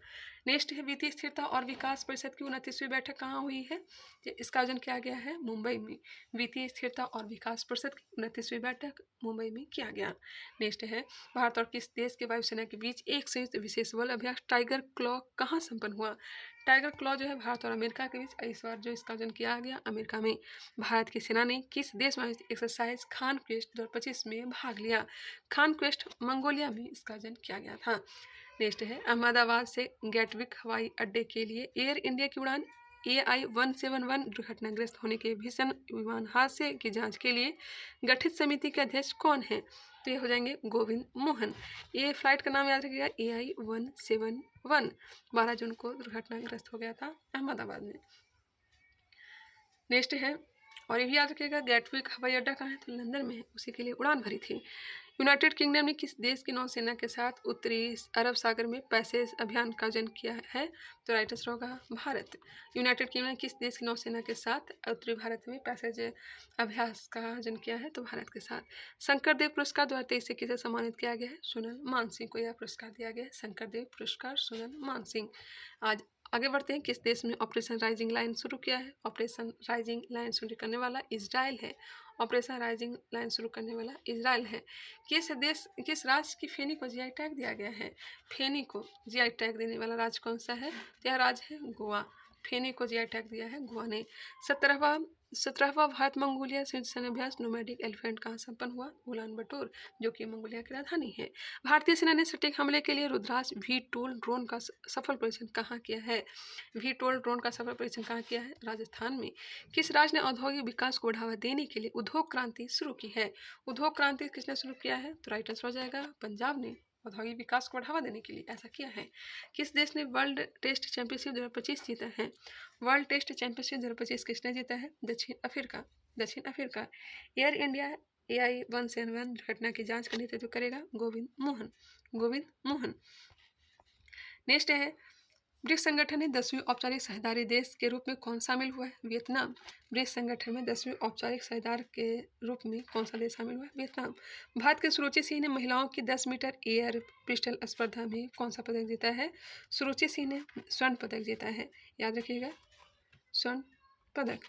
Speaker 1: नेक्स्ट है, वित्तीय स्थिरता और विकास परिषद की 29वीं बैठक कहाँ हुई है? इसका आयोजन किया गया है मुंबई में। वित्तीय स्थिरता और विकास परिषद की 29वीं बैठक मुंबई में किया गया। नेक्स्ट है, भारत और किस देश के वायुसेना के बीच एक संयुक्त विशेष बल अभ्यास टाइगर क्लॉ कहाँ संपन्न हुआ? टाइगर क्लॉ जो है भारत और अमेरिका के बीच इस बार जो इसका आयोजन किया गया अमेरिका में। भारत की सेना ने किस देश में एक्सरसाइज खान क्वेस्ट 2025 में भाग लिया? खान क्वेस्ट मंगोलिया में इसका आयोजन किया गया था। नेक्स्ट है, अहमदाबाद से गैटविक हवाई अड्डे के लिए एयर इंडिया की उड़ान AI-171 दुर्घटनाग्रस्त होने के भीषण विमान हादसे की जांच के लिए गठित समिति के अध्यक्ष कौन है? तो ये हो जाएंगे गोविंद मोहन। ये फ्लाइट का नाम याद रखिएगा AI-171। 12 जून को दुर्घटनाग्रस्त हो गया था अहमदाबाद में। नेक्स्ट है, और ये भी याद रखिएगा, गैटविक हवाई अड्डा कहाँ है? तो लंदन में है, उसी के लिए उड़ान भरी थी। यूनाइटेड किंगडम ने किस देश की नौसेना के साथ उत्तरी अरब सागर में पैसेज अभियान का आयोजन किया है? तो राइट आंसर होगा भारत। यूनाइटेड किंगडम ने किस देश की नौसेना के साथ उत्तरी भारत में पैसेज अभ्यास का आयोजन किया है? तो भारत के साथ। शंकर देव पुरस्कार 2023 से किसे सम्मानित किया गया है? सोनल मानसिंह को यह पुरस्कार दिया गया है, शंकर देव पुरस्कार सोनल मानसिंह। आज आगे बढ़ते हैं, किस देश में ऑपरेशन राइजिंग लाइन शुरू किया है? ऑपरेशन राइजिंग लाइन शुरू करने वाला इजराइल है। ऑपरेशन राइजिंग लाइन शुरू करने वाला इजराइल है। किस राज्य की फेनी को जीआई टैग दिया गया है? फेनी को जीआई टैग देने वाला राज्य कौन सा है? तो यह राज्य है गोवा। फेनी को जीआई टैग दिया है गोवा ने। 17वां भारत मंगोलिया संयुक्त सैन्य अभ्यास नोमैडिक एलिफेंट कहाँ संपन्न हुआ? उलान बटोर, जो कि मंगोलिया की राजधानी है। भारतीय सेना ने सटीक हमले के लिए रुद्राक्ष V-12 ड्रोन का सफल परीक्षण कहाँ किया है? V-12 ड्रोन का सफल परीक्षण कहाँ किया है? राजस्थान में। किस राज्य ने औद्योगिक विकास को बढ़ावा देने के लिए उद्योग क्रांति शुरू की है? उद्योग क्रांति किसने शुरू किया है? तो राइट आंसर हो जाएगा पंजाब ने औद्योगिक विकास को बढ़ावा देने के लिए ऐसा किया है। किस देश ने वर्ल्ड टेस्ट चैंपियनशिप 2025 जीता है? वर्ल्ड टेस्ट चैंपियनशिप 2025 किसने जीता है? दक्षिण अफ्रीका। एयर इंडिया AI-171 दुर्घटना की जांच का नेतृत्व करेगा गोविंद मोहन। नेक्स्ट है, ब्रिक्स संगठन में 10वीं औपचारिक साझेदारी देश के रूप में कौन शामिल हुआ है? वियतनाम। ब्रिक्स संगठन में 10वीं औपचारिक साझेदार के रूप में कौन सा देश शामिल हुआ है? वियतनाम। भारत के सुरुचि सिंह ने महिलाओं की 10 मीटर एयर पिस्टल स्पर्धा में कौन सा पदक जीता है? सुरुचि सिंह ने स्वर्ण पदक जीता है, याद रखिएगा, स्वर्ण पदक।